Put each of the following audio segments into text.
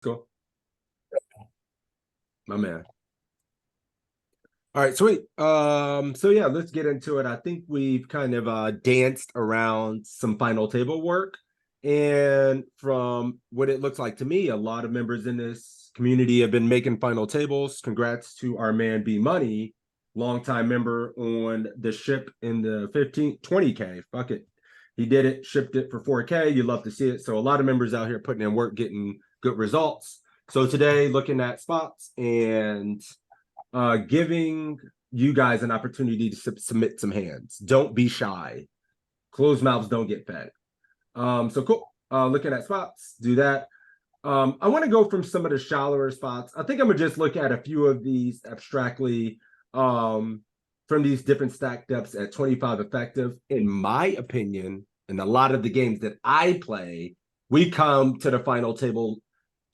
Cool. My man. All right, sweet. So yeah, let's get into it. I think we've kind of danced around some final table work. And from what it looks like to me, a lot of members in this community have been making final tables. Congrats to our man B Money, longtime member on the ship in the 20K. Fuck it. He did it, shipped it for 4K. You love to see it. So a lot of members out here putting in work, getting good results. So today, looking at spots and giving you guys an opportunity to submit some hands. Don't be shy. Closed mouths don't get fed. So cool. Looking at spots, do that. I want to go from some of the shallower spots. I think I'm gonna just look at a few of these abstractly from these different stack depths at 25 effective. In my opinion, in a lot of the games that I play, we come to the final table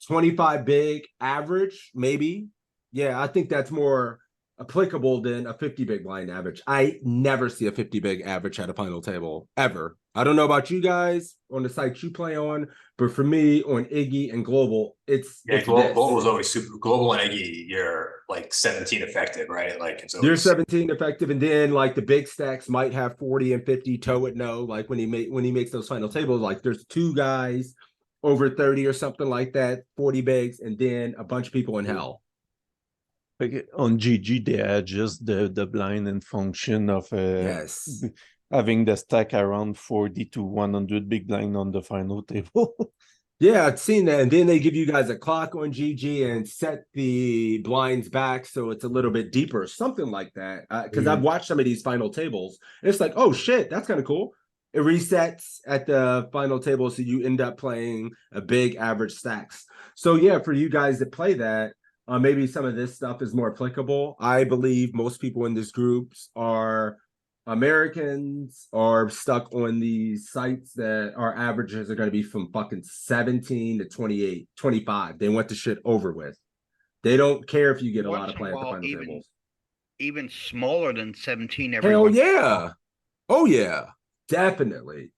25 big average, maybe. Yeah, I think that's more applicable than a 50 big blind average. I never see a 50 big average at a final table ever. I don't know about you guys on the sites you play on, but for me on Iggy and Global, it's Global is always super. Global and Eggy, you're like 17 effective, right? Like it's You're always 17 effective, and then like the big stacks might have 40 and 50 toe it no. Like when he makes those final tables, like there's two guys over 30 or something like that, 40 bigs, and then a bunch of people in hell. Like on GG, they adjust the blind and function of Yes. having the stack around 40 to 100 big blind on the final table. Yeah, I've seen that. And then they give you guys a clock on GG and set the blinds back so it's a little bit deeper, something like that. Because I've watched some of these final tables. And it's like, oh shit, that's kind of cool. It resets at the final table, so you end up playing a big average stacks. So yeah, for you guys that play that, maybe some of this stuff is more applicable. I believe most people in this groups are Americans are stuck on these sites that our averages are going to be from fucking 17 to 28, 25. They want the shit over with. They don't care if you get a lot of play at the final tables. Even smaller than 17 every Hell once. yeah. Oh yeah, definitely.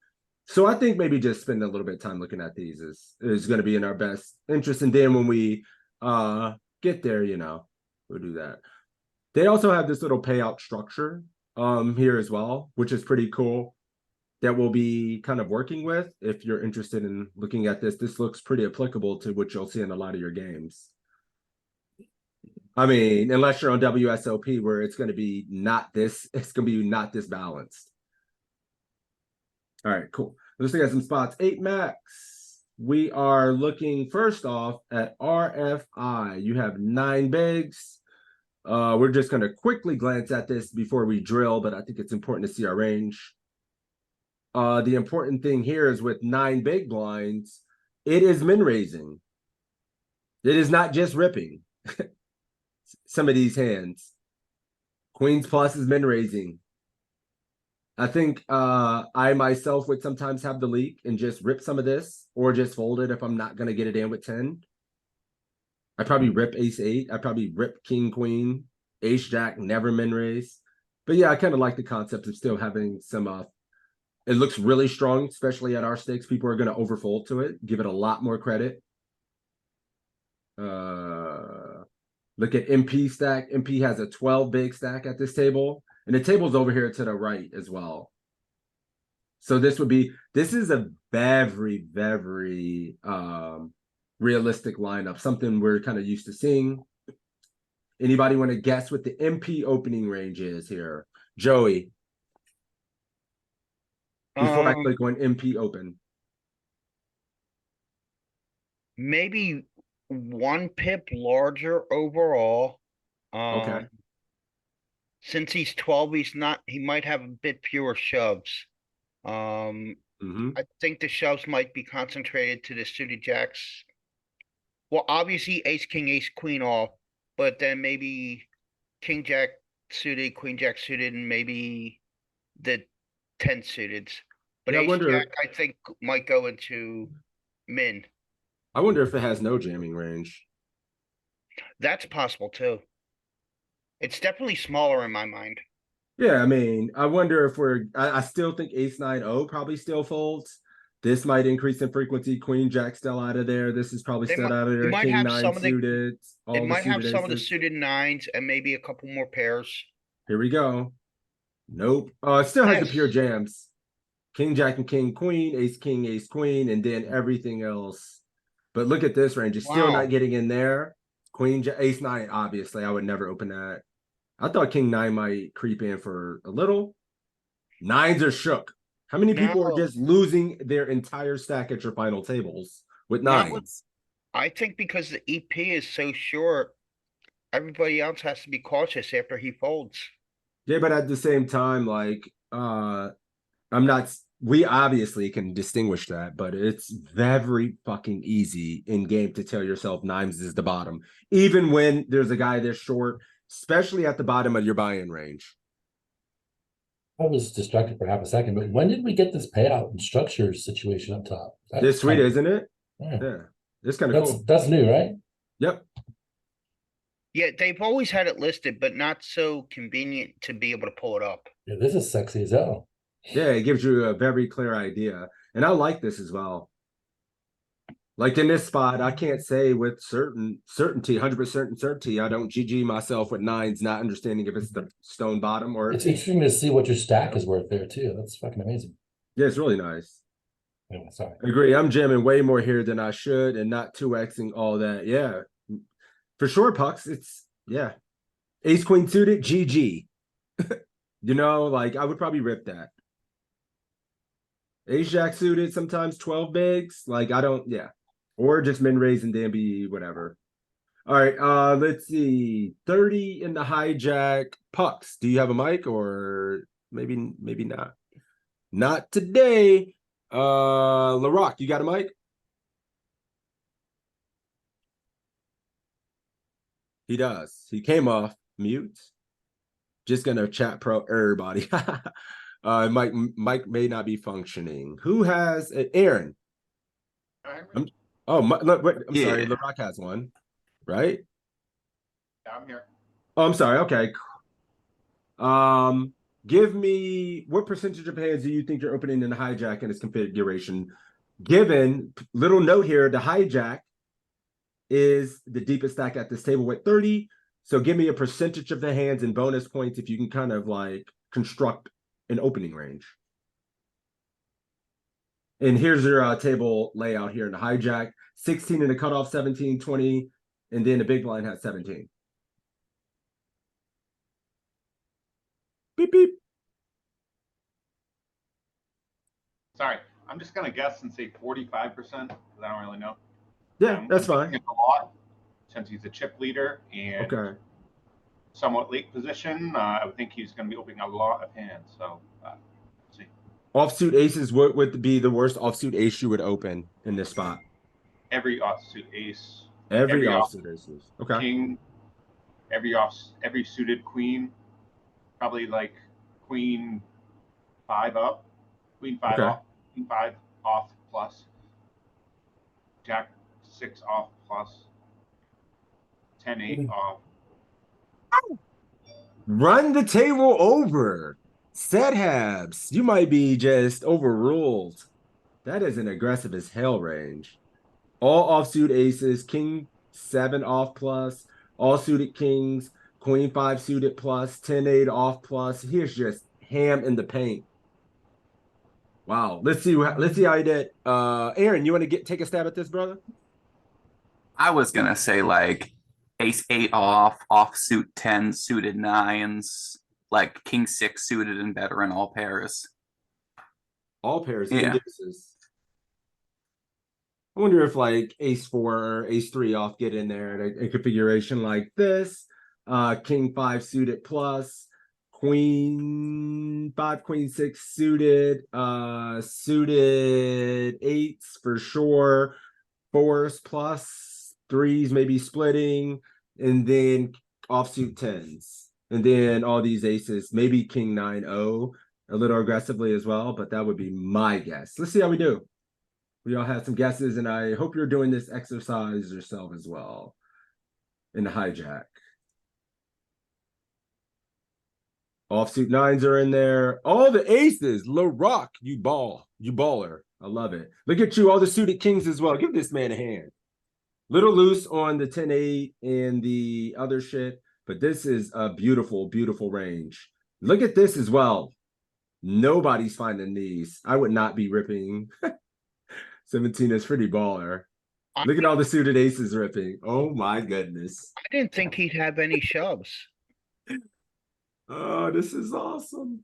So I think maybe just spend a little bit of time looking at these is going to be in our best interest. And then when we get there, we'll do that. They also have this little payout structure here as well, which is pretty cool, that we'll be kind of working with. If you're interested in looking at this looks pretty applicable to what you'll see in a lot of your games. I mean, unless you're on WSOP where it's going to be not this balanced. All right, cool. Let's look at some spots. 8 max. We are looking first off at RFI. You have 9 bigs. We're just going to quickly glance at this before we drill, but I think it's important to see our range. The important thing here is with 9 big blinds, it is min raising. It is not just ripping. Some of these hands. Queens plus is min raising. I think I myself would sometimes have the leak and just rip some of this or just fold it if I'm not going to get it in with 10. I probably rip ace 8. I probably rip king queen, ace jack, never min raise. But yeah, I kind of like the concept of still having some it looks really strong, especially at our stakes. People are going to overfold to it, give it a lot more credit. Look at MP stack. MP has a 12 big stack at this table, and the table's over here to the right as well. So this is a very, very realistic lineup, something we're kind of used to seeing. Anybody want to guess what the MP opening range is here? Joey. Before I click on MP open. Maybe 1 pip larger overall. Okay. Since he's 12, he might have a bit fewer shoves. I think the shoves might be concentrated to the suited jacks. Well, obviously ace, king, ace, queen off, but then maybe king, jack suited, queen, jack suited, and maybe the 10 suited. But yeah, ace, jack, I think, might go into min. I wonder if it has no jamming range. That's possible too. It's definitely smaller in my mind. Yeah, I mean, I wonder if I still think ace 9-0 probably still folds. This might increase in frequency. Queen Jack still out of there. This is probably They still might, out of you there. might King have nine some of the, suited. it All the might have suited some of the aces. suited nines and maybe a couple more pairs. Here we go. Nope. It still has the pure Yes. jams. King Jack and King Queen, Ace King, Ace Queen, and then everything else. But look at this range. It's still Wow. not getting in there. Queen Jack, Ace Nine. Obviously, I would never open that. I thought King Nine might creep in for a little. Nines are shook. How many people are No, just losing their entire stack at your final tables with not with, nines? I think because the EP is so short, everybody else has to be cautious after he folds. Yeah, but at the same time, like, I'm not. We obviously can distinguish that, but it's very fucking easy in game to tell yourself nines is the bottom, even when there's a guy this short, especially at the bottom of your buy-in range. I was distracted for half a second, but when did we get this payout and structure situation up top? This sweet, isn't it? Yeah. Yeah, it's kind of cool. That's new, right? Yep. Yeah, they've always had it listed, but not so convenient to be able to pull it up. Yeah, this is sexy as hell. Yeah, it gives you a very clear idea, and I like this as well. Like in this spot, I can't say with certainty, 100% certainty, I don't GG myself with nines, not understanding if it's the stone bottom or It's interesting to see what your stack is worth there too. That's fucking amazing. yeah, it's really nice. Anyway, sorry. Agree. I'm jamming way more here than I should and not 2xing all that. Yeah. For sure, Pucks. It's yeah. Ace Queen suited, GG. You know, like I would probably rip that. Ace Jack suited, sometimes 12 bigs. Like I don't, yeah. Or just min raise and then be whatever. All right, let's see. 30 in the hijack. Pucks. Do you have a mic or maybe not? Not today. LaRock, you got a mic? He does. He came off mute. Just gonna chat pro everybody. Mike may not be functioning. Who has Aaron? I'm sorry. LaRock has one, right? Yeah, I'm here. Oh, I'm sorry. Okay. Give me what percentage of hands do you think you're opening in the hijack in this configuration? Given little note here, the hijack is the deepest stack at this table with 30. So give me a percentage of the hands and bonus points if you can kind of like construct an opening range. And here's your table layout here in the hijack. 16 in the cutoff, 17, 20, and then the big blind has 17. Beep, beep. Sorry, I'm just gonna guess and say 45%, because I don't really know. Yeah, that's I'm fine. thinking a lot, since he's a chip leader and Okay. somewhat late position. I would think he's gonna be opening a lot of hands, so let's see. Offsuit aces, what would be the worst offsuit ace you would open in this spot? Every offsuit ace, Every off offsuit aces. Okay. king, every suited queen, probably like queen 5 up, queen 5 Okay. off, queen 5 off plus, jack 6 off plus, 10-8 off. Run the table over. Set habs. You might be just overruled. That is an aggressive as hell range. All offsuit aces, king 7 off plus, all suited kings, queen 5 suited plus, 10-8 off plus. Here's just ham in the paint. Wow. Let's see how you did. Aaron, you want to take a stab at this, brother? I was gonna say like ace 8 off, offsuit 10, suited 9s, like king 6 suited and better in all pairs. All pairs, Yeah. and deuces. I wonder if like ace 4 or ace 3 off get in there in a configuration like this. King 5 suited plus, queen 5, queen 6 suited, suited 8s for sure, 4s plus, 3s maybe splitting, and then offsuit 10s. And then all these aces, maybe king 9-0 a little aggressively as well, but that would be my guess. Let's see how we do. We all had some guesses, and I hope you're doing this exercise yourself as well in the hijack. Offsuit 9s are in there. All the aces. LaRock, you baller. I love it. Look at you, all the suited kings as well. Give this man a hand. Little loose on the 10-8 and the other shit, but this is a beautiful, beautiful range. Look at this as well. Nobody's finding these. I would not be ripping. 17 is pretty baller. Look at all the suited aces ripping. Oh my goodness. I didn't think he'd have any shoves. Oh, this is awesome.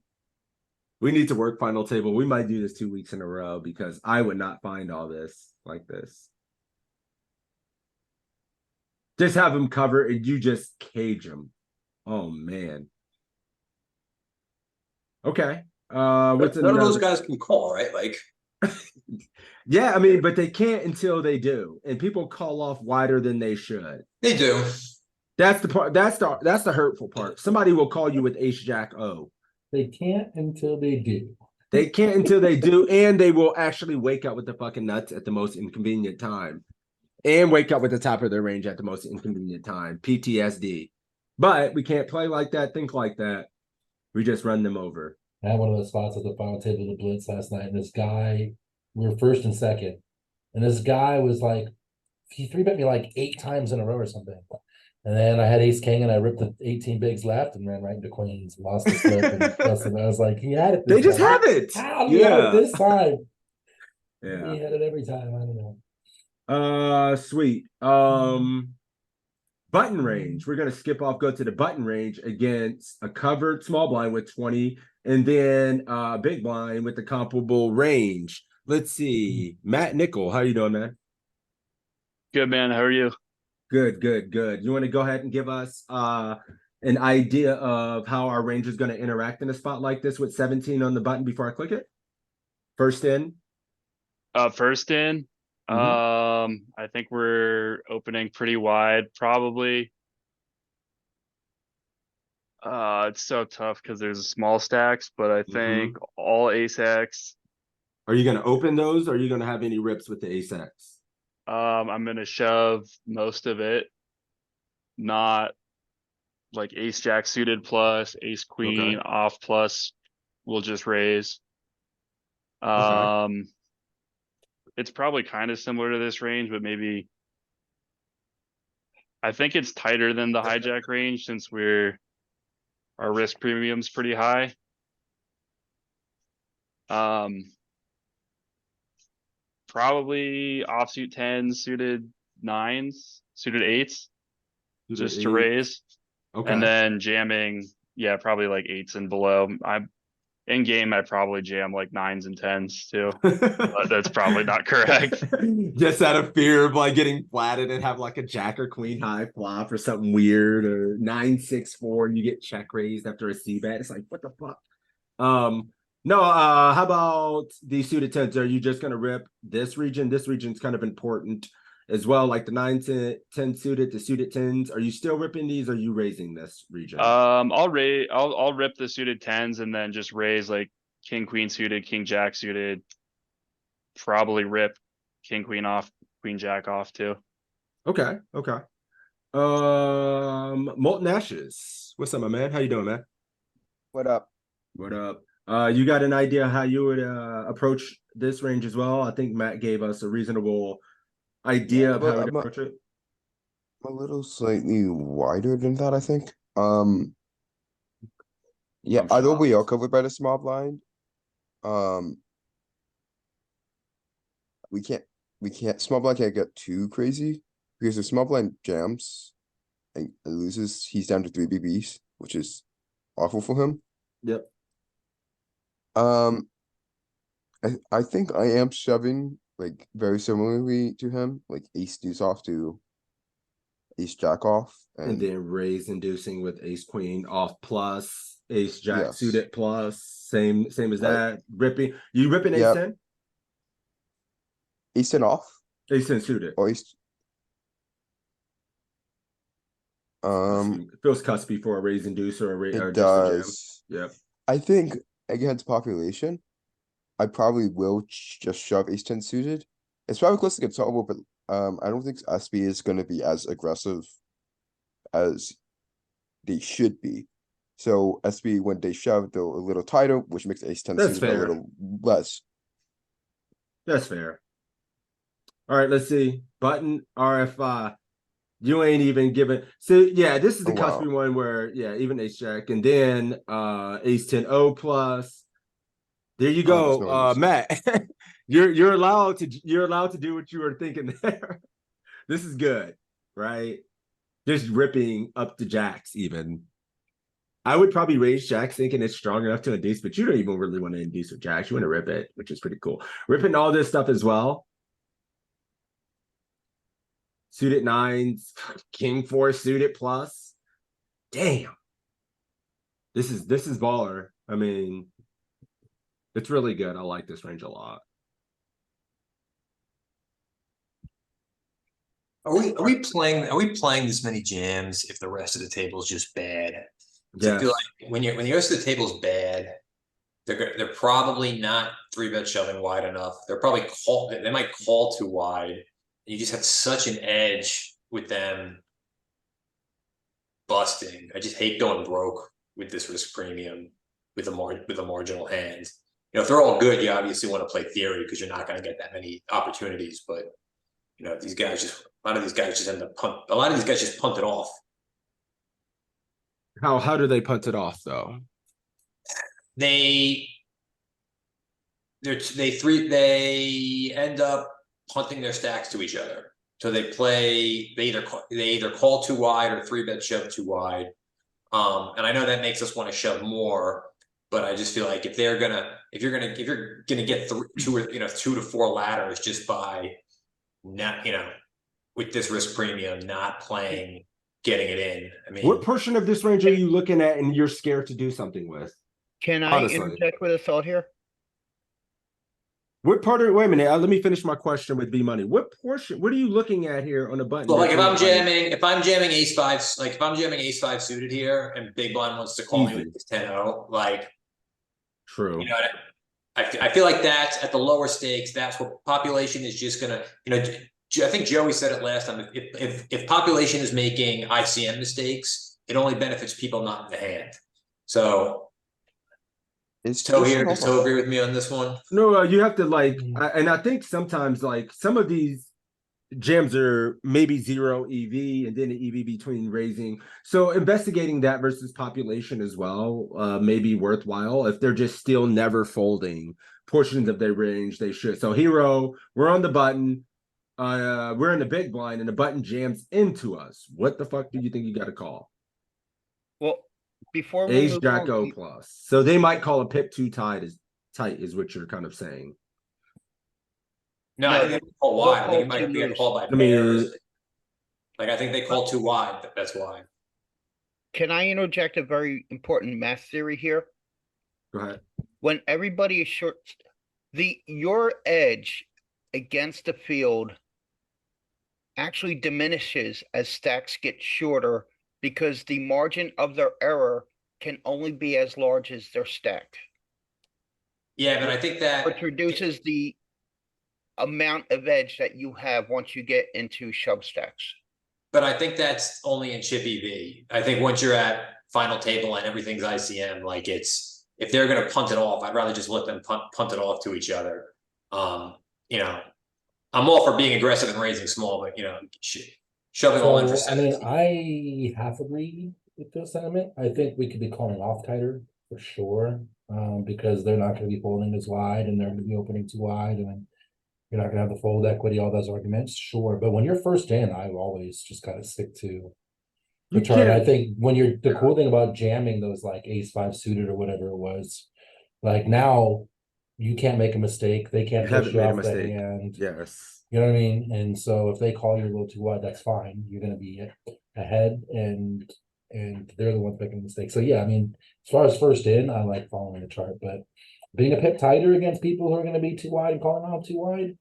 We need to work final table. We might do this 2 weeks in a row because I would not find all this like this. Just have him cover and you just cage him. Oh man. Okay. What's None of those another- guys can call, right? Like, Yeah, I mean, but they can't until they do, and people call off wider than they should. they do. That's the part. That's the hurtful part. Somebody will call you with Ace Jack O. They can't until they do. They can't until they do, and they will actually wake up with the fucking nuts at the most inconvenient time, and wake up with the top of their range at the most inconvenient time. PTSD. But we can't play like that. Think like that. We just run them over. I had one of those spots at the final table of the Blitz last night, and this guy, we were first and second, and this guy was like, he 3-bet me like 8 times in a row or something. And then I had ace king, and I ripped the 18 bigs left and ran right into queens, lost the flip, and I was like, he had it. They just have it. How do you have it this time? Yeah. He had it every time. I don't know. Sweet. Button range. We're gonna skip off, go to the button range against a covered small blind with 20, and then big blind with the comparable range. Let's see. Matt Nickel, how you doing, man? Good, man. How are you? Good. You want to go ahead and give us an idea of how our range is going to interact in a spot like this with 17 on the button before I click it? First in. First in. I think we're opening pretty wide, probably. It's so tough because there's small stacks, but I think all ace X. Are you going to open those, or are you going to have any rips with the ace X? I'm gonna shove most of it, not like ace jack suited plus ace queen off plus. We'll just raise. It's probably kind of similar to this range, but maybe I think it's tighter than the hijack range since our risk premium's pretty high. Probably offsuit 10s, suited 9s, suited 8s, just to raise. And then jamming, yeah, probably like 8s and below. In game, I probably jam like 9s and 10s too. But that's probably not correct. Just out of fear of like getting flatted and have like a jack or queen high flop or something weird, or 9-6-4 and you get check raised after a C bet. It's like, what the fuck? No, how about the suited 10s? Are you just going to rip this region? This region's kind of important as well, like the 9-10 suited, the suited 10s. Are you still ripping these, or are you raising this region? I'll rip the suited 10s and then just raise like king queen suited, king jack suited. Probably rip king queen off, queen jack off too. Okay. Molten Ashes. What's up, my man? How you doing, man? What up? You got an idea how you would approach this range as well? I think Matt gave us a reasonable idea of how to approach it. I'm a little slightly wider than that, I think. Yeah, I know we are covered by the small blind. We can't small blind can't get too crazy because the small blind jams and loses, he's down to 3 BBs, which is awful for him. Yep. I think I am shoving like very similarly to him, like ace deuce off to ace jack off, And then raise inducing with ace queen off plus ace jack suited plus same as that. Ripping ace 10? Ace 10 off? Ace 10 suited. Or ace It feels cuspy for a raise induce or a raise. it does. Yep. I think against population, I probably will just shove ace 10 suited. It's probably close to get solvable, but I don't think SB is going to be as aggressive as they should be. So SB, when they shove, they're a little tighter, which makes ace 10 That's suited fair. a little less. That's fair. All right, let's see. Button RFI. You ain't even given. So yeah, this is the Oh, wow. cuspy one where even ace jack and then ace 10 O plus. There you Oh, there's go, no aces. Matt. you're allowed to do what you were thinking there. This is good, right? Just ripping up the jacks even. I would probably raise jacks thinking it's strong enough to induce, but you don't even really want to induce with jacks. You want to rip it, which is pretty cool. Ripping all this stuff as well. Suited nines, king four suited plus. Damn. This is baller. I mean, it's really good. I like this range a lot. Are we playing this many jams if the rest of the table is just bad? Yeah. I feel like when the rest of the table is bad, they're probably not 3-bet shoving wide enough. They might call too wide. You just have such an edge with them busting. I just hate going broke with this risk premium with a marginal hand. You know, if they're all good, you obviously want to play theory because you're not going to get that many opportunities. But you know, a lot of these guys just end up a lot of these guys just punt it off. How do they punt it off though? They end up punting their stacks to each other. So they either call too wide or 3-bet shove too wide. And I know that makes us want to shove more, but I just feel like if you're gonna get 2 to 4 ladders just by not, with this risk premium, not playing, getting it in. I mean, What portion of this range are you looking at and you're scared to do something with? Can I Honestly. interject with a thought here? Wait a minute. Let me finish my question with B money. What are you looking at here on the button? Well, like if I'm jamming ace five, like if I'm jamming ace five suited here and big blind wants to call me with this 10-0, like, true. You know, I feel like that's at the lower stakes. That's what population is just gonna, I think Joey said it last time. If population is making ICM mistakes, it only benefits people not in the hand. So does Toe agree with me on this one? No, you have to and I think sometimes some of these jams are maybe 0 EV and then an EV between raising. So investigating that versus population as well may be worthwhile if they're just still never folding portions of their range. They should. So hero, we're on the button. We're in the big blind and the button jams into us. What the fuck do you think you got to call? Well, before we Ace move Jack O on, plus. So they might call a pip too tight is what you're kind of saying. No, I think they call wide. I think it might be a call by pairs. Like I think they call too wide. That's why. can I interject a very important math theory here? Go ahead. When everybody is short, your edge against the field actually diminishes as stacks get shorter because the margin of their error can only be as large as their stack. Yeah, but I think that which reduces the amount of edge that you have once you get into shove stacks. But I think that's only in chip EV. I think once you're at final table and everything's ICM, like if they're going to punt it off, I'd rather just let them punt it off to each other. I'm all for being aggressive and raising small, but shoving all in for 17. I half agree with this sentiment. I think we could be calling off tighter for sure, because they're not going to be folding as wide and they're going to be opening too wide, and then you're not going to have the fold equity, all those arguments. Sure, but when you're first in, I always just kind of stick to the chart. I think the cool thing about jamming those like ace five suited or whatever it was, like now you can't make a mistake. They can't push you off the hand. Yes. You know what I mean? And so if they call you a little too wide, that's fine. You're going to be ahead and they're the ones making the mistake. So yeah, I mean, as far as first in, I like following the chart, but being a pip tighter against people who are going to be too wide and calling out too wide,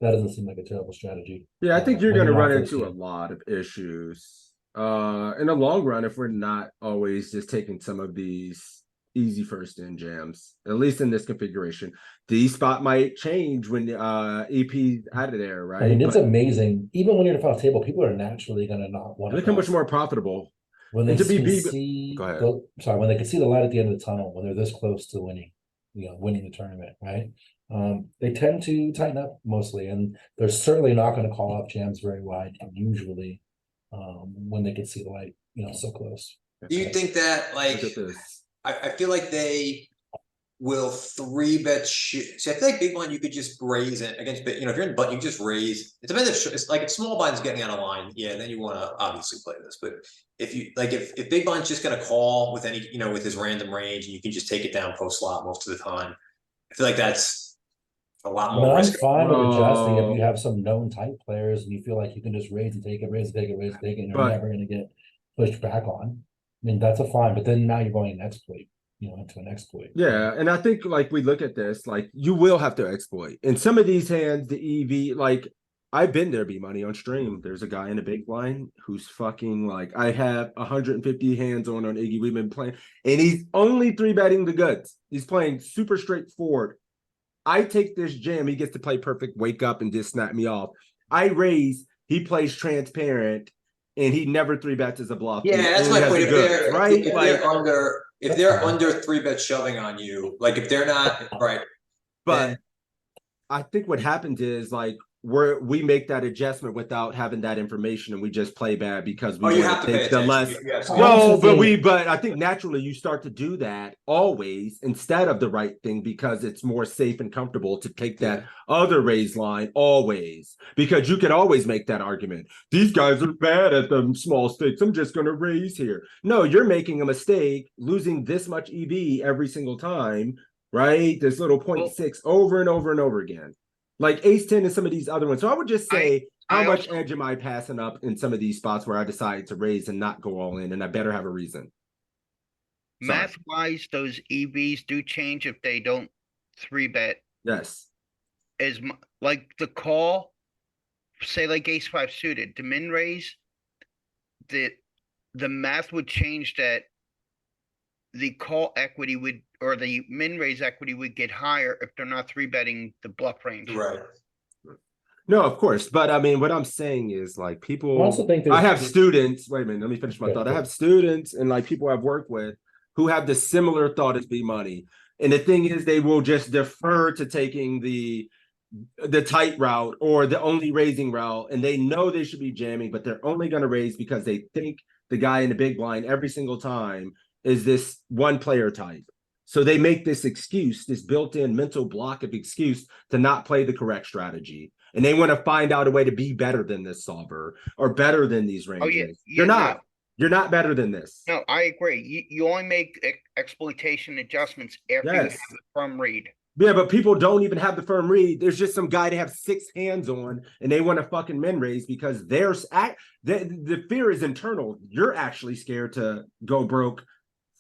that doesn't seem like a terrible strategy. Yeah, I think you're going to run into a lot of issues in the long run if we're not always just taking some of these easy first in jams, at least in this configuration. The spot might change when EP's out of there, right? I mean, it's amazing. Even when you're in the final table, people are naturally going to not want to become much more profitable. When they see, when they can see the light at the end of the tunnel, when they're this close to winning, winning the tournament, right? They tend to tighten up mostly, and they're certainly not going to call off jams very wide usually when they can see the light, so close. Do you think that, like, Look at this. I feel like they will 3-bet shit. See, I feel like big blind, you could just raise it against, if you're in button, you just raise. It depends if it's like if small blind's getting out of line, yeah, then you want to obviously play this. But if you like, if big blind's just going to call with any, with his random range, and you can just take it down post flop most of the time, I feel like that's a lot more I'm risk. fine with adjusting if you have some known type players and you feel like you can just raise and take it, raise and take it, raise and take it, and you're But- never going to get pushed back on. I mean, that's a fine, but then now you're going an exploit, into an exploit. Yeah, and I think like we look at this, like you will have to exploit. In some of these hands, the EV, like I've been there, be money on stream. There's a guy in a big blind who's fucking like, I have 150 hands on Iggy. We've been playing, and he's only 3-betting the goods. He's playing super straightforward. I take this jam, he gets to play perfect, wake up and just snap me off. I raise, he plays transparent, and he never 3-bets as a bluff. Yeah, and that's he my has point. the If goods, they're right? if they're under 3-bet shoving on you, like if they're not right, But then- I think what happens is like we make that adjustment without having that information, and we just play bad because we you wanna have to pay take the attention. less. You have to- No, Also, but I think naturally you start to do that always instead of the right thing because it's more safe and comfortable to take that other raise line always, because you can always make that argument. These guys are bad at the small stakes. I'm just going to raise here. No, you're making a mistake, losing this much EV every single time, right? This little 0.6 over and over and over again. Like ace 10 and some of these other ones. So I would just say, how much also- edge am I passing up in some of these spots where I decide to raise and not go all in, and I better have a reason. Sorry. Math wise, those EVs do change if they don't 3-bet Yes. like the call, say like ace 5 suited, the min raise, the math would change that the call equity would, or the min raise equity would get higher if they're not 3-betting the bluff range. right. No, of course. But I mean, what I'm saying is like people, I also think I have there's- students, wait a minute, let me finish my Yeah, thought. go I have students and like people I've worked with who have the similar thought as B money. And the thing is they will just defer to taking the tight route or the only raising route, and they know they should be jamming, but they're only going to raise because they think the guy in the big blind every single time is this one player type. So they make this excuse, this built-in mental block of excuse to not play the correct strategy. And they want to find out a way to be better than this solver or better than these ranges. Oh, yeah, You're no. not. You're not better than this. No, I agree. You only make exploitation adjustments after you have Yes. the firm read. Yeah, but people don't even have the firm read. There's just some guy to have 6 hands on, and they want to fucking min raise because the fear is internal. You're actually scared to go broke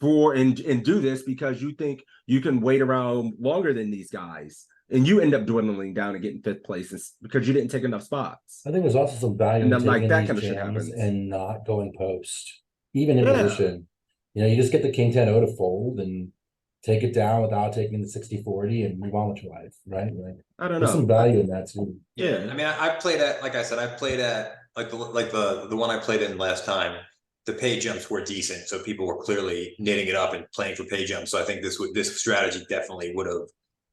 and do this because you think you can wait around longer than these guys, and you end up dwindling down and getting 5th place because you didn't take enough spots. I think there's also some value And in then, like, taking that these kind of shit jams happens. and not going post, even in Yeah. position. You just get the king 10 to fold and take it down without taking the 60-40 and move on with your life, right? Like, I don't there's some know. value in that too. Yeah. I mean, I played at, like I said, I played at like the one I played in last time. The pay jumps were decent, so people were clearly knitting it up and playing for pay jumps. So I think this strategy definitely would have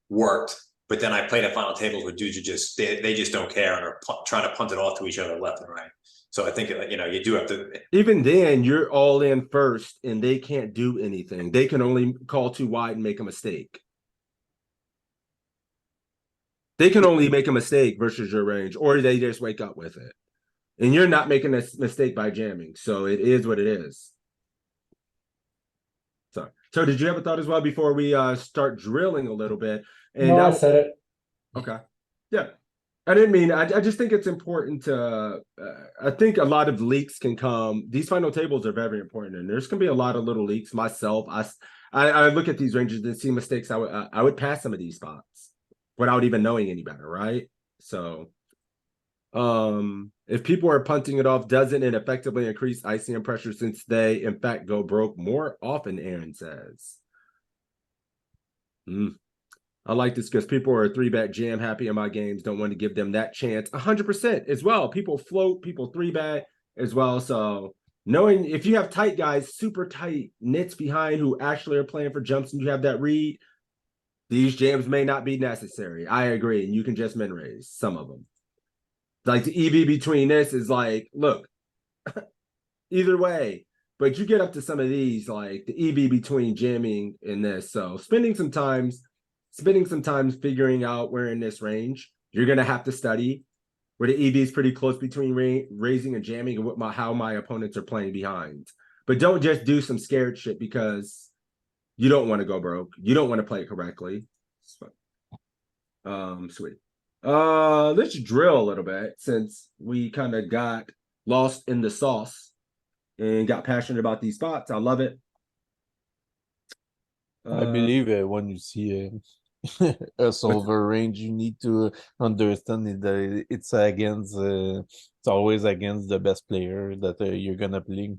worked. But then I played at final tables where dudes are just they just don't care and are trying to punt it off to each other left and right. So I think you do have to. Even then, you're all in first, and they can't do anything. They can only call too wide and make a mistake. They can only make a mistake versus your range, or they just wake up with it. And you're not making a mistake by jamming, so it is what it is. So did you have a thought as well before we start drilling a little bit? And No, I said it. Okay. Yeah. I didn't mean, I just think it's important to, I think a lot of leaks can come. These final tables are very important, and there's going to be a lot of little leaks. Myself, I look at these ranges and see mistakes. I would pass some of these spots without even knowing any better, right? So, if people are punting it off, doesn't it effectively increase ICM pressure since they, in fact, go broke more often, Aaron says. I like this because people are 3-bet jam happy in my games. Don't want to give them that chance. 100% as well. People float, people 3-bet as well. So knowing if you have tight guys, super tight nits behind who actually are playing for jumps and you have that read, These jams may not be necessary. I agree. And you can just min raise some of them. Like the EV between this is like, look, either way. But you get up to some of these, like the EV between jamming and this. So spending some time figuring out where in this range, you're gonna have to study where the EV is pretty close between raising and jamming and how my opponents are playing behind. But don't just do some scared shit because you don't want to go broke. You don't want to play it correctly. Sweet. Let's drill a little bit since we kind of got lost in the sauce and got passionate about these spots. I love it. I believe when you see a solver range, you need to understand that it's against, it's always against the best player that you're gonna play.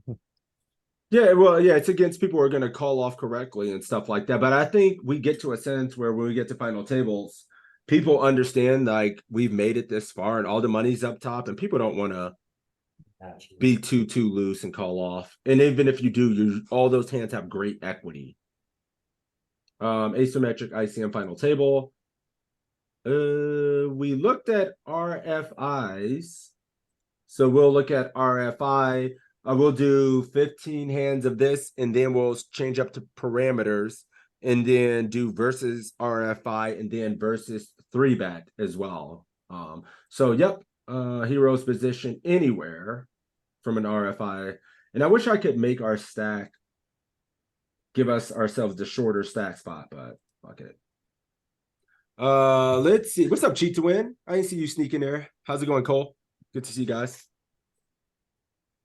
Yeah, well, yeah, it's against people who are going to call off correctly and stuff like that. But I think we get to a sense where when we get to final tables, people understand like we've made it this far and all the money's up top, and people don't want to be too loose and call off. And even if you do, all those hands have great equity. Asymmetric ICM final table. We looked at RFIs, so we'll look at RFI. We'll do 15 hands of this, and then we'll change up to parameters, and then do versus RFI, and then versus 3-bet as well. So yep, hero's position anywhere from an RFI. And I wish I could make our stack give us ourselves the shorter stack spot, but fuck it. Let's see. What's up, Cheat to Win? I didn't see you sneaking there. How's it going, Cole? Good to see you guys.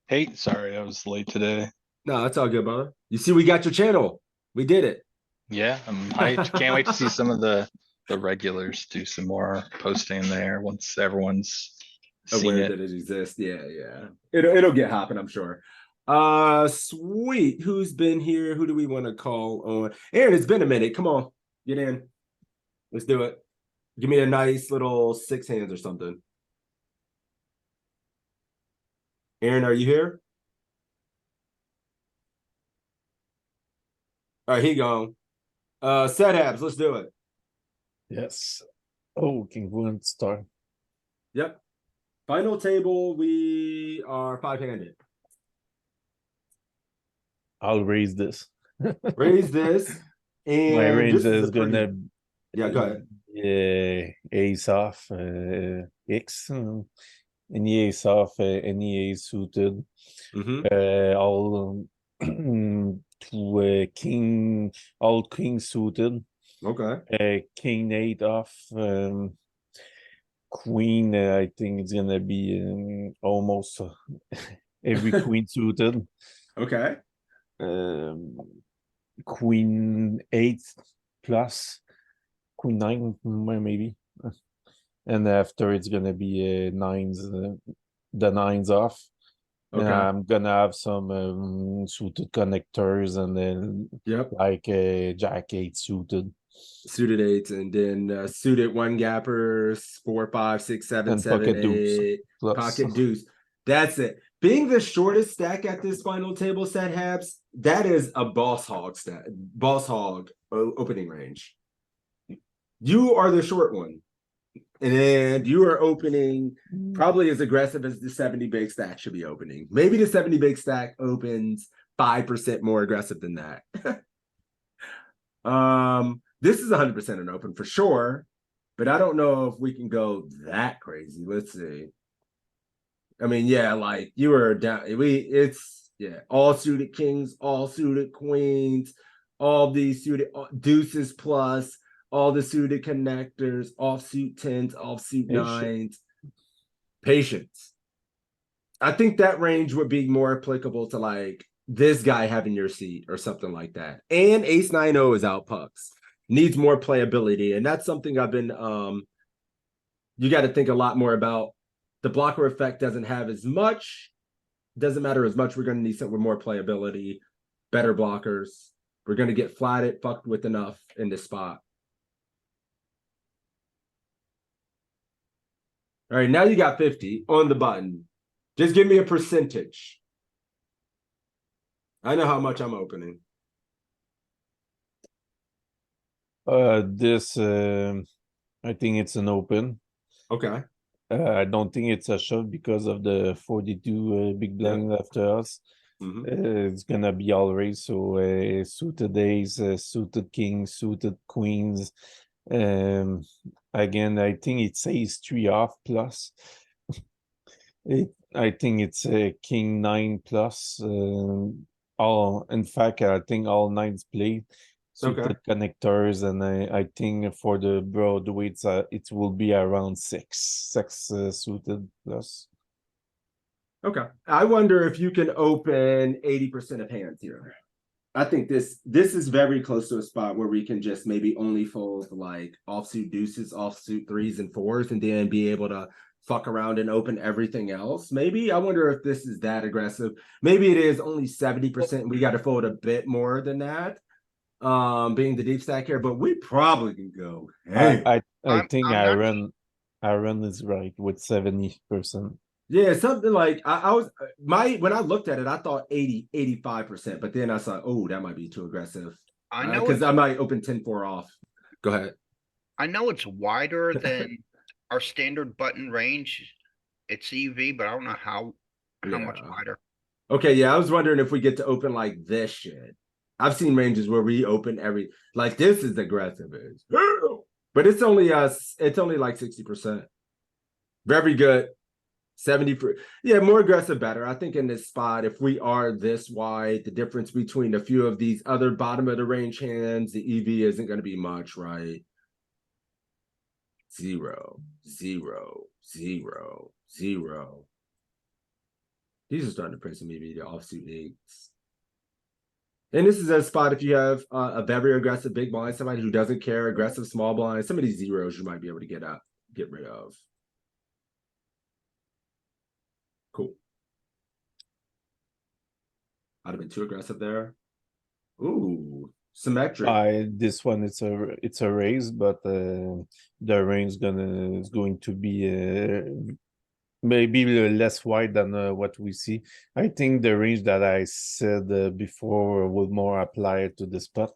Hey, sorry, I was late today. No, it's all good, brother. You see, we got your channel. We did it. Yeah, I can't wait to see some of the regulars do some more posting there once everyone's seen Aware it. that it exists. Yeah. It'll get hopping, I'm sure. Sweet. Who's been here? Who do we want to call on? Aaron, it's been a minute. Come on, get in. Let's do it. Give me a nice little 6 hands or something. Aaron, are you here? All right, he gone. Set abs, let's do it. Yes. Oh, King One star. Yep. Final table, we are 5-handed. I'll raise this. Raise this. And my range is pretty... gonna yeah, go ahead. Ace off, X, any ace off, any ace suited, all to king, all king suited. Okay. King 8 off, queen. I think it's gonna be almost every queen suited. Okay. Queen 8 plus queen 9 maybe, and after it's gonna be nines, the nines off. Okay. And I'm gonna have some suited connectors, and then like jack 8 suited 8s, and then suited 1-gappers 4, 5, 6, 7, and 7, pocket 8 deuce pocket deuce. That's it. Being the shortest stack at this final table, set Habs, that is a boss hog opening range. You are the short one, and you are opening probably as aggressive as the 70 big stack should be opening. Maybe the 70 big stack opens 5% more aggressive than that. This is 100% an open for sure, but I don't know if we can go that crazy. Let's see. I mean, yeah, like you were down. It's all suited kings, all suited queens, all these suited deuces plus, all the suited connectors, offsuit 10s, offsuit 9s. Patience. I think that range would be more applicable to like this guy having your seat or something like that. And ace 9-0 is out pucks. Needs more playability. And that's something I've been you got to think a lot more about. The blocker effect doesn't have as much, doesn't matter as much. We're going to need something with more playability, better blockers. We're going to get flatted, fucked with enough in this spot. All right, now you got 50 on the button. Just give me a percentage. I know how much I'm opening. This, I think it's an open. Okay. I don't think it's a shove because of the 42 big blind after us. It's gonna be all raised, so suited ace, suited kings, suited queens. Again, I think it says 3 off plus. I think it's a king 9 plus. In fact, I think all nines played. Suited connectors, and I think for the Broadway, it will be around 6 suited plus. Okay. I wonder if you can open 80% of hands here. I think this is very close to a spot where we can just maybe only fold like offsuit deuces, offsuit 3s and 4s, and then be able to fuck around and open everything else. Maybe I wonder if this is that aggressive. Maybe it is only 70%. We got to fold a bit more than that. Being the deep stack here, but we probably can go. I think Aaron is right with 70%. Yeah, something like I was when I looked at it, I thought 85%, but then I saw, oh, that might be too aggressive. I know because I might open 10-4 off. Go ahead. I know it's wider than our standard button range. It's EV, but I don't know how much wider. Okay, yeah, I was wondering if we get to open like this shit. I've seen ranges where we open like this is aggressive, but it's only like 60%. Very good. 70 yeah, more aggressive, better. I think in this spot, if we are this wide, the difference between a few of these other bottom of the range hands, the EV isn't going to be much, right? 0, 0, 0, 0. These are starting to print some EV to offsuit 8s. And this is a spot if you have a very aggressive big blind, somebody who doesn't care, aggressive small blind, some of these zeros you might be able to get rid of. Cool. I'd have been too aggressive there. Ooh, symmetric. This one it's a raise, but the range is going to be maybe less wide than what we see. I think the range that I said before will more apply to the spot.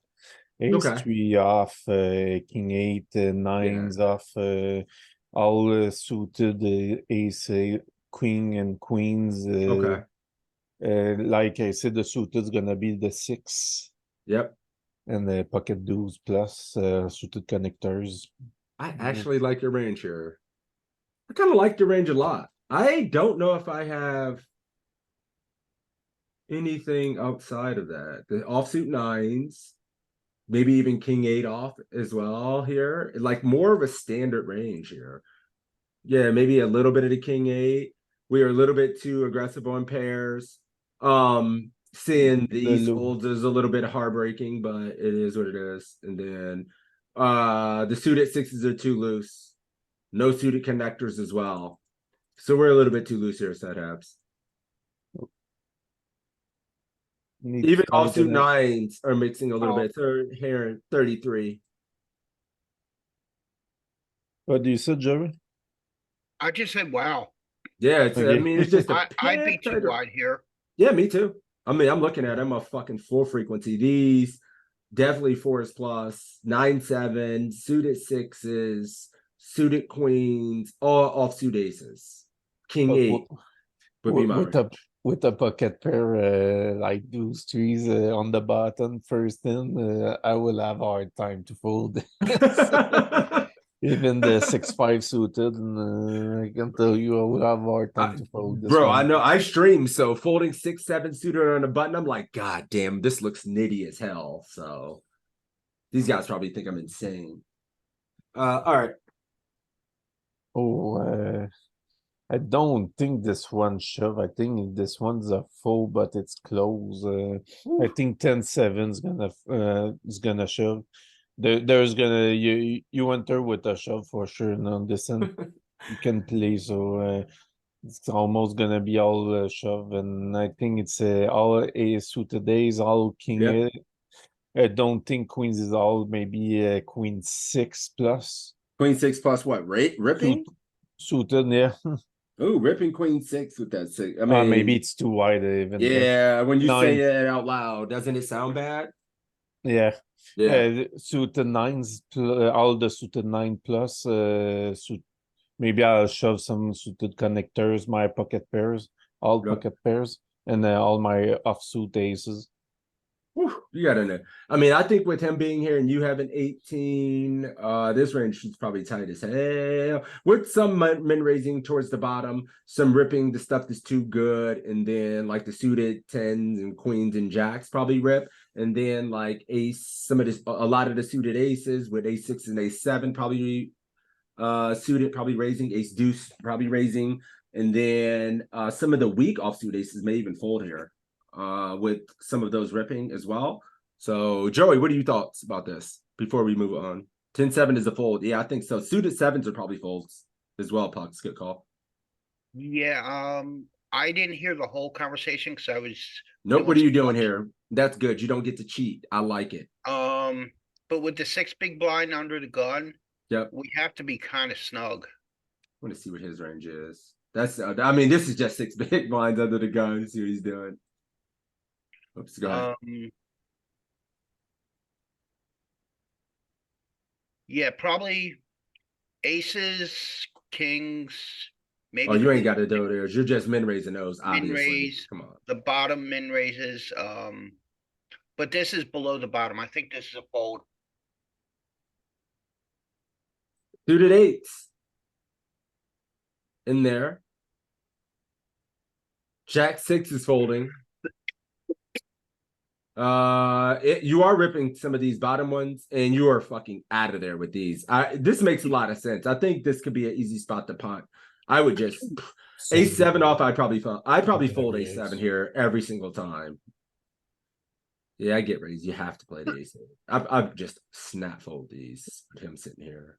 Ace 3 off, king 8, 9s off, all suited ace, queen and queens. Like I said, the suited is gonna be the 6. Yep. And the pocket deuce plus suited connectors. I actually like your range here. I kind of like your range a lot. I don't know if I have anything outside of that. The offsuit 9s, maybe even king 8 off as well here. Like more of a standard range here. Yeah, maybe a little bit of the king 8. We are a little bit too aggressive on pairs. Seeing these folds is a little bit heartbreaking, but it is what it is. And then the suited 6s are too loose. No suited connectors as well. So we're a little bit too loose here, setups. Even offsuit 9s are mixing a little bit. They're here 33. What do you say, Jerry? I just said, wow. Yeah, it's, I mean, it's just I'd be too wide here. Yeah, me too. I mean, I'm looking at them a fucking full frequency. These definitely 4s plus, 9-7, suited 6s, suited queens, all offsuit aces. King 8 would be my with a pocket pair like those 3s on the bottom first in, I will have a hard time to fold. Even the 6-5 suited, I can tell you I will have a hard time to fold this. Bro, I know I stream, so folding 6-7 suited on a button, I'm like, God damn, this looks nitty as hell. So these guys probably think I'm insane. All right. Oh, I don't think this one shove. I think this one's a full, but it's close. I think 10-7 is gonna shove. There's gonna you enter with a shove for sure. No, this end you can play, so it's almost gonna be all shove, and I think it's all ace suited ace, all king. I don't think queens is all, maybe queen 6 plus. Queen 6 plus what? Ripping? Suited, yeah. Oh, ripping queen 6 with that 6. I mean, maybe it's too wide even. Yeah, when you say it out loud, doesn't it sound bad? Yeah. Yeah. Suited nines, all the suited 9 plus, maybe I'll shove some suited connectors, my pocket pairs, all Yeah. pocket pairs, and all my offsuit aces. Whew, you got in there. I mean, I think with him being here and you having 18, this range is probably tight as hell. With some min raising towards the bottom, some ripping the stuff that's too good, and then like the suited tens and queens and jacks probably rip, and then like ace, some of this, a lot of the suited aces with ace six and ace seven probably suited, probably raising, ace deuce probably raising, and then some of the weak offsuit aces may even fold here with some of those ripping as well. So Joey, what are your thoughts about this before we move on? 10-7 is a fold. Yeah, I think so. Suited sevens are probably folds as well. Pucks, good call. Yeah, I didn't hear the whole conversation because I was Nope, what are doing you doing stuff. here? That's good. You don't get to cheat. I like it. But with the 6 big blind under the gun, Yep. we have to be kind of snug. I want to see what his range is. That's I mean, this is just 6 big blinds under the gun. See what he's doing. Oops, go ahead. Yeah, probably aces, kings, maybe Oh, you ain't queen got to do theirs. You're just min raising those, min obviously. raise, Come on. the bottom min raises. But this is below the bottom. I think this is a fold. Suited eights in there. Jack six is folding. You are ripping some of these bottom ones, and you are fucking out of there with these. This makes a lot of sense. I think this could be an easy spot to punt. I would just ace seven off. I'd probably fold ace seven here every single time. Yeah, I get raised. You have to play the ace. I've just snap fold these with him sitting here.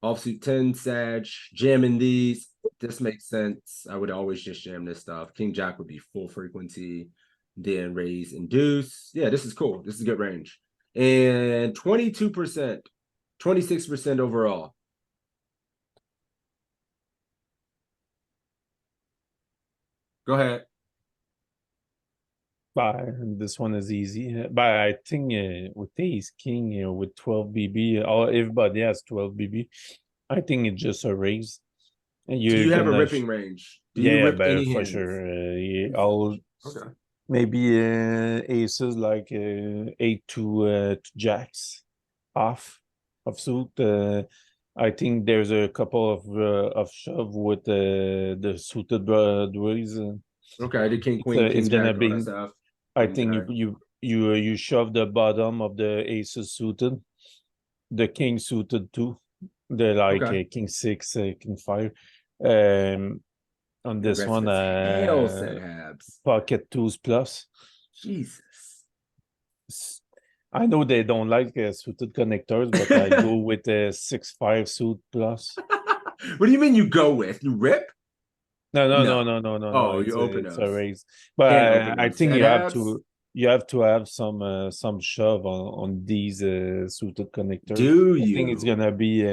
Offsuit 10, Sag, jamming these. This makes sense. I would always just jam this stuff. King Jack would be full frequency. Then raise and deuce. Yeah, this is cool. This is a good range. And 22%, 26% overall. Go ahead. This one is easy. But I think with ace king, with 12 BB, everybody has 12 BB. I think it's just a raise. And you have a ripping range. Do you rip any for hands? sure. I'll Okay. maybe aces like 8 to jacks off suit. I think there's a couple of shove with the suited dways. Okay, the king queen, king it's gonna jack, all be. that stuff. I think you shove the bottom of the aces suited, the king suited too. They're like king six, king five. On this one, hell said Habs. pocket twos plus. Jesus. I know they don't like suited connectors, but I go with a 6-5 suit plus. What do you mean you go with? You rip? No. Oh, you open it's those. a raise. But I think you have to have some shove on these suited connectors. Do I you? think it's gonna be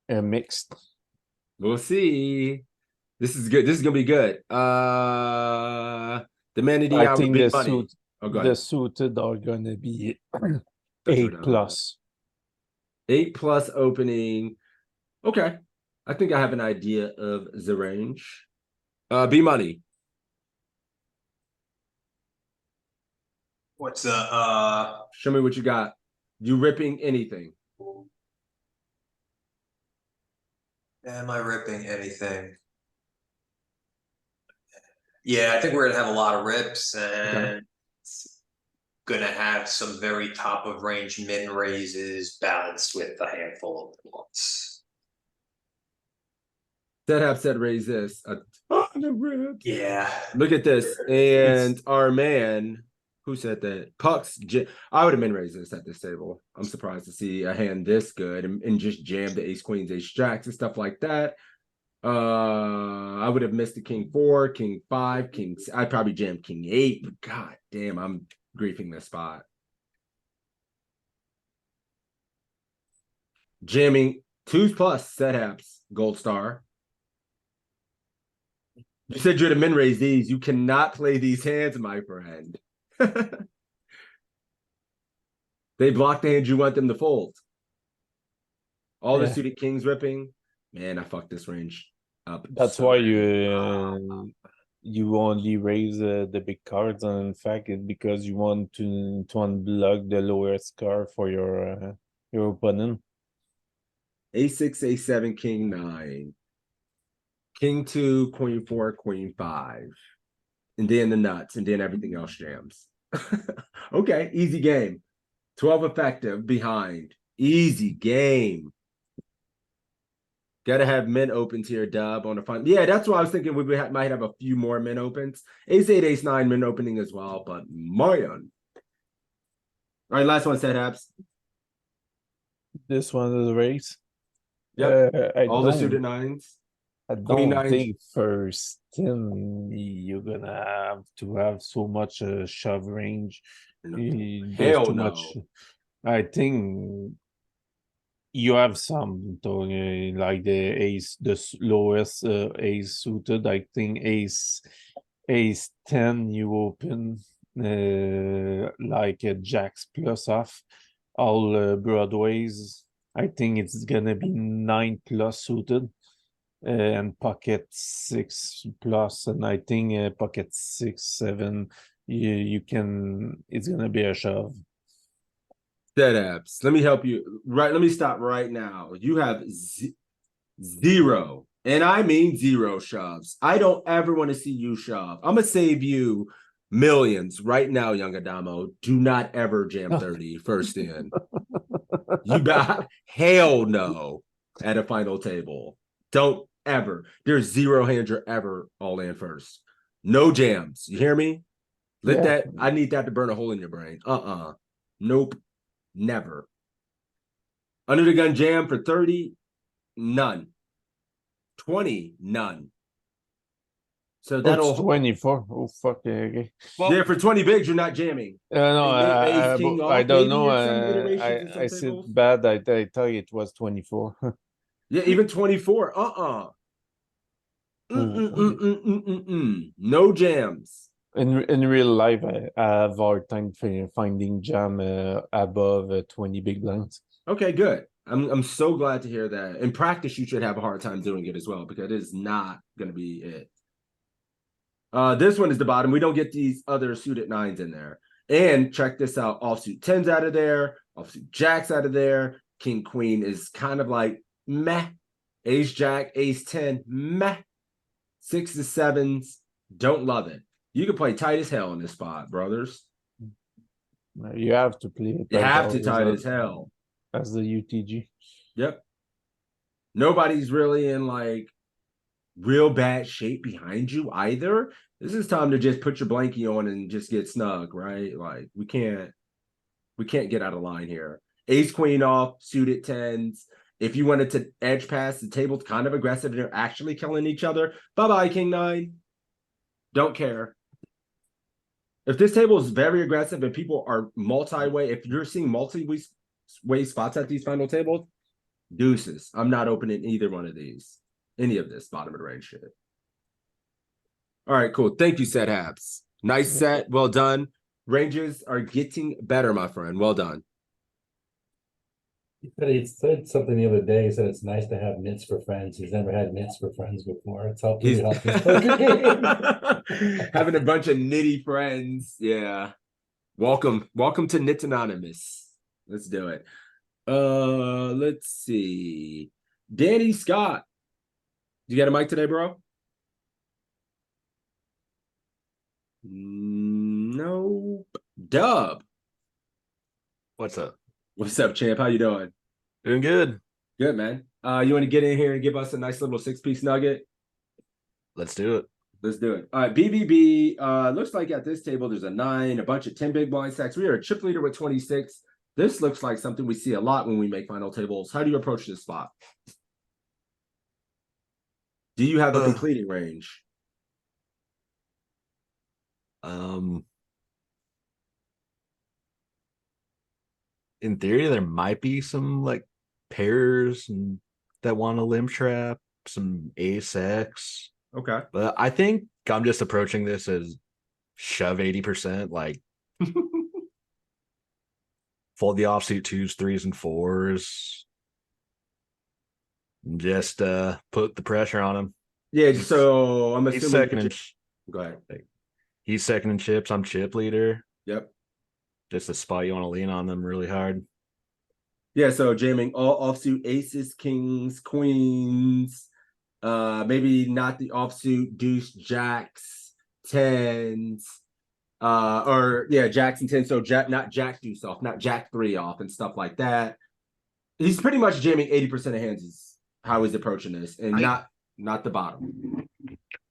mixed. We'll see. This is good. This is gonna be good. The man of the hour, big money. The suited are gonna be 8 plus. 8 plus opening. Okay. I think I have an idea of the range. B money. What's the show me what you got. You ripping anything? Am I ripping anything? Yeah, I think we're gonna have a lot of rips and gonna have some very top of range min raises balanced with a handful of ones. Said raise this. A ton of rips. Yeah. Look at this. And our man, who said that? Pucks. I would have min raised this at this table. I'm surprised to see a hand this good and just jam the ace queens, ace jacks, and stuff like that. I would have missed the king 4, king 5, king. I'd probably jam king 8. But god damn, I'm griefing this spot. Jamming 2s plus set apps, gold star. You said you're to min raise these. You cannot play these hands, my friend. They block the hand you want them to fold. All the Yeah. suited kings ripping. Man, I fucked this range up. That's so why bad. you only raise the big cards, and in fact, it's because you want to unblock the lowest card for your opponent. A6, A7, King 9. King 2, Queen 4, Queen 5. And then the nuts, and then everything else jams. Okay, easy game. 12 effective behind. Easy game. Gotta have min opens here, Dub, on the front. Yeah, that's why I was thinking we might have a few more min opens. Ace-8, Ace-9 min opening as well, but Marion. All right, last one, set apps. This one is a race. Yep. I All the suited nines. I Queen don't nines. think first 10 you're gonna have to have so much shove range. There's Hell too no. much. I think you have some like the ace, lowest ace suited. I think ace 10 you open like a jacks plus off all broadways. I think it's gonna be 9 plus suited. And pocket 6 plus, and I think pocket 6, 7, you can, it's gonna be a shove. Set apps. Let me help you. Right, let me stop right now. You have zero, and I mean zero shoves. I don't ever want to see you shove. I'm gonna save you millions right now, young Adamo. Do not ever jam 30 first in. You got hell no at a final table. Don't ever. There's zero hands you're ever all in first. No jams. You hear me? Let that. I need that to burn a hole in your brain. Nope. Never. Under the gun jam for 30, none. 20, none. So that'll 24. Oh fuck. Okay. Well, yeah, for 20 bigs, you're not jamming. No, Ace king off, I don't maybe know. in some iterations in some I said tables. bad. I tell you it was 24. Yeah, even 24. No jams. In real life, I have hard time finding jam above 20 big blinds. Okay, good. I'm so glad to hear that. In practice, you should have a hard time doing it as well, because it is not going to be it. This one is the bottom. We don't get these other suited nines in there. And check this out. Offsuit 10s out of there. Offsuit jacks out of there. King queen is kind of like meh. Ace jack, ace 10, meh. 6s, 7s, don't love it. You can play tight as hell in this spot, brothers. You have to play it. You have to tight as hell. As the UTG. Yep. Nobody's really in like real bad shape behind you either. This is time to just put your blankie on and just get snug, right? Like we can't get out of line here. Ace queen off, suited 10s. If you wanted to edge pass, the table's kind of aggressive and they're actually killing each other. Bye-bye, king 9. Don't care. If this table is very aggressive and people are multi-way, if you're seeing multi-way spots at these final tables, deuces. I'm not opening either one of these. Any of this bottom of the range shit. All right, cool. Thank you, Set Habs. Nice set. Well done. Ranges are getting better, my friend. Well done. He said something the other day. He said it's nice to have mitts for friends. He's never had mitts for friends before. It's helped his poker game. Having a bunch of nitty friends. Yeah. Welcome to Nits Anonymous. Let's do it. Let's see. Danny Scott. You got a mic today, bro? Nope. Dub. What's up? What's up, champ? How you doing? Doing good. Good, man. You want to get in here and give us a nice little 6-piece nugget? Let's do it. Let's do it. All right, BBB. Looks like at this table there's a 9, a bunch of 10 big blind stacks. We are a chip leader with 26. This looks like something we see a lot when we make final tables. How do you approach this spot? Do you have a completing range? In theory, there might be some like pairs that want a limb trap, some ace X. Okay. But I think I'm just approaching this as shove 80%, like fold the offsuit 2s, 3s, and 4s. Just put the pressure on him. Yeah, so I'm He's assuming second in. go ahead. He's second in chips. I'm chip leader. Yep. Just a spot you want to lean on them really hard. Yeah, so jamming all offsuit aces, kings, queens, maybe not the offsuit deuce, jacks, tens, or yeah, jacks and tens. So not jack deuce off, not jack 3 off, and stuff like that. He's pretty much jamming 80% of hands is how he's approaching this, and not the bottom.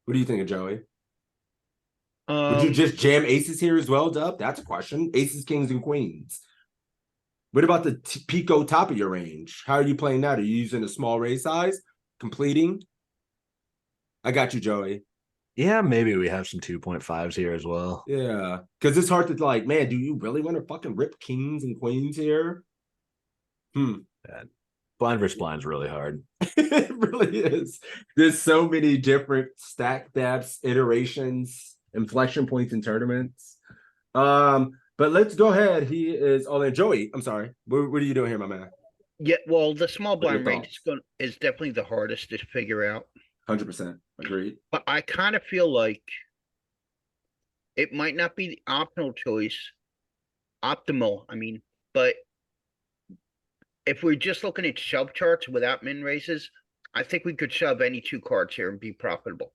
What do you think of Joey? Would you just jam aces here as well, Dub? That's a question. Aces, kings, and queens. What about the Pico top of your range? How are you playing that? Are you using a small raise size? Completing? I got you, Joey. Yeah, maybe we have some 2.5s here as well. Yeah, because it's hard to like, man, do you really want to fucking rip kings and queens here? Blind versus blind is really hard. It really is. There's so many different stack depths, iterations, inflection points in tournaments. But let's go ahead. He is all in. Joey, I'm sorry. What are you doing here, my man? Yeah, well, the small What are your blind range is definitely the hardest to figure out. 100% agreed. But I kind of feel like it might not be the optimal choice, optimal, I mean, but if we're just looking at shove charts without min raises, I think we could shove any 2 cards here and be profitable.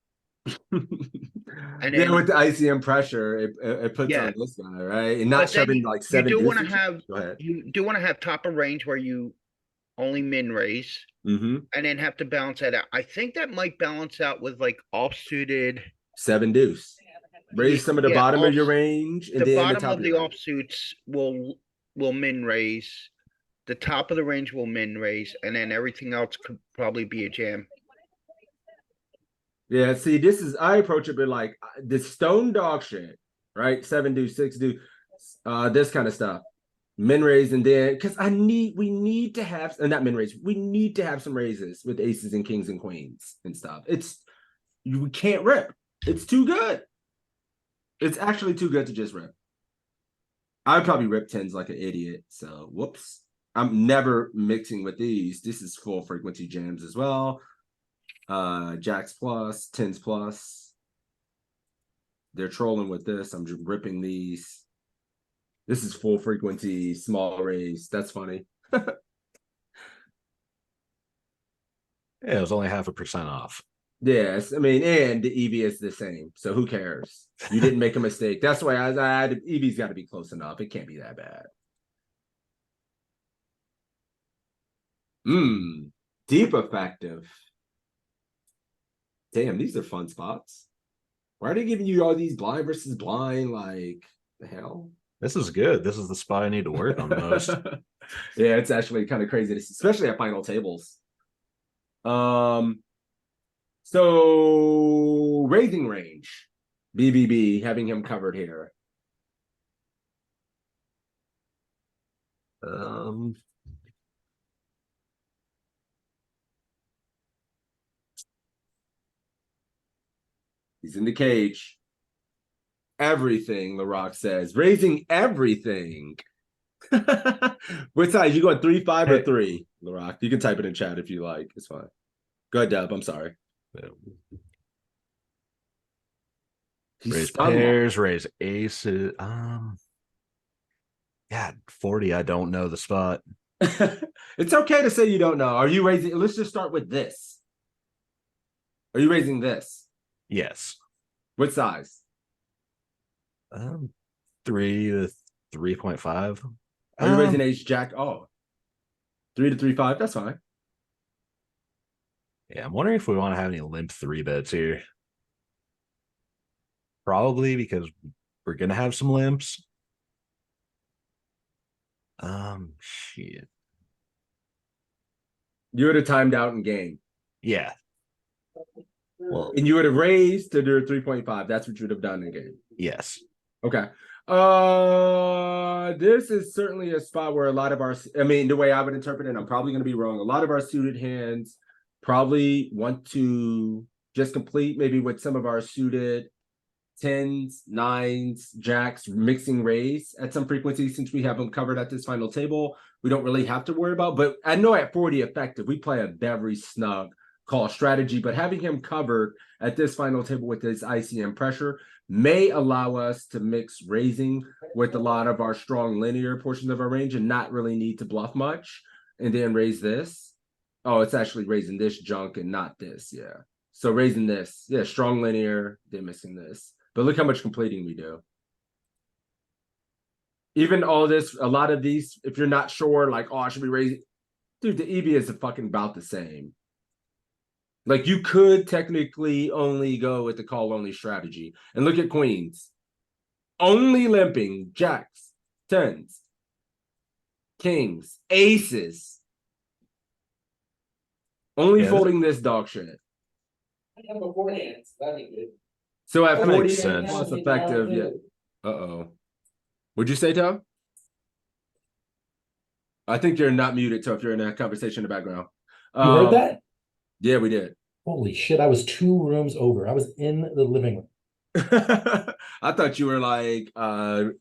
And then, with the ICM pressure, it puts on this guy, right? And not shoving like 7 you do want to deuces. have Go ahead. you do want to have top of range where you only min raise and then have to balance that out. I think that might balance out with like offsuited 7 deuce. Raise some of the bottom of your range, and the then bottom the top of the your range. offsuits will min raise. The top of the range will min raise, and then everything else could probably be a jam. Yeah, see, this is I approach it, but like the stone dog shit, right? 7 deuce, 6 deuce, this kind of stuff. Min raise, and then because we need to have, and not min raise, we need to have some raises with aces and kings and queens and stuff. We can't rip. It's too good. It's actually too good to just rip. I'd probably rip tens like an idiot. So whoops. I'm never mixing with these. This is full frequency jams as well. Jacks plus, tens plus. They're trolling with this. I'm just ripping these. This is full frequency, small raise. That's funny. Yeah, it was only 0.5% off. Yes, I mean, and the EV is the same. So who cares? You didn't make a mistake. That's why EV's got to be close enough. It can't be that bad. Deep effective. Damn, these are fun spots. Why are they giving you all these blind versus blind? Like, the hell? This is good. This is the spot I need to work on most. Yeah, it's actually kind of crazy, especially at final tables. So raising range, BBB, having him covered here. He's in the cage. Everything, LaRock says. Raising everything. What size? You going 3-5 or 3, LaRock? You can type it in chat if you like. It's fine. Go ahead, Deb. I'm sorry. Raise pairs, raise aces. Yeah, 40. I don't know the spot. It's okay to say you don't know. Are you raising? Let's just start with this. Are you raising this? Yes. What size? 3 to 3.5. Are you raising ace jack? Oh, 3 to 3.5. That's fine. Yeah, I'm wondering if we want to have any limp 3 bets here. Probably because we're gonna have some limps. Shit. You would have timed out in game. Yeah. Well, and you would have raised to do 3.5. That's what you would have done in game. Yes. Okay. This is certainly a spot where a lot of our, I mean, the way I would interpret it, I'm probably going to be wrong. A lot of our suited hands probably want to just complete maybe with some of our suited tens, nines, jacks, mixing raise at some frequency. Since we have them covered at this final table, we don't really have to worry about. But I know at 40 effective, we play a very snug call strategy. But having him covered at this final table with his ICM pressure may allow us to mix raising with a lot of our strong linear portions of our range and not really need to bluff much. And then raise this. Oh, it's actually raising this junk and not this. Yeah. So raising this. Yeah, strong linear, then missing this. But look how much completing we do. Even all this, a lot of these, if you're not sure, like, oh, I should be raising. Dude, the EV is fucking about the same. Like, you could technically only go with the call only strategy. And look at queens. Only limping, jacks, tens, kings, aces. Only folding this dog shit. I have beforehand. That'd be good. So at That 40 makes sense. plus effective, yeah. Uh-oh. What'd you say, Tom? I think you're not muted, so if you're in a conversation in the background. You heard that? Yeah, we did. Holy shit, I was 2 rooms over. I was in the living room. I thought you were like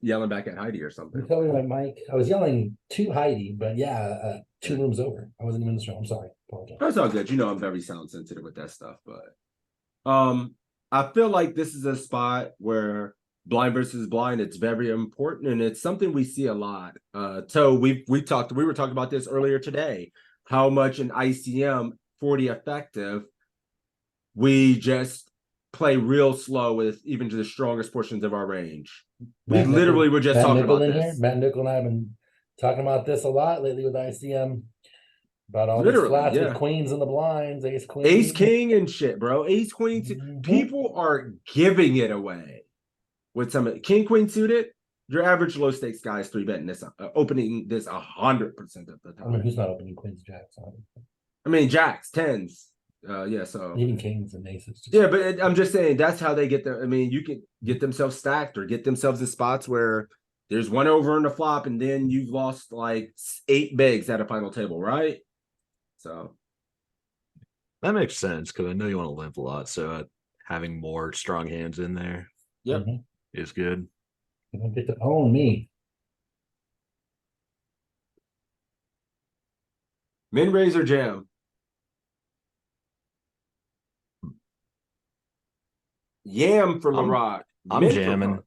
yelling back at Heidi or You something. tell me my mic. I was yelling to Heidi, but yeah, 2 rooms over. I wasn't even in this room. I'm sorry. Apologize. That's all good. You know I'm very sound sensitive with that stuff, but I feel like this is a spot where blind versus blind, it's very important, and it's something we see a lot. So we were talking about this earlier today, how much in ICM 40 effective we just play real slow with even to the strongest portions of our range. Matt We literally Nickel- were just Matt talking Nickel about in this. Here. Matt Nickel and I have been talking about this a lot lately with ICM. About all Literally, these flats yeah. with queens in the blinds, ace queen. Ace king and shit, bro. Ace queen. Mhm. People are giving it away with some king queen suited. Your average low stakes guy is 3-betting this, opening this 100% of the I mean, time. who's not opening queens, jacks? I mean, jacks, tens. Yeah, so Even kings and aces. yeah, but I'm just saying that's how they get I mean, you can get themselves stacked or get themselves in spots where there's one over in the flop and then you've lost like 8 bigs at a final table, right? So That makes sense because I know you want to limp a lot, so having more strong hands in there yep. is good. You don't get to own me. Min raise or jam? Yam for LaRock. I'm jamming.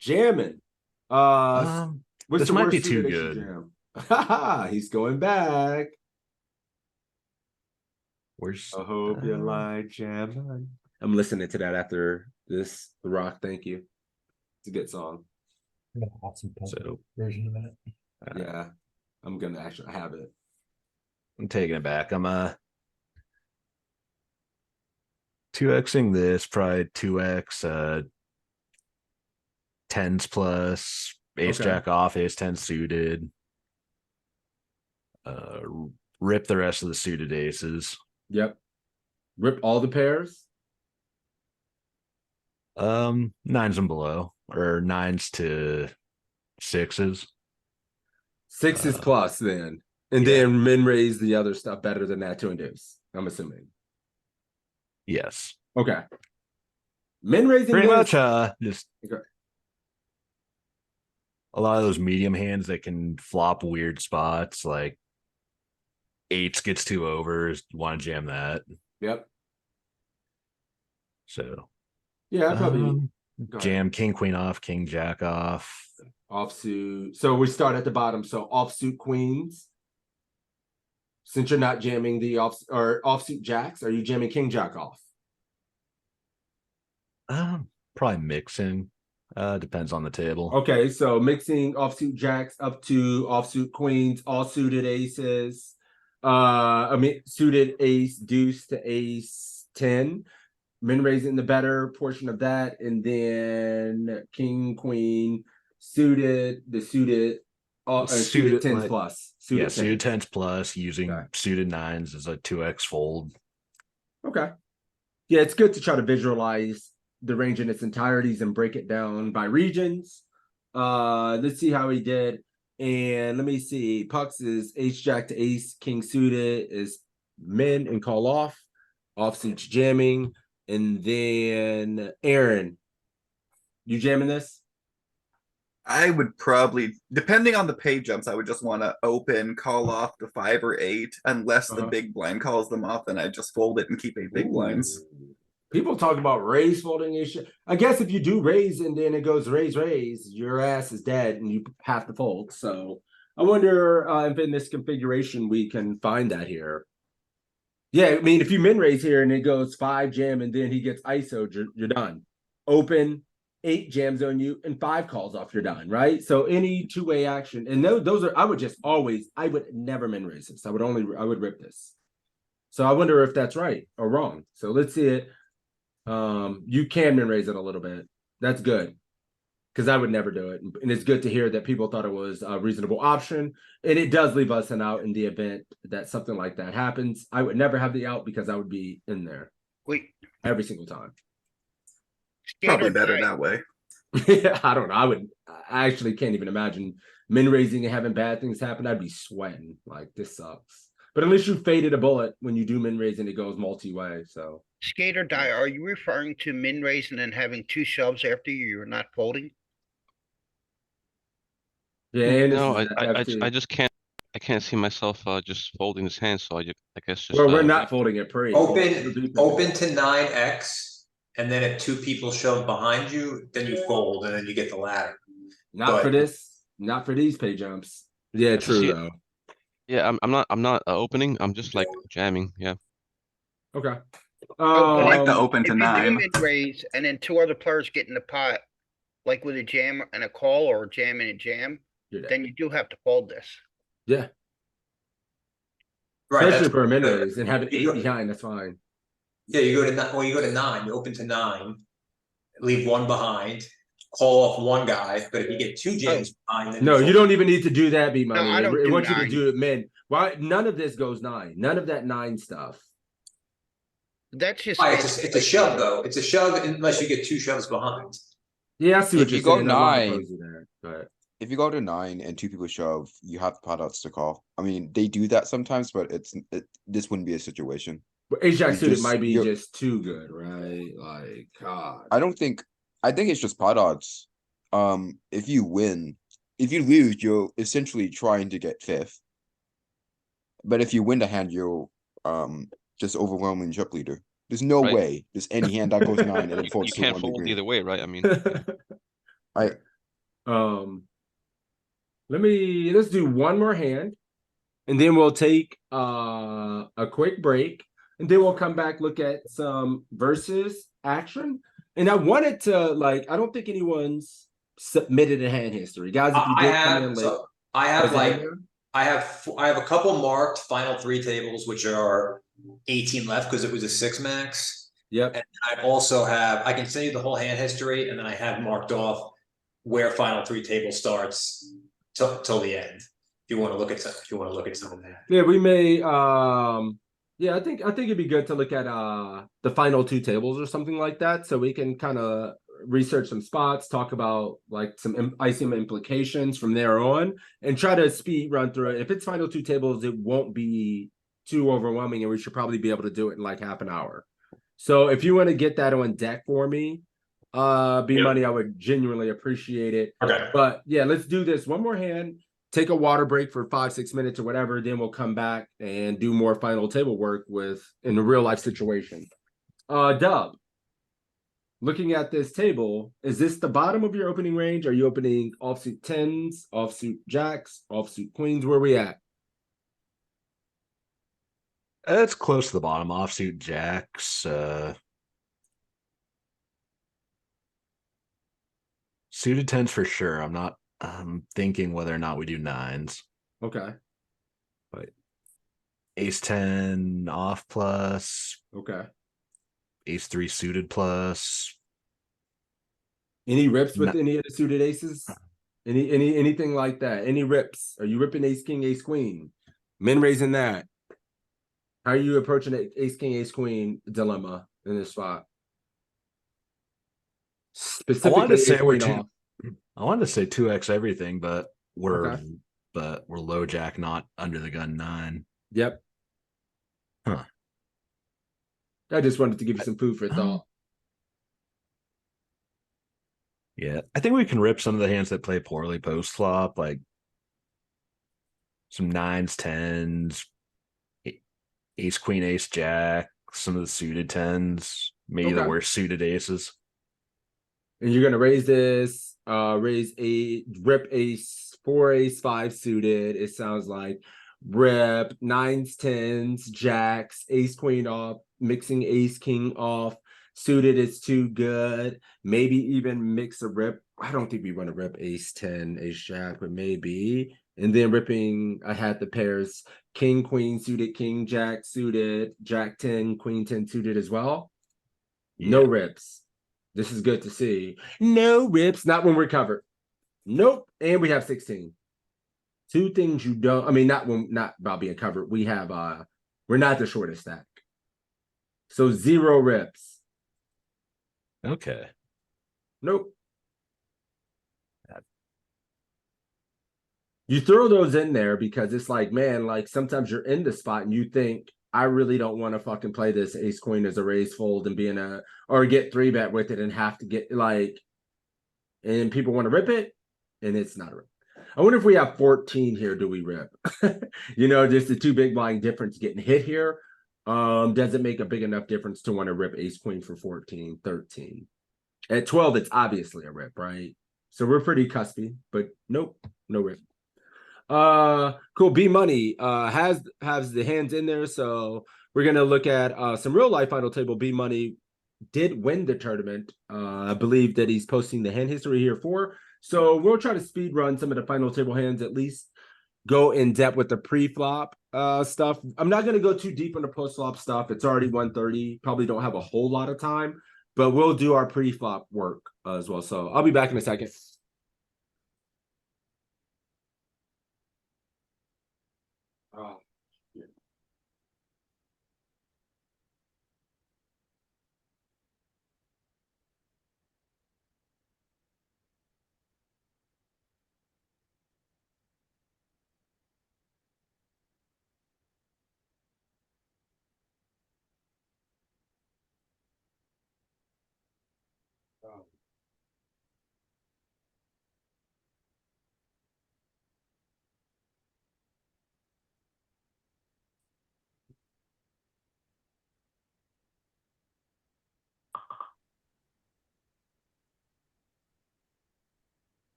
Jamming. What's this the might worst be too suited good. Jam? He's going back. Where's I hope you like jamming. I'm listening to that after this. LaRock, thank you. It's a good song. Awesome version of that. Yeah, I'm gonna actually have it. I'm taking it back. I'm 2xing this, probably 2x tens plus ace Okay. jack off, ace 10 suited. Rip the rest of the suited aces. Yep. Rip all the pairs. Nines and below, or nines to sixes. 6s plus then. And yeah. then min raise the other stuff better than that 2 and deuce. I'm assuming. Yes. Okay. Min raising Pretty this, much just okay. a lot of those medium hands that can flop weird spots, like eights gets 2 overs, you want to jam that. Yep. So yeah, probably jam king queen off, king jack off. Offsuit. So we start at the bottom. So offsuit queens. Since you're not jamming the offsuit jacks, are you jamming king jack off? Probably mixing. Depends on the table. Okay, so mixing offsuit jacks up to offsuit queens, all suited aces. I mean suited ace deuce to ace 10. Min raising the better portion of that, and then king queen suited suited tens like, plus suited tens plus using okay. suited nines as a 2x fold. Okay, yeah, it's good to try to visualize the range in its entireties and break it down by regions. Let's see how he did. And let me see. Pucks is ace jack to ace king suited is min and call off. Offsuit's jamming. And then Aaron. You jamming this? I would probably, depending on the pay jumps, I would just want to open, call off the 5 or 8, unless the big blind calls them off, then I just fold it and keep 8 big blinds. Ooh. People talk about raise folding and shit. I guess if you do raise and then it goes raise, your ass is dead and you have to fold. So I wonder if in this configuration we can find that here. Yeah, I mean, if you min raise here and it goes 5 jam and then he gets ISO'd, you're done. Open, 8 jams on you and 5 calls off, you're done, right? So any two-way action, and those are, I would never min raise this. I would rip this. So I wonder if that's right or wrong. So let's see it. You can min raise it a little bit. That's good. Because I would never do it. And it's good to hear that people thought it was a reasonable option. And it does leave us an out in the event that something like that happens. I would never have the out because I would be in there. Wait. Every single time. Probably better that way. Yeah, I don't know. I actually can't even imagine min raising and having bad things happen. I'd be sweating. Like, this sucks. But at least you faded a bullet when you do min raise and it goes multi-way. So Skate or die, are you referring to min raise and then having 2 shoves after you're not folding? yeah, and No, I just can't see myself just folding this hand, so I guess just well, we're not folding it pre. Open to 9x, and then if 2 people shove behind you, then you fold, and then you get the ladder. Not for this, not for these pay jumps. Yeah, true though. Yeah, I'm not opening. I'm just like jamming. Yeah. Okay. I like the open If to you 9. do min raise and then 2 other players get in the pot, like with a jam and a call or a jam and a jam, then you do have to fold this. Yeah. Right. Especially for a min raise and have an 8 behind, that's fine. Yeah, you go to 9, you open to 9, leave 1 behind, call off 1 guy, but if you get 2 jams behind, then No, you don't even need to do that, B money. I don't It do wants you to 9. do it min. Why none of this goes 9? None of that 9 stuff. That's just Right, it's a shove though. It's a shove unless you get 2 shoves behind. Yeah, I see what If you're you go saying. There's a lot of 9, pros there, but if you go to 9 and 2 people shove, you have pot outs to call. I mean, they do that sometimes, but this wouldn't be a situation. But ace jack You suited just- might be you're- just too good, right? Like, God. I think it's just pot odds. If you lose, you're essentially trying to get 5th. But if you win the hand, you're just overwhelming chip leader. There's no Right. way there's any hand that goes 9 and then You folds to can't 1 fold degree. either way, right? I mean, Let's do one more hand, and then we'll take a quick break, and then we'll come back, look at some versus action. And I wanted to, like, I don't think anyone's submitted a hand history, guys. If you did come in late, I have a couple marked final 3 tables, which are 18 left because it was a 6 max. Yep. And I also have, I can send you the whole hand history, and then I have marked off where final 3 table starts till the end. If you want to look at some of that. Yeah, we may. Yeah, I think it'd be good to look at the final 2 tables or something like that, so we can kind of research some spots, talk about like some ICM implications from there on, and try to speed run through it. If it's final 2 tables, it won't be too overwhelming, and we should probably be able to do it in like half an hour. So if you want to get that on deck for me, B money, I would genuinely appreciate it. Okay. But yeah, let's do this one more hand. Take a water break for 5-6 minutes or whatever. Then we'll come back and do more final table work in a real life situation. Dub, looking at this table, is this the bottom of your opening range? Are you opening offsuit 10s, offsuit jacks, offsuit queens? Where are we at? It's close to the bottom. Offsuit jacks. Suited 10s for sure. I'm thinking whether or not we do 9s. Okay. But ace 10 off plus. Okay. Ace 3 suited plus. Any rips with any of the suited aces? Anything like that? Any rips? Are you ripping ace king, ace queen? Min raising that? How are you approaching the ace king, ace queen dilemma in this spot? Specifically, I wanted to say 2x everything, but we're Okay. low jack, not under the gun 9. Yep. Huh. I just wanted to give you some food for thought. Yeah, I think we can rip some of the hands that play poorly post flop, like some nines, tens, ace, queen, ace, jack, some of the suited tens, maybe the Okay. worst suited aces. And you're gonna raise this, raise a rip ace, four ace, five suited. It sounds like rip nines, tens, jacks, ace, queen off, mixing ace, king off. Suited is too good. Maybe even mix a rip. I don't think we want to rip ace 10, ace jack, but maybe. And then ripping, I had the pairs king, queen suited, king, jack suited, jack 10, queen 10 suited as well. No rips. This is good to see. No rips, not when we're covered. Nope. And we have 16. Two things you don't, I mean, not about being covered. We have we're not the shortest stack. So 0 rips. Okay. Nope. You throw those in there because it's like, man, like sometimes you're in the spot and you think, I really don't want to fucking play this ace queen as a raise fold and be in a, or get 3-bet with it and have to get like, and people want to rip it and it's not a rip. I wonder if we have 14 here, do we rip? Just the 2 big blind difference getting hit here. Does it make a big enough difference to want to rip ace queen for 14, 13? At 12, it's obviously a rip, right? So we're pretty cuspy, but nope, no rip. Cool. B money has the hands in there, so we're gonna look at some real life final table. B money did win the tournament. I believe that he's posting the hand history here for. So we'll try to speed run some of the final table hands, at least go in depth with the pre-flop stuff. I'm not gonna go too deep on the post-flop stuff. It's already 1:30. Probably don't have a whole lot of time, but we'll do our pre-flop work as well. So I'll be back in a second. Oh, yeah.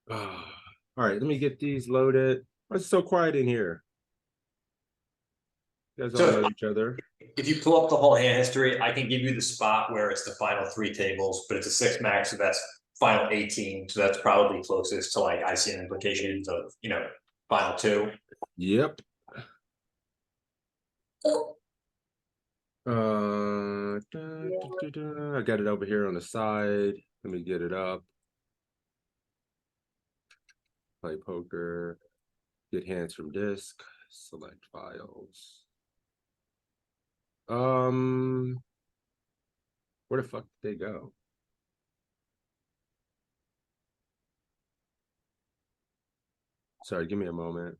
All right, let me get these loaded. Why is it so quiet in here? You guys all So- know each other. If you pull up the whole hand history, I can give you the spot where it's the final 3 tables, but it's a 6 max, so that's final 18. So that's probably closest to like ICM implications of, final 2. Yep. I got it over here on the side. Let me get it up. Play poker. Get hands from disc. Select files. Where the fuck did they go? Sorry, give me a moment.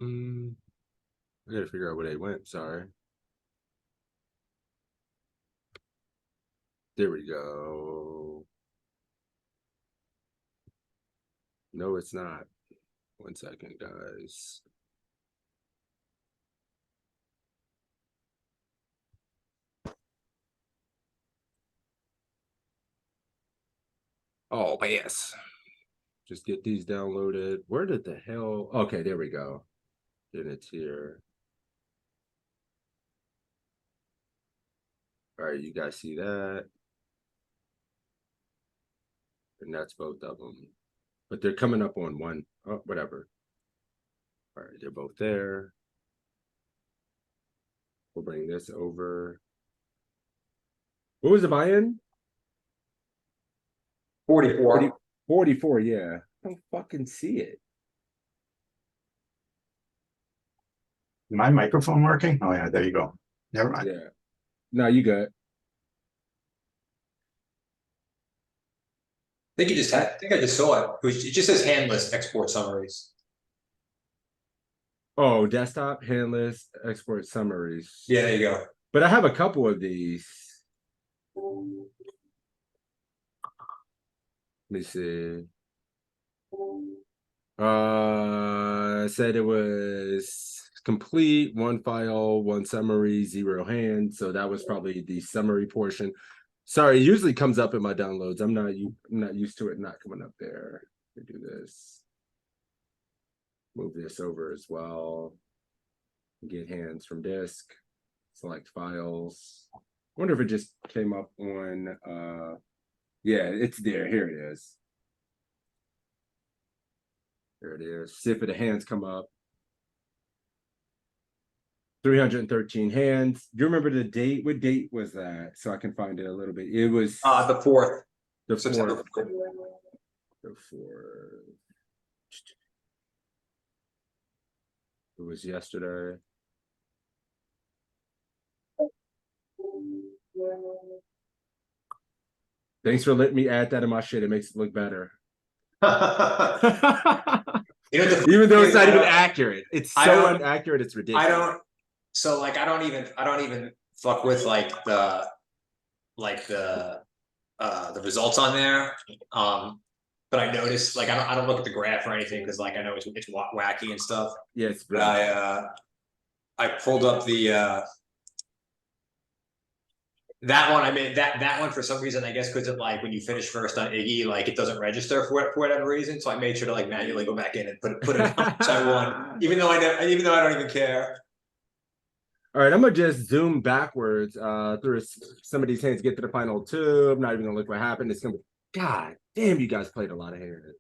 I gotta figure out where they went. Sorry. There we go. No, it's not. 1 second, guys. Oh, yes. Just get these downloaded. Where did the hell? Okay, there we go. Then it's here. All right, you guys see that? And that's both of them. But they're coming up on one. Oh, whatever. All right, they're both there. We'll bring this over. What was the buy-in? 44. 44, yeah. I don't fucking see it. My microphone working? Oh yeah, there you go. Never mind. Yeah. No, you good. I think I just saw it. It just says hand list export summaries. Oh, desktop, handless, export summaries. Yeah, there you go. But I have a couple of these. Let me see. Said it was complete, 1 file, 1 summary, 0 hand. So that was probably the summary portion. Sorry, it usually comes up in my downloads. I'm not used to it not coming up there. Let me do this. Move this over as well. Get hands from disk. Select files. I wonder if it just came up on yeah, it's there. Here it is. There it is. See if the hands come up. 313 hands. Do you remember the date? What date was that? So I can find it a little bit. It was The 4th. the September 4th. 4th. The 4th. It was yesterday. Thanks for letting me add that in my shit. It makes it look better. Even though it's not even accurate. It's so inaccurate, it's ridiculous. I don't even fuck with like the results on there. But I noticed like I don't look at the graph or anything because like I know it's wacky and stuff. Yes, but I pulled up the that one. I mean that one for some reason I guess because it like when you finish first on Iggy like it doesn't register for whatever reason. So I made sure to like manually go back in and put it on so I won even though I don't even care. All right, I'm gonna just zoom backwards through some of these hands, get to the final 2. I'm not even gonna look what happened. It's gonna be God damn, you guys played a lot of hands.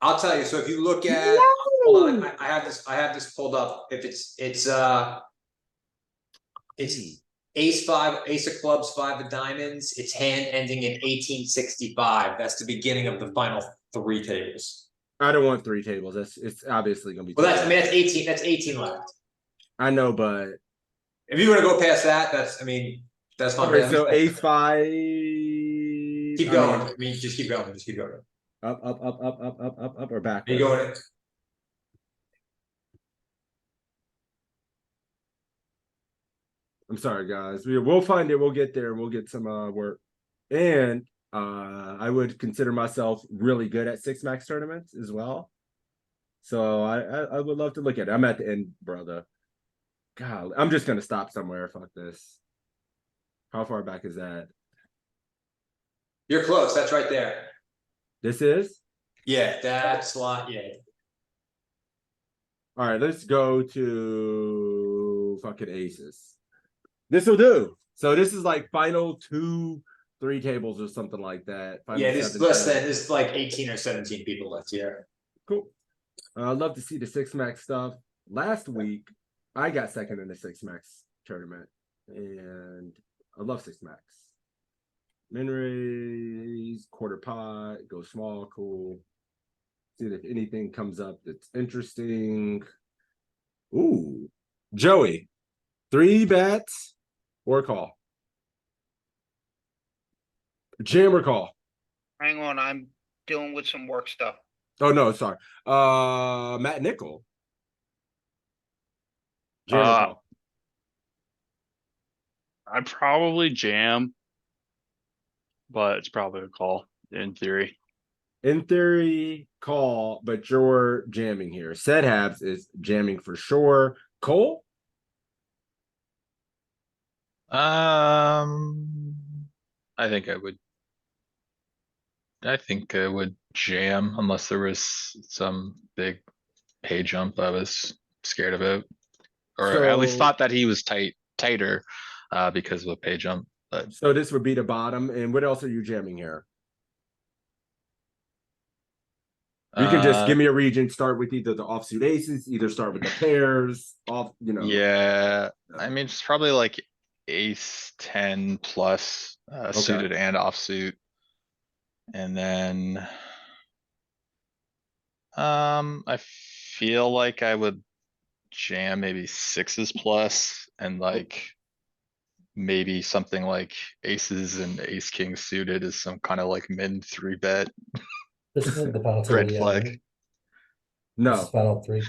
I'll tell you. So if you look at hold on, I have this pulled up. If it's ace 5, ace of clubs, 5 of diamonds. It's hand ending in 1865. That's the beginning of the final 3 tables. I don't want 3 tables. It's obviously gonna be. Well, that's 18. That's 18 left. I know, but if you want to go past that, that's fine. Okay, so ace 5. Keep going. Just keep going. Just keep going. Up, or back. You going? I'm sorry, guys. We'll find it. We'll get there. We'll get some work. And I would consider myself really good at 6 max tournaments as well. So I would love to look at it. I'm at the end, brother. God, I'm just gonna stop somewhere. Fuck this. How far back is that? You're close. That's right there. This is? Yeah, that slot. Yeah. All right, let's go to fucking aces. This will do. So this is like final 2-3 tables or something like that. Final Yeah, there's 7 less than tables. there's like 18 or 17 people left here. Cool. I'd love to see the 6-max stuff. Last week, I got second in the 6-max tournament, and I love 6-max. Min raise, quarter pot, go small, cool. See if anything comes up that's interesting. Ooh, Joey, 3 bets or call? Jam or call? Hang on, I'm dealing with some work stuff. Oh no, sorry. Matt Nickel. Jam or call? I'd probably jam, but it's probably a call in theory. In theory, call, but you're jamming here. Said Habs is jamming for sure. Cole? I think I would jam unless there was some big pay jump I was scared about. Or at least So- thought that he was tighter because of a pay jump. But So this would be the bottom. And what else are you jamming here? You can just give me a region, start with either the offsuit aces, either start with the pairs, yeah, I mean, it's probably like ace 10 plus suited and offsuit. And then I feel like I would jam maybe 6s plus and like maybe something like aces and ace king suited is some kind of like min 3-bet This isn't the final table red yet, flag. right? This No, is final 3.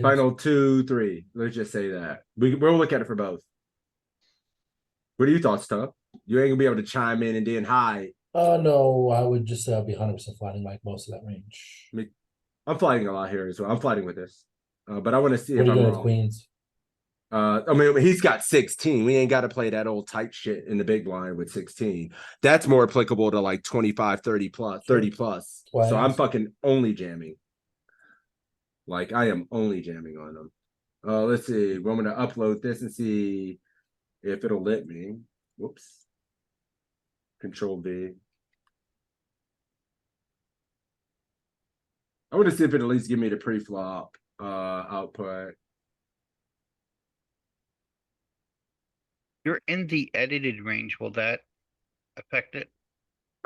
final 2-3. Let's just say that. We'll look at it for both. What are your thoughts, Tuck? You ain't gonna be able to chime in and then hi. No, I would just say I'll be 100% flatting like most of that range. I'm fighting a lot here as well. I'm fighting with this. But I want to see What if are you I'm doing with wrong. queens? I mean, he's got 16. We ain't got to play that old tight shit in the big blind with 16. That's more applicable to like 25, 30 plus, 30 plus. Why So I'm ask? fucking only jamming. Like I am only jamming on them. Let's see. I'm gonna upload this and see if it'll let me. Whoops. Control V. I want to see if it at least give me the pre-flop output. You're in the edited range. Will that affect it?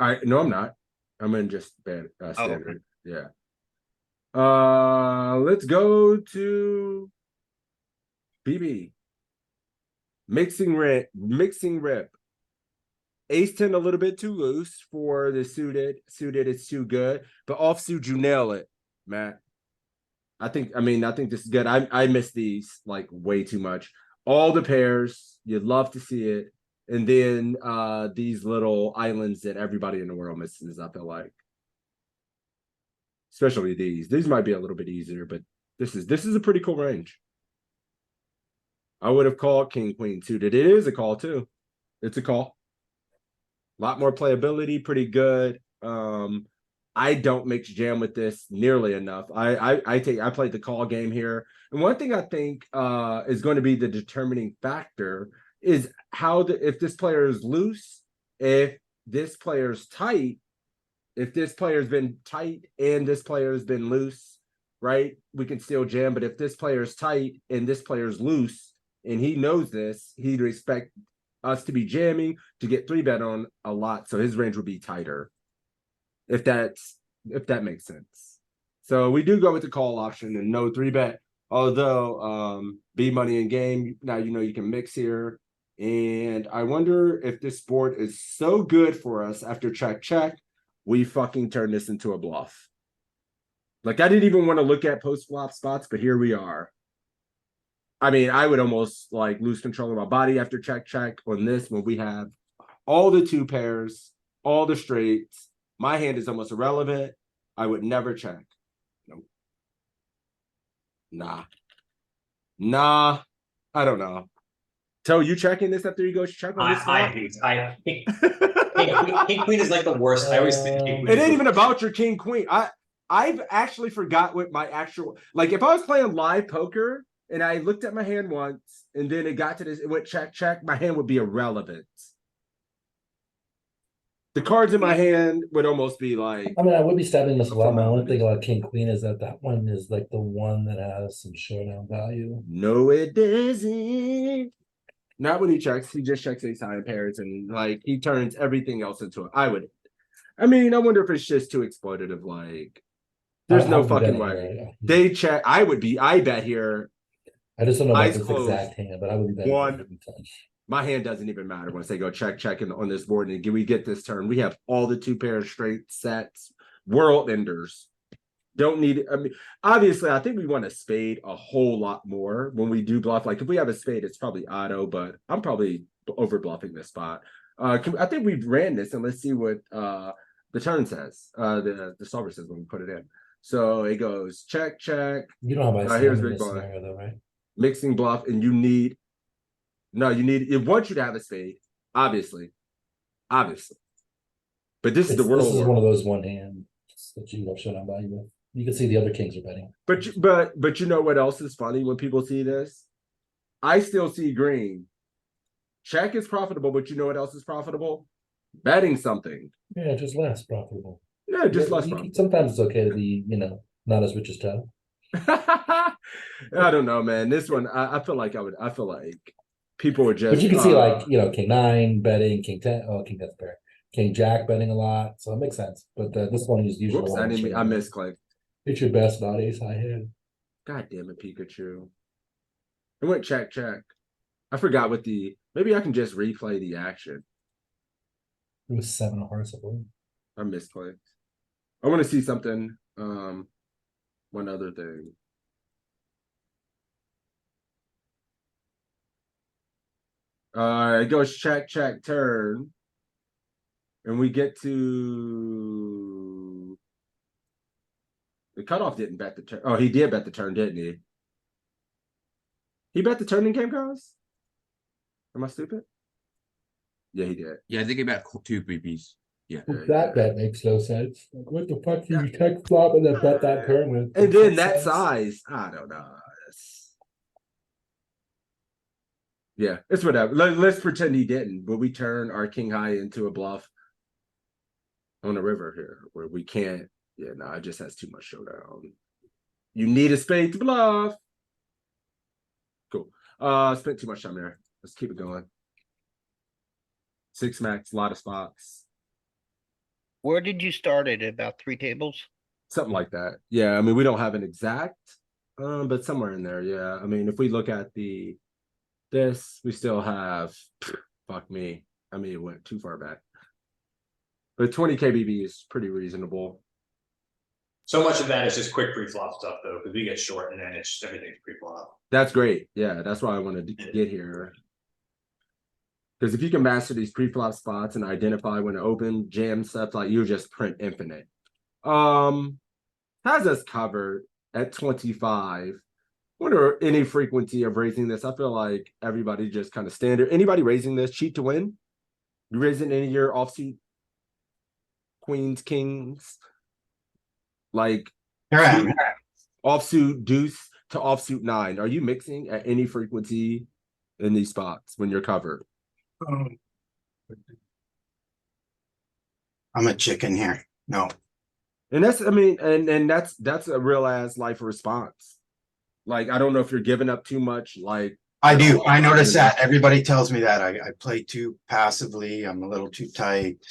No, I'm not. I'm in just bad okay. standard. Yeah. Let's go to BB. Mixing rip. Ace 10 a little bit too loose for the suited. Suited it's too good, but offsuit you nail it, Matt. I think this is good. I miss these like way too much. All the pairs, you'd love to see it. And then these little islands that everybody in the world misses, I feel like. Especially these. These might be a little bit easier, but this is a pretty cool range. I would have called king queen suited. It is a call too. It's a call. A lot more playability, pretty good. I don't mix jam with this nearly enough. I played the call game here. And one thing I think is going to be the determining factor is if this player is loose, if this player's tight, if this player's been tight and this player's been loose, right? We can still jam. But if this player's tight and this player's loose, and he knows this, he'd expect us to be jamming to get 3-bet on a lot. So his range would be tighter. If that makes sense. So we do go with the call option and no 3-bet. Although B money in game, now you can mix here. And I wonder if this board is so good for us after check, we fucking turn this into a bluff. Like I didn't even want to look at post flop spots, but here we are. I mean, I would almost like lose control of my body after check on this when we have all the 2 pairs, all the straights. My hand is almost irrelevant. I would never check. Nope. Nah. I don't know. So you checking this after you go check on this flop? King queen is like the worst. I always think king queen It is ain't the even about your king queen. I've actually forgot what my actual, like, if I was playing live poker and I looked at my hand once and then it got to this, it went check, check, my hand would be irrelevant. The cards in my hand would almost be like, I mean, I would be stepping this a lot. My only thing about king queen is that one is like the one that has some showdown value. no, it doesn't. Not when he checks. He just checks ace high pairs and like he turns everything else into it. I mean, I wonder if it's just too exploitative. Like, there's no fucking way. They check. I bet here. I just don't know about Eyes this closed. exact hand, but I would be betting One. every time. My hand doesn't even matter once they go check on this board and we get this turn. We have all the 2 pairs straight sets, world enders. Don't need it. I mean, obviously, I think we want a spade a whole lot more when we do bluff. Like if we have a spade, it's probably auto, but I'm probably over bluffing this spot. I think we ran this and let's see what the turn says. The solver says when we put it in. So it goes check, check. You don't have Here's ICM in big this blind. scenario though, right? Mixing bluff, and you need it wants you to have a spade, obviously. But this is the world. This is one of those one hand that you have showdown value with. You can see the other kings are betting. But you know what else is funny when people see this? I still see green. Check is profitable, but you know what else is profitable? Betting something. Yeah, just less profitable. Yeah, just less profitable. Sometimes it's okay to be, not as rich as Ted. I don't know, man. This one, I feel like people would just. But you can see king 9 betting, king 10, king 10's pair, king jack betting a lot, so it makes sense. But this one is usually. Whoops, I misclicked. It's your best about ace high hand. God damn it, Pikachu. It went check, check. I forgot maybe I can just replay the action. It was 7 of hearts, I believe. I misclicked. I want to see something. One other thing. It goes check, check, turn. And we get to the cutoff didn't bet the turn. Oh, he did bet the turn, didn't he? He bet the turn in game, guys? Am I stupid? Yeah, he did. Yeah, I think he bet 2 BBs. Yeah. That bet makes no sense. Like, what the fuck do you check flop and then bet that turn with? And then that size, I don't know. Yeah, it's whatever. Let's pretend he didn't, but we turn our king high into a bluff on the river here where we can't. Yeah, no, it just has too much showdown. You need a spade to bluff. Cool. Spent too much time there. Let's keep it going. 6 max, a lot of spots. Where did you start it? About 3 tables? Something like that. Yeah, I mean, we don't have an exact, but somewhere in there, yeah. I mean, if we look at this, we still have, fuck me. I mean, it went too far back. But 20 KBB is pretty reasonable. So much of that is just quick pre-flop stuff, though, because we get short and then it's just everything's pre-flop. That's great. Yeah, that's why I wanted to get here. Because if you can master these pre-flop spots and identify when to open, jam stuff, like you just print infinite. Has us covered at 25. Wonder any frequency of raising this. I feel like everybody just kind of standard. Anybody raising this cheat to win? You raising any of your offsuit queens, kings? Like offsuit deuce to offsuit 9. Are you mixing at any frequency in these spots when you're covered? I'm a chicken here. No. And that's, I mean, and that's a real ass life response. Like, I don't know if you're giving up too much. Like, I do. I notice that everybody tells me that I play too passively. I'm a little too tight.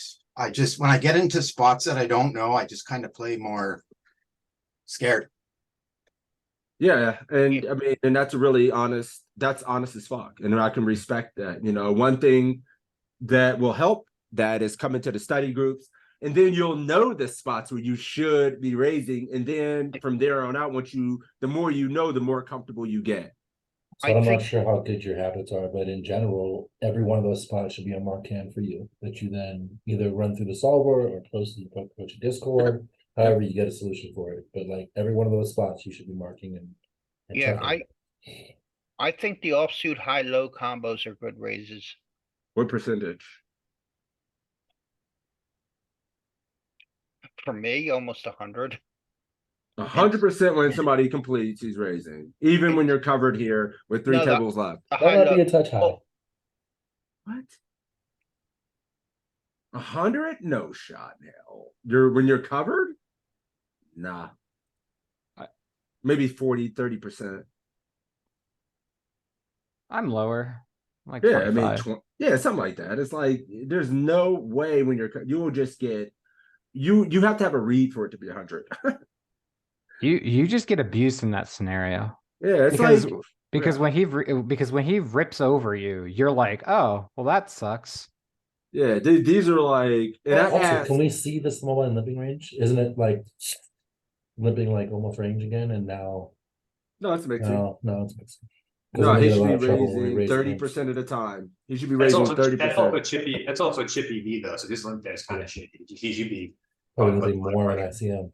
When I get into spots that I don't know, I just kind of play more scared. Yeah, and I mean, and that's really honest. That's honest as fuck, and I can respect that. One thing that will help that is coming to the study groups, and then you'll know the spots where you should be raising, and then from there on out, the more you know, the more comfortable you get. So I'm not sure how good your habits are, but in general, every one of those spots should be a mark hand for you that you then either run through the solver or post in the PokerCoaching Discord. However, you get a solution for it. But like every one of those spots, you should be marking and yeah, checking. I think the offsuit high-low combos are good raises. What percentage? For me, almost 100. 100% when somebody completes, he's raising. Even when you're covered here with three No, tables left. The That might be high-low. a touch high. Oh, What? 100? No shot now. When you're covered? Nah. Maybe 40, 30%. I'm lower. Like Yeah, I mean, 25. yeah, something like that. It's like there's no way when you will just get you have to have a read for it to be 100. You just get abused in that scenario. Yeah, it's because like because yeah. when he rips over you, you're like, oh, well, that sucks. Yeah, these are like, and I Also, asked, can we see the small blind limping range? Isn't it like limping like almost range again? And now, no, it's mixing. no, it's mixing. No, we he get a should lot be of trouble when we raising raise 30% of the time. He should be That's raising also 30%. chippy. That's also chippy V though. So this limp there is kind of shitty. He should be probably gonna be more when I see him.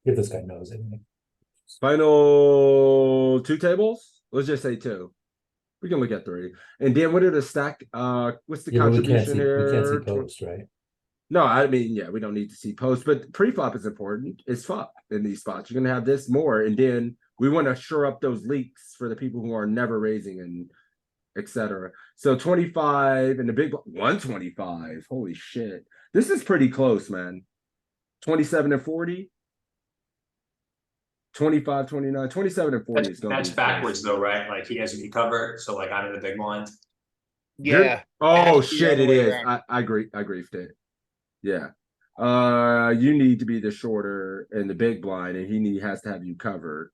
If this guy knows it. Final 2 tables. Let's just say 2. We can look at 3. And then what are the stack? What's the Yeah, but contribution we can't see here? post, right? No, I mean, yeah, we don't need to see post, but pre-flop is important. It's fuck in these spots. You're gonna have this more, and then we want to shore up those leaks for the people who are never raising and etc. So 25 and the big 125. Holy shit. This is pretty close, man. 27 and 40. 25, 29, 27 and 40 is going to be that's backwards though, right? Like he has me covered. So like I'm in the big blind. yeah. Oh has to be the shit, other it way is. around. I agree. I agree with it. Yeah. You need to be the shorter and the big blind, and he has to have you covered.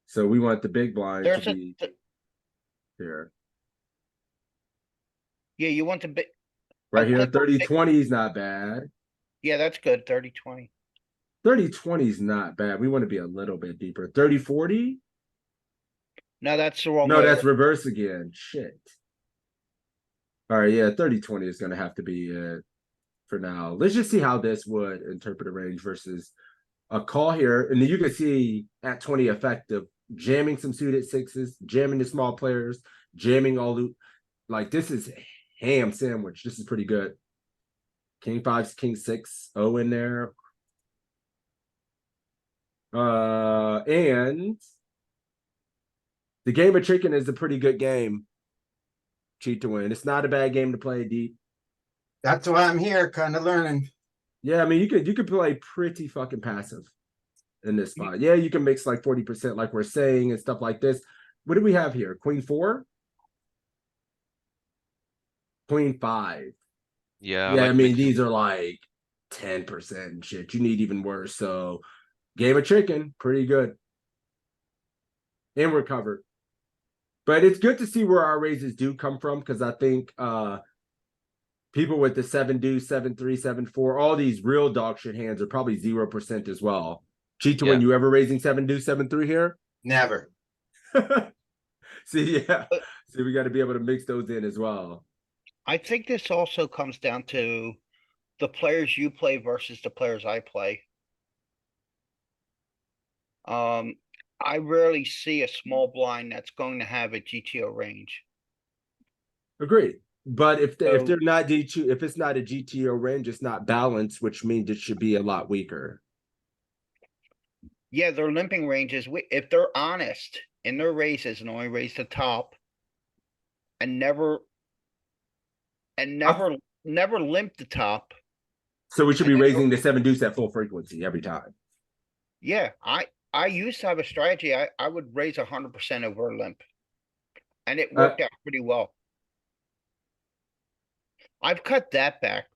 So we want the big blind There's to be here. Yeah, you want the big. Right Oh, here, click on 30, big- 20 is not bad. Yeah, that's good. 30-20. 30, 20 is not bad. We want to be a little bit deeper. 30, 40? No, that's the wrong No, way. that's reverse again. Shit. All right, yeah, 30, 20 is going to have to be it for now. Let's just see how this would interpret a range versus a call here. And then you can see at 20 effective, jamming some suited sixes, jamming the small players, jamming all the, like this is ham sandwich. This is pretty good. King 5, King 6, O in there. And the game of chicken is a pretty good game. Cheat to win. It's not a bad game to play deep. That's why I'm here, kind of learning. Yeah, I mean you could play pretty fucking passive in this spot. Yeah, you can mix like 40% like we're saying and stuff like this. What do we have here? Queen 4? Queen 5. Yeah, Yeah, like I mean mixing. these are like 10% shit. You need even worse. So game of chicken, pretty good. And we're covered. But it's good to see where our raises do come from because I think people with the 7 deuce, 7-3, 7-4, all these real dog shit hands are probably 0% as well. Cheat to win, you ever raising 7 deuce, 7-3 here? Never. See, yeah. See, we got to be able to mix those in as well. I think this also comes down to the players you play versus the players I play. I rarely see a small blind that's going to have a GTO range. Agreed. But if So- they're not D2, if it's not a GTO range, it's not balanced, which means it should be a lot weaker. Yeah, their limping ranges, if they're honest in their raises and only raise the top and never limp the top. So we should be And then- raising the 7 deuce at full frequency every time. Yeah, I used to have a strategy. I would raise 100% over a limp. And it worked out pretty well. I've cut that back,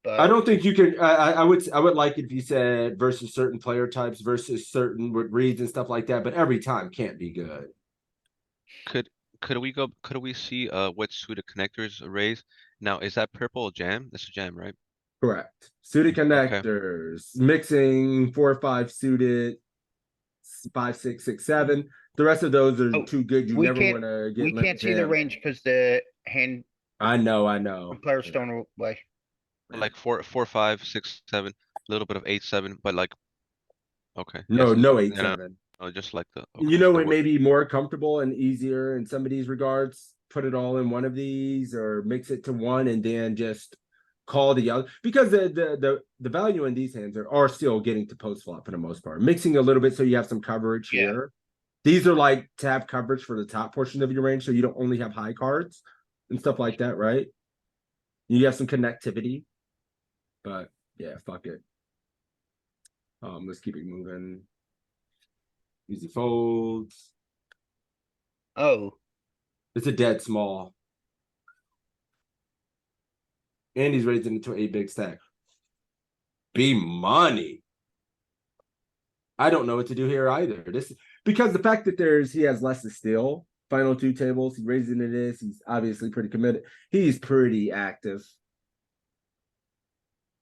but I don't think you can. I would like it if you said versus certain player types versus certain reads and stuff like that. But every time can't be good. Could we see what suited connectors raise? Now is that purple a jam? That's a jam, right? Correct. Suited connectors, mixing 4 or 5 suited, 5, 6, 6, 7. The rest of those are too good. You never want to get. we can't see the range because the hand I know. players don't play. Like 4, 5, 6, 7, a little bit of 8, 7, but like okay. No, yes, no 8, no, no. 7. Oh, just like the. You okay, know, so it may be more comfortable and easier in some of these regards. Put it all in one of these, or mix it to one, and then just call the other. Because the value in these hands are still getting to post flop for the most part. Mixing a little bit so you have some coverage Yeah. here. These are like to have coverage for the top portion of your range, so you don't only have high cards and stuff like that, right? You have some connectivity. But yeah, fuck it. Let's keep it moving. Easy folds. Oh, It's a dead small. And he's raising it to a big stack. Be money. I don't know what to do here either. This because the fact that he has less to steal. Final two tables, he's raising to this. He's obviously pretty committed. He's pretty active.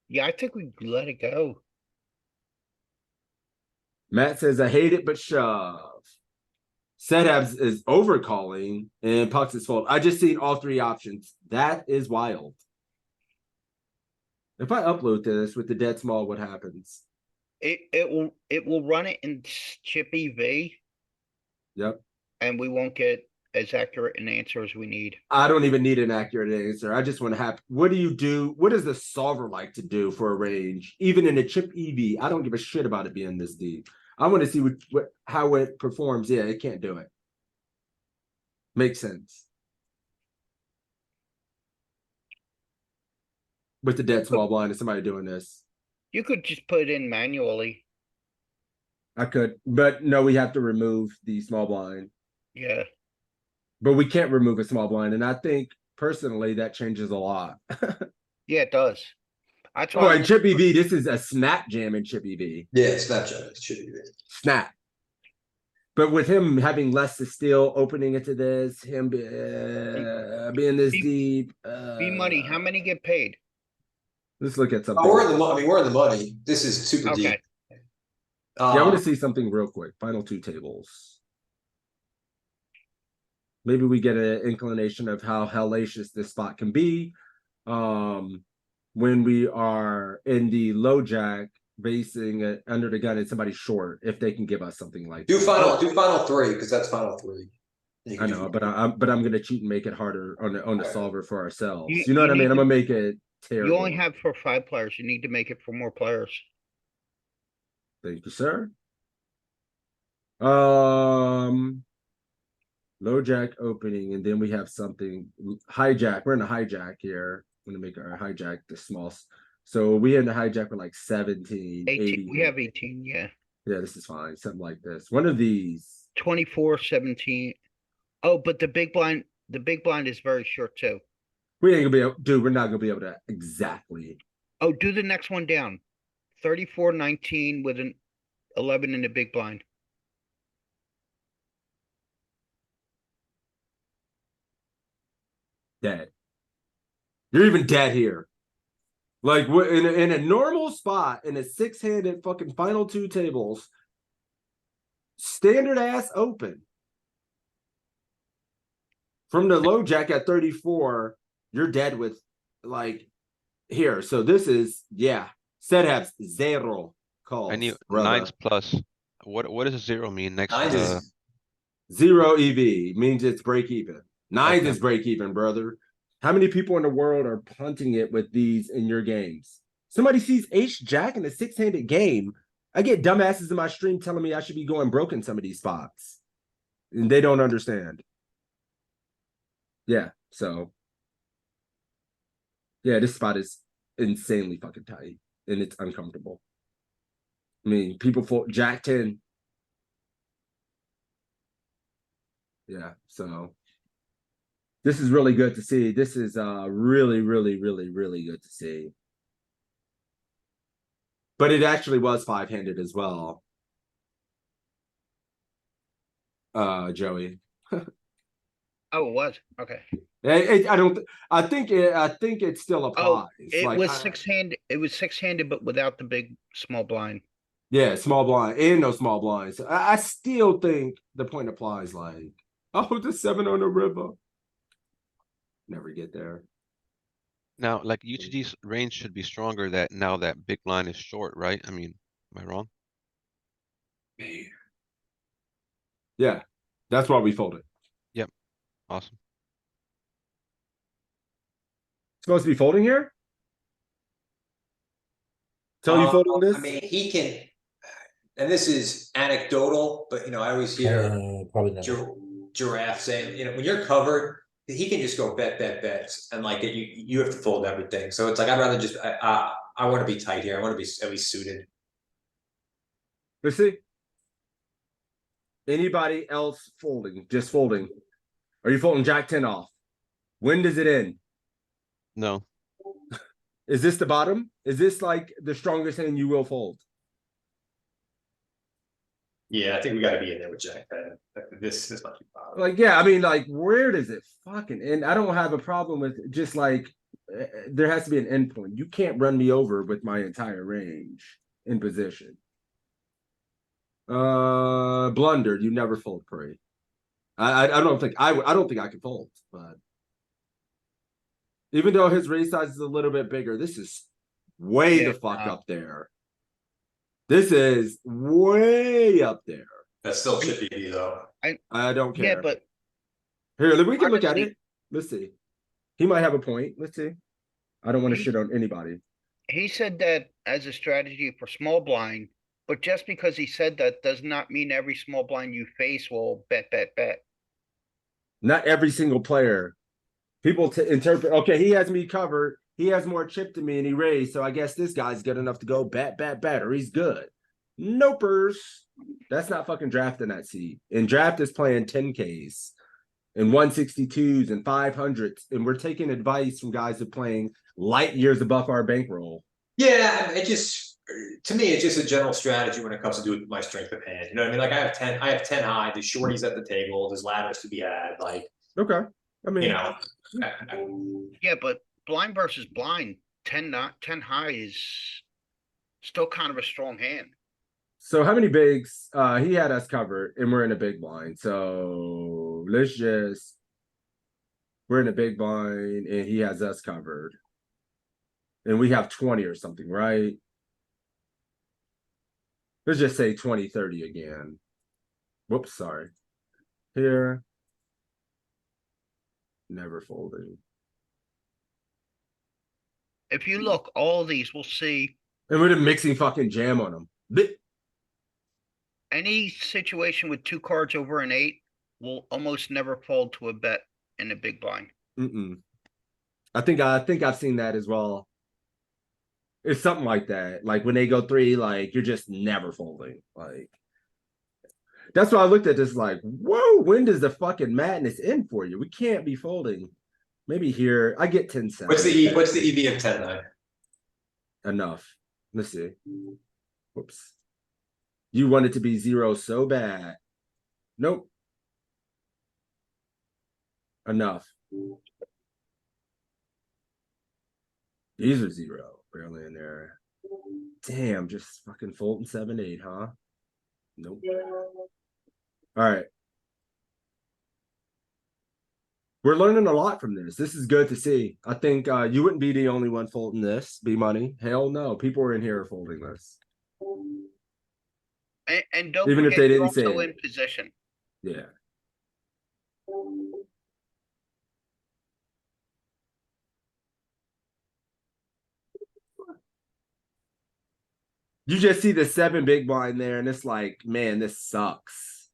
yeah, I think we let it go. Matt says, I hate it, but shove. Sept is overcalling and Pucks is fold. I just seen all three options. That is wild. If I upload this with the dead small, what happens? It will run it in Chippy V. Yep. And we won't get as accurate an answer as we need. I don't even need an accurate answer. I just want to have. What do you do? What does the solver like to do for a range? Even in a chip EV, I don't give a shit about it being this deep. I want to see how it performs. Yeah, it can't do it. Makes sense. With the dead small blind, is somebody doing this? You could just put it in manually. I could, but no, we have to remove the small blind. Yeah. But we can't remove a small blind, and I think personally that changes a lot. Yeah, it does. Oh, and Chip EV, this is a snap jam in Chip EV. Yeah, snap jam. It should be. Snap. But with him having less to steal, opening it to this, him being this deep. B money, how many get paid? Let's look at something. Oh, we're in the money. I mean, we're in the money. This is super deep. Yeah, I want to see something real quick. Final two tables. Maybe we get an inclination of how hellacious this spot can be. When we are in the low jack, basing it under the gun and somebody short, if they can give us something like do final three, because that's final three. I know, but I'm gonna cheat and make it harder on the solver for ourselves. You know you what I mean? need I'm gonna make it terrible. You only have for 5 players. You need to make it for more players. Thank you, sir. Low jack opening, and then we have something hijack. We're in a hijack here. I'm gonna make our hijack the small. So we in the hijack with like 17, 18. We have 18, yeah. Yeah, this is fine. Something like this. One of these. 24, 17. Oh, but the big blind is very short too. We ain't gonna be able, dude, we're not gonna be able to exactly. Oh, do the next one down. 34, 19 with an 11 in the big blind. Dead. You're even dead here. Like in a normal spot in a 6-handed fucking final two tables, standard ass open. From the low jack at 34, you're dead with like here. So this is Sept zero calls. I need brother. nines plus. What does a zero mean next to the zero EV means it's break even. Nines is break even, brother. How many people in the world are punting it with these in your games? Somebody sees ace jack in a 6-handed game. I get dumbasses in my stream telling me I should be going broke in some of these spots. And they don't understand. Yeah, so. Yeah, this spot is insanely fucking tight. And it's uncomfortable. I mean, people for jack 10. Yeah, so. This is really good to see. This is really, really, really, really good to see. But it actually was 5-handed as well. Joey. Oh, it was? Okay. I think it still applies. It was 6-handed. It was 6-handed, but without the big small blind. Yeah, small blind and no small blinds. I still think the point applies. Like, oh, the 7 on the river. Never get there. now? Like UTG's range should be stronger that now that big line is short, right? I mean, am I wrong? Yeah, that's why we folded. Awesome. Supposed to be folding here? So you folding this? I mean, he can, and this is anecdotal, but I always hear Probably never. Giraffe saying, when you're covered, he can just go bets, and like you have to fold everything. So it's like I'd rather just I want to be tight here. I want to be at least suited. Let's see. Anybody else folding? Just folding. Are you folding Jack 10 off? When does it end? No. Is this the bottom? Is this like the strongest hand you will fold? Yeah, I think we got to be in there with Jack 10. This might be bottom. Like, yeah, I mean, like, where does it fucking end? I don't have a problem with just like there has to be an endpoint. You can't run me over with my entire range in position. Blundered. You never fold pre. I don't think I don't think I can fold, but even though his raise size is a little bit bigger, this is way the fuck up there. This is way up there. That's still chippy though. I don't care. Yeah, but here, we can look at it. Let's see. He might have a point. Let's see. I don't want to shit on anybody. He said that as a strategy for small blind, but just because he said that does not mean every small blind you face will bet. Not every single player. People interpret, okay, he has me covered. He has more chip than me and he raised. So I guess this guy's good enough to go bet, or he's good. Nopers. That's not fucking drafting that seat. And draft is playing 10Ks and 162s and 500s. And we're taking advice from guys who are playing light years above our bankroll. Yeah, to me, it's just a general strategy when it comes to do my strength of hand. You know what I mean? Like I have 10 high, there's shorties at the table, there's ladders to be had. Like, okay. I mean, yeah, but blind versus blind, 10 high is still kind of a strong hand. So how many bigs? He had us covered and we're in a big blind. So we're in a big blind and he has us covered. And we have 20 or something, right? Let's just say 20, 30 again. Whoops, sorry. Here. Never folding. If you look, all of these, we'll see. And we're mixing fucking jam on them. Any situation with 2 cards over an 8 will almost never fold to a bet in a big blind. I think I've seen that as well. It's something like that. Like when they go 3, like you're just never folding. Like that's why I looked at this like, whoa, when does the fucking madness end for you? We can't be folding. Maybe here. I get 10 cents. What's the EV of 10-9? Enough. Let's see. Whoops. You want it to be 0 so bad. Nope. Enough. These are 0. Barely in there. Damn, just fucking folding 7, 8, huh? Nope. All right. We're learning a lot from this. This is good to see. I think you wouldn't be the only one folding this, B-Money. Hell no. People are in here folding this. And don't even forget, if they you're didn't say also it. in position. Yeah. You just see the 7 big blind there, and it's like, man, this sucks.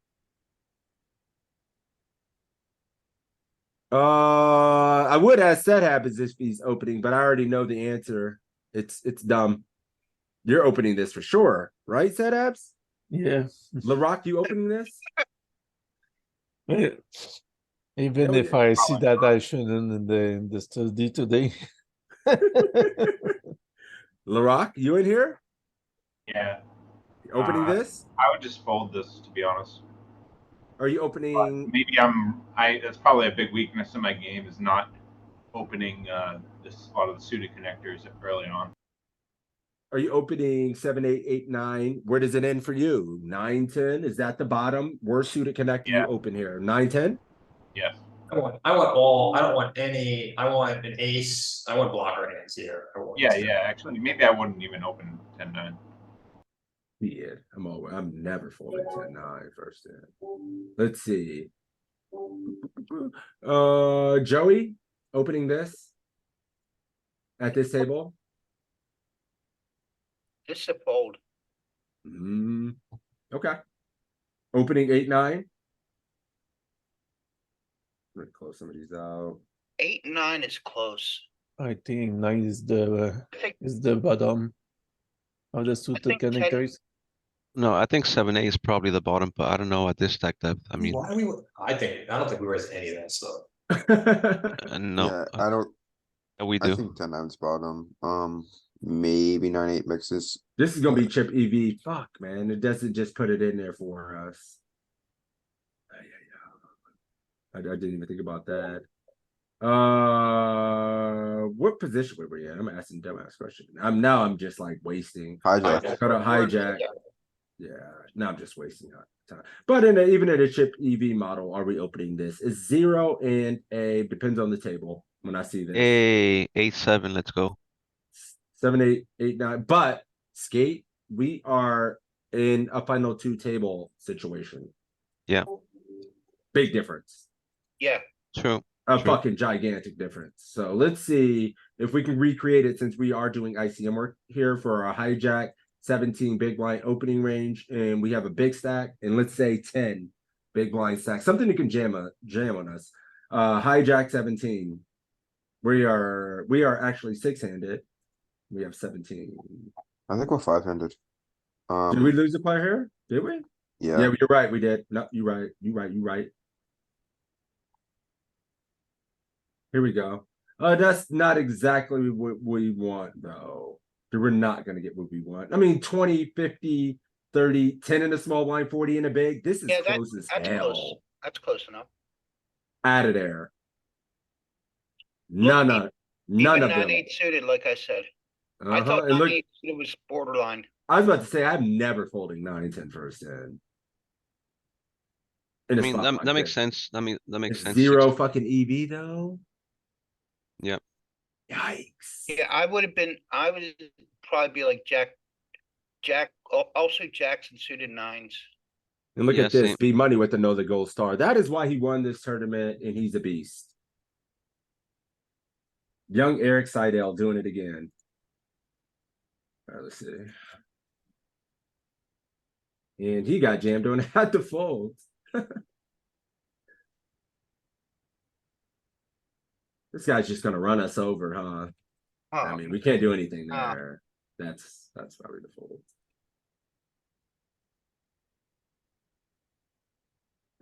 I would ask Set happens if he's opening, but I already know the answer. It's dumb. You're opening this for sure, right, Set Abs? Yeah. LaRock, you opening this? Even Hell if yeah. I see that I shouldn't in the study today. LaRock, you in here? Yeah. Opening this? I would just fold this, to be honest. Are you opening? But maybe that's probably a big weakness in my game is not opening a lot of the suited connectors early on. Are you opening 7, 8, 8, 9? Where does it end for you? 9, 10? Is that the bottom? Worst suited connector you open here? 9, 10? Yes. I want all. I don't want any. I want an ace. I want blocker hands here. Yeah. Actually, maybe I wouldn't even open 10-9. Yeah, I'm never folding 10-9 first hand. Let's see. Joey opening this at this table. Just a fold. Okay. Opening 8-9. I'm gonna close some of these out. 8-9 is close. I think 9 is the I think bottom of the suited think 10 connectors. No, I think 7-8 is probably the bottom, but I don't know at this stack depth. I mean, Why do we? I don't think we raise any of that stuff. no, Yeah, I don't. we I do. think 10-9's bottom. Maybe 9-8 mixes. This is gonna be chip EV. Fuck, man. It doesn't just put it in there for us. I didn't even think about that. What position were we in? I'm asking dumbass question. I'm just like wasting. Hijack. Got a hijack. Yeah, now I'm just wasting time. But even in a chip EV model, are we opening this? It's 0 and a depends on the table when I see this. 8-7, let's go. 7, 8, 8, 9. But skate, we are in a final 2 table situation. Yeah. Big difference. Yeah. True. A fucking gigantic difference. So let's see if we can recreate it since we are doing ICM work here for our hijack 17 big blind opening range, and we have a big stack, and let's say 10 big blind stack, something that can jam on us. Hijack 17. We are actually 6-handed. We have 17. I think we're 5-handed. Did we lose a player here? Did we? Yeah. Yeah, you're right. We did. No, you're right. You're right. Here we go. That's not exactly what we want, though. We're not going to get what we want. I mean, 20, 50, 30, 10 in a small blind, 40 in a big. This is close as that's hell. close. That's close enough. Out of there. None of Even them. 9-8 suited, like I said. I thought And look, 9-8 suited was borderline. I was about to say I'm never folding 9-10 first hand. I mean, that makes sense. I mean, that makes sense. 0 fucking EV though. Yep. Yikes. Yeah, I would probably be like Jack, also jacks and suited 9s. And look Yeah, at this, same. B Money with another gold star. That is why he won this tournament, and he's a beast. Young Eric Seidel doing it again. All right, let's see. And he got jammed on at the fold. This guy's just gonna run us over, huh? I mean, we can't do anything there. That's probably the fold.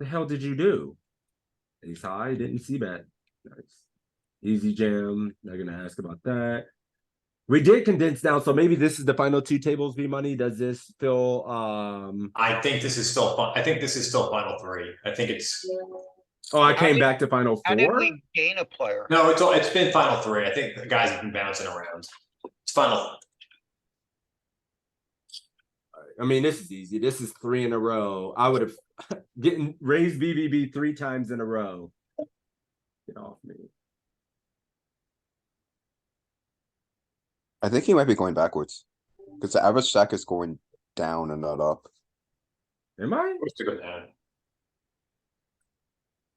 The hell did you do? Ace high, didn't see that. Nice. Easy jam. Not gonna ask about that. We did condense down, so maybe this is the final 2 tables. V Money. Does this feel I think this is still fun. I think this is still final 3. I think it's Oh, I came back to final 4. How did we gain a player? no, it's been final 3. I think the guys have been bouncing around. It's final. I mean, this is easy. This is 3 in a row. I would have getting raised BBB 3 times in a row. Get off me. I think he might be going backwards. Because the average stack is going down and not up. Am I? What's to go down?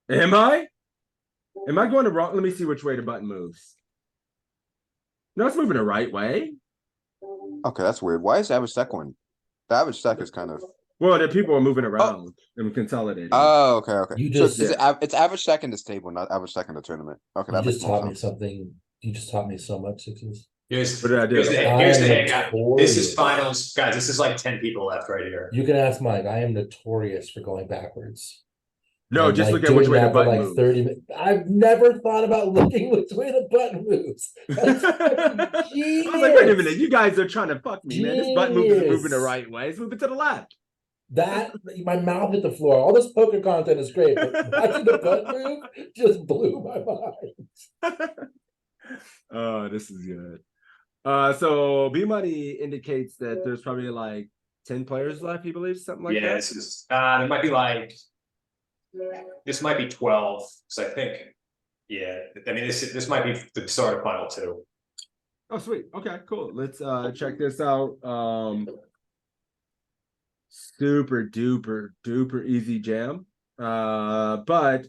Am I? Am I going the wrong? Let me see which way the button moves. No, it's moving the right way. Okay, that's weird. Why is the average stack going? The average stack is kind of. Well, the people are moving around and consolidating. Oh, okay. You So just- it's average stack in this table, not average stack in the tournament. Okay, You that makes just more taught me sense. something. You just taught me so much, Sixes. Here's What did I do? Here's the hit, guys. This is notorious. finals, guys. This is like 10 people left right here. You can ask Mike. I am notorious for going backwards. No, And, just like, look at which doing way the that for, button like moves. 30 minutes. I've never thought about looking which way the button moves. That's fucking I genius. was like, wait a minute, you guys are trying to fuck me, man. This button isn't moving the Genius. right way. It's moving to the left. That my mouth hit the floor. All this poker content is great, but watching the button move just blew my mind. Oh, this is good. So B Money indicates that there's probably like 10 players left, he believes, something like Yeah, that. this is there might be like this might be 12. So I think, yeah, I mean this might be the start of final 2. Oh, sweet. Okay, cool. Let's check this out. super duper duper easy jam. But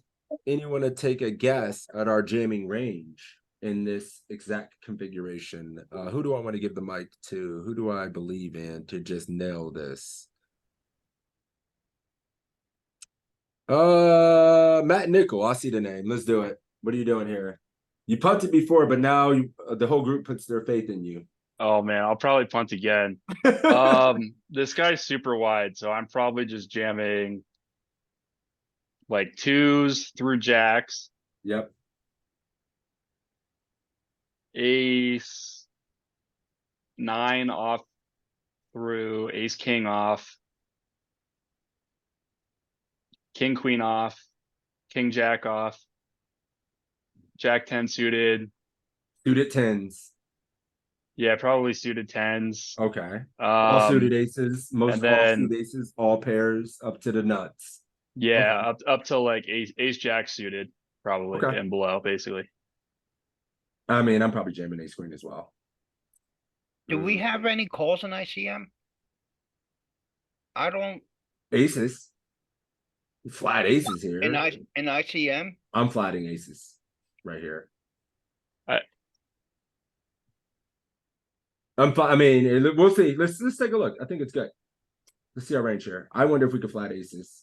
anyone to take a guess at our jamming range in this exact configuration? Who do I want to give the mic to? Who do I believe in to just nail this? Matt Nickel, I see the name. Let's do it. What are you doing here? You punted before, but now the whole group puts their faith in you. Oh man, I'll probably punt again. This guy's super wide, so I'm probably just jamming like twos through jacks, Yep. ace, nine off through, ace, king off, king, queen off, king, jack off, jack 10 suited. Suited tens. Yeah, probably suited tens. Okay. All suited aces, most and all then suited aces, all pairs up to the nuts. yeah, up to like ace jack suited, probably, Okay. and below, basically. I mean, I'm probably jamming ace queen as well. Do we have any calls in ICM? I don't. Aces. Flat aces here. In ICM? I'm flatting aces right here. I mean, we'll see. Let's take a look. I think it's good. Let's see our range here. I wonder if we could flat aces.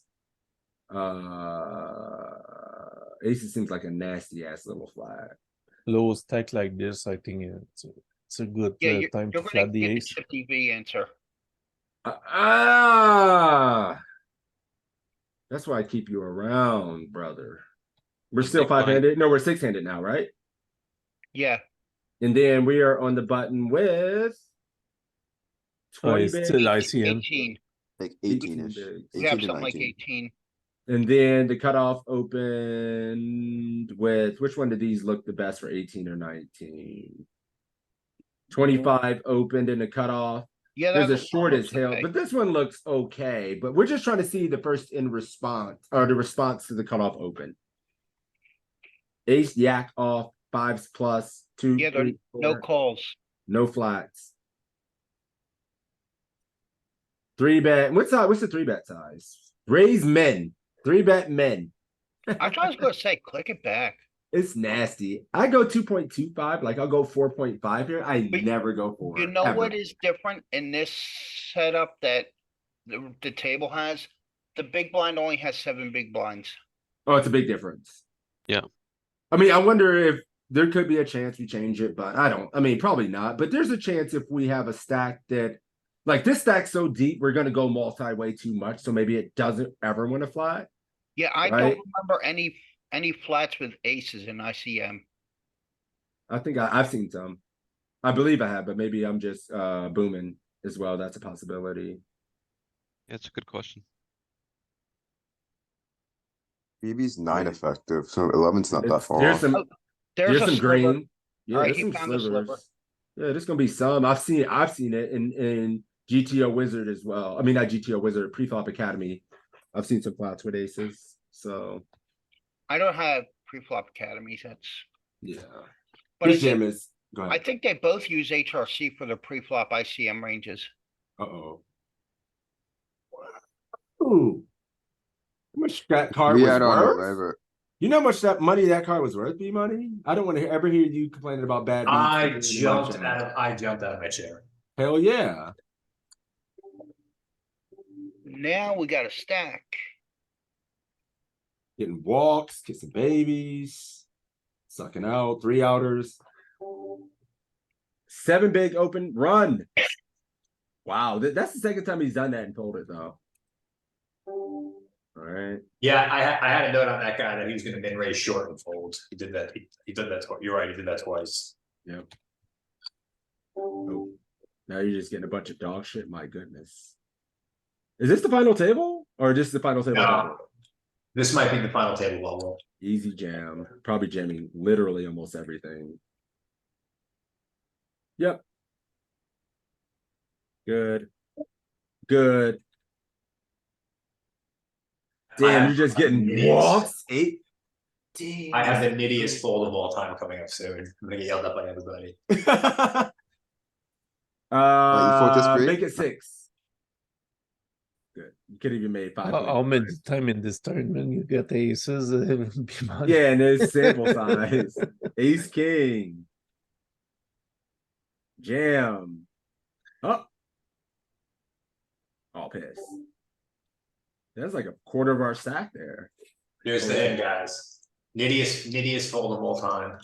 Aces seems like a nasty ass little flat. Low stack like this, I think it's a good time to flat the ace. You're gonna get the answer. That's why I keep you around, brother. We're still five-handed. No, we're six-handed now, right? Yeah. And then we are on the button with 20 it's still ICM. 18. Like 18-ish. We have something like 18. And then the cutoff opened with, which one of these look the best for 18 or 19? 25 opened in the cutoff. Yeah, there's a short as hell, but this one looks okay. But we're just trying to see the first in response or the response to the cutoff open. Ace yak off, fives plus, two, yeah, three, four, no calls, no flats. 3-bet. What's the 3-bet size? Raise men. 3-bet men. I thought I was gonna say click it back. It's nasty. I go 2.25, like I'll go 4.5 here. I never go 4. You know ever. what is different in this setup that the table has? The big blind only has 7 big blinds. Oh, it's a big difference. Yeah. I mean, I wonder if there could be a chance we change it, but I mean, probably not. But there's a chance if we have a stack that, like this stack's so deep, we're going to go multi-way too much. So maybe it doesn't ever want to flat. Yeah, I right? don't remember any flats with aces in ICM. I think I've seen some. I believe I have, but maybe I'm just booming as well. That's a possibility. That's a good question. Maybe it's 9 effective, so 11's not that far There's off. some, there's some sliver. green. Yeah, All right, there's he some found a sliver. slivers. Yeah, there's gonna be some. I've seen it in GTO Wizard as well. I mean, not GTO Wizard, Preflop Academy. I've seen some flats with aces. So I don't have preflop academies. That's yeah. but His jam is. Go ahead. I think they both use HRC for their preflop ICM ranges. Uh-oh. Ooh. How much that card Yeah, was I don't know, worth? but You know how much that money that card was worth, B Money? I don't want to ever hear you complaining about bad beats. I jumped out of my chair. Hell yeah. Now we got a stack. Getting walks, kissing babies, sucking out, 3-outers. 7 big open, run. Wow, that's the second time he's done that and pulled it though. All right. Yeah, I had a note on that guy that he was going to min raise short and fold. He did that. He did that. You're right. He did that twice. Yep. Oh, now you're just getting a bunch of dog shit. My goodness. Is this the final table or just the final table? No, this might be the final table level. Easy jam. Probably jamming literally almost everything. Yep. Good. Good. Damn, you're just getting walks. 8. Damn. I have the nittiest fold of all time coming up soon. I'm gonna get yelled at by everybody. you fold this great? Make it 6. You could even made 5. How many time in this tournament you get aces? Yeah, and there's sample size. Ace king. Jam. Oh. All piss. That's like a quarter of our stack there. Here's the end, guys. Nittiest fold of all time.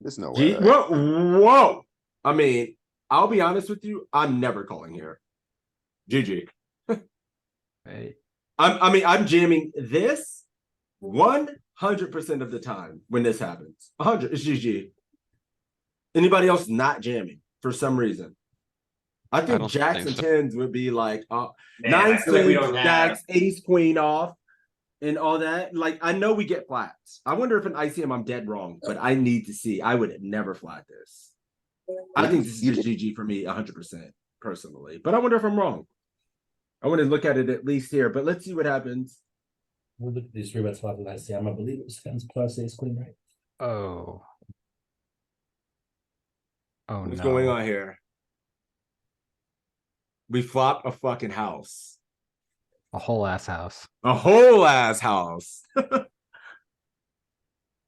There's no way. Whoa. I mean, I'll be honest with you. I'm never calling here. GG. Right. I'm jamming this 100% of the time when this happens. 100. It's GG. Anybody else not jamming for some reason? I think don't jacks think and so. tens would be like Man, nines, I feel like we tens, don't have- jacks, ace, queen off, and all that. Like, I know we get flats. I wonder if in ICM I'm dead wrong, but I need to see. I would never flat this. I think this is just GG for me 100% personally, but I wonder if I'm wrong. I want to look at it at least here, but let's see what happens. We'll look at these 3-bet spots with ICM. I believe it was tens plus ace queen, right? Oh. Oh What's no. going on here? We flop a fucking house. A whole ass house. A whole ass house.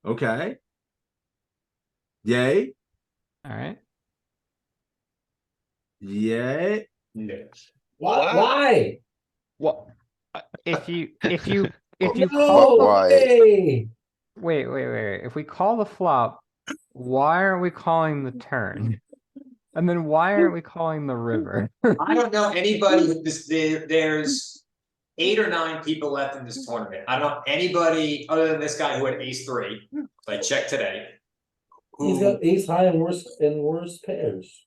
Okay. Yay. All right. Yay. Why? Well, if you No call the way. wait. If we call the flop, why aren't we calling the turn? And then why aren't we calling the river? I don't know anybody. There's 8 or 9 people left in this tournament. I don't know anybody other than this guy who had ace 3. I checked today. He's got ace high and worse pairs.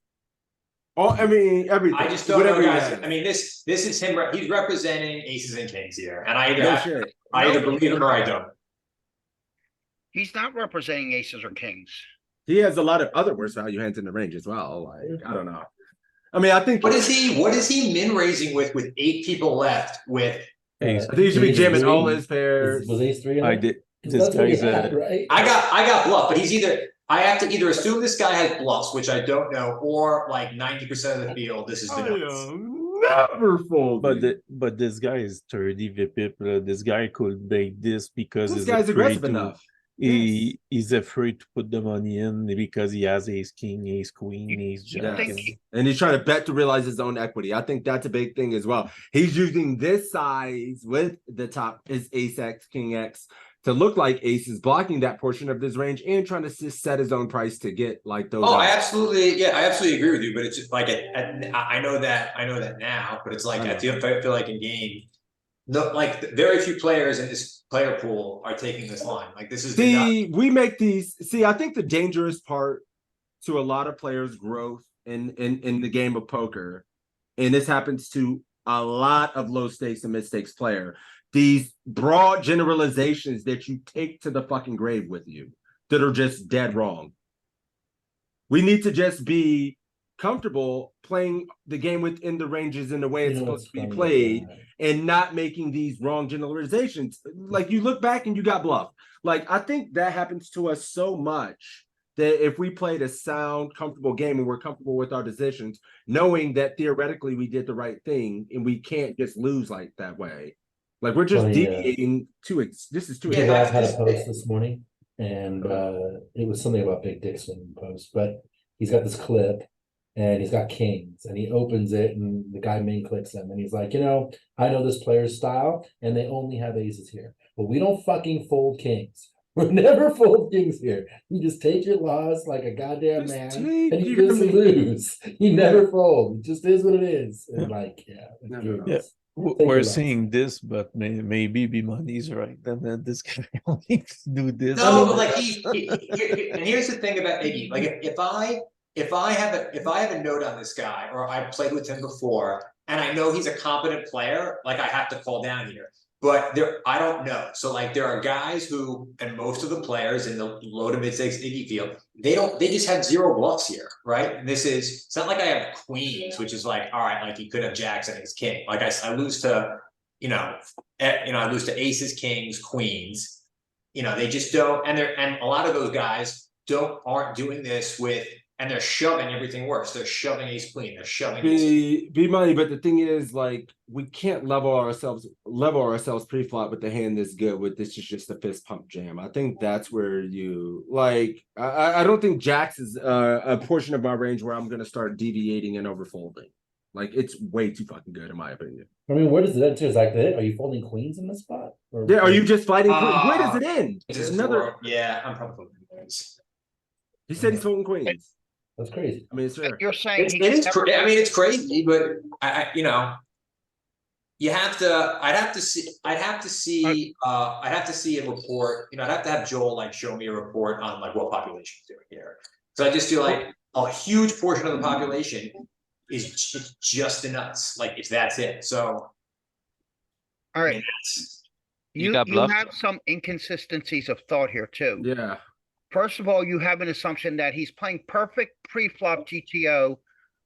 Oh, I mean, everything. I just don't know, Whatever he guys. has. I mean, this is him. He's representing aces and kings here, and I No either shit. I either believe him or I don't. He's not representing aces or kings. He has a lot of other worse value hands in the range as well. Like, I don't know. I mean, I think What is he min raising with 8 people left with? Ace. I think he should be Ace jamming three? all his pairs. Was ace 3 in I there? did. 'Cause This that's what he guy's had, right? I got bluff, but I have to either assume this guy has bluffs, which I don't know, or like 90% of the field, this is the nuts. Never fold. But this guy is 30 VPIP. This guy could make this because This he's guy's afraid aggressive to. enough. He's afraid to put the money in because he has ace king, ace queen, ace jack. Yes. And he's trying to bet to realize his own equity. I think that's a big thing as well. He's using this size with the top is ace X, king X to look like aces, blocking that portion of this range and trying to just set his own price to get like those. Oh, out. I absolutely agree with you, but it's just like I know that now, but it's like I feel like in game, no, like very few players in this player pool are taking this line. Like this is we make these. See, I think the dangerous part to a lot of players' growth in the game of poker, and this happens to a lot of low stakes and mid stakes player. These broad generalizations that you take to the fucking grave with you that are just dead wrong. We need to just be comfortable playing the game within the ranges in the way it's supposed to be played and not making these wrong generalizations. Like you look back and you got bluffed. Like I think that happens to us so much that if we played a sound, comfortable game and we're comfortable with our decisions, knowing that theoretically we did the right thing and we can't just lose like that way. Like we're just deviating this is too. Yeah, I had a post this morning, and it was something about Big Dixon post, but he's got this clip, and he's got kings, and he opens it, and the guy main clicks him, and he's like, I know this player's style, and they only have aces here, but we don't fucking fold kings. We never fold kings here. You just take your loss like a goddamn man, and you just lose. You never fold. It just is what it is. And like, We're seeing this, but maybe B-Money's right. Then this guy only do this. No, but like and here's the thing about Iggy. Like if I have a note on this guy, or I played with him before, and I know he's a competent player, like I have to call down here. But I don't know. So like there are guys who, and most of the players in the low to mid stakes Iggy field, they just have 0 bluffs here, right? And it's not like I have queens, which is like, all right, like he could have jacks and his king. Like I lose to, I lose to aces, kings, queens. They just don't, and a lot of those guys aren't doing this with and they're shoving everything worse. They're shoving ace queen. They're shoving ace. Be money, but the thing is, like, we can't level ourselves pre-flop with the hand this good. With this is just a fist pump jam. I think that's where you like. I don't think jacks is a portion of my range where I'm gonna start deviating and overfolding. Like, it's way too fucking good in my opinion. I mean, where does it end to? Is like that? Are you folding queens in this spot? Or, Yeah, are you just fighting? Where does it end? Just Another. yeah, I'm probably queens. He said he's folding queens. That's crazy. I mean, it's fair. You're saying I mean, it's crazy, but I you know, you have to. I'd have to see a report. You know, I'd have to have Joel like show me a report on like what population's doing here. So I just feel like a huge portion of the population is just the nuts. Like that's it. So, all right. I mean, You got bluffed. have some inconsistencies of thought here too. Yeah. First of all, you have an assumption that he's playing perfect pre-flop GTO,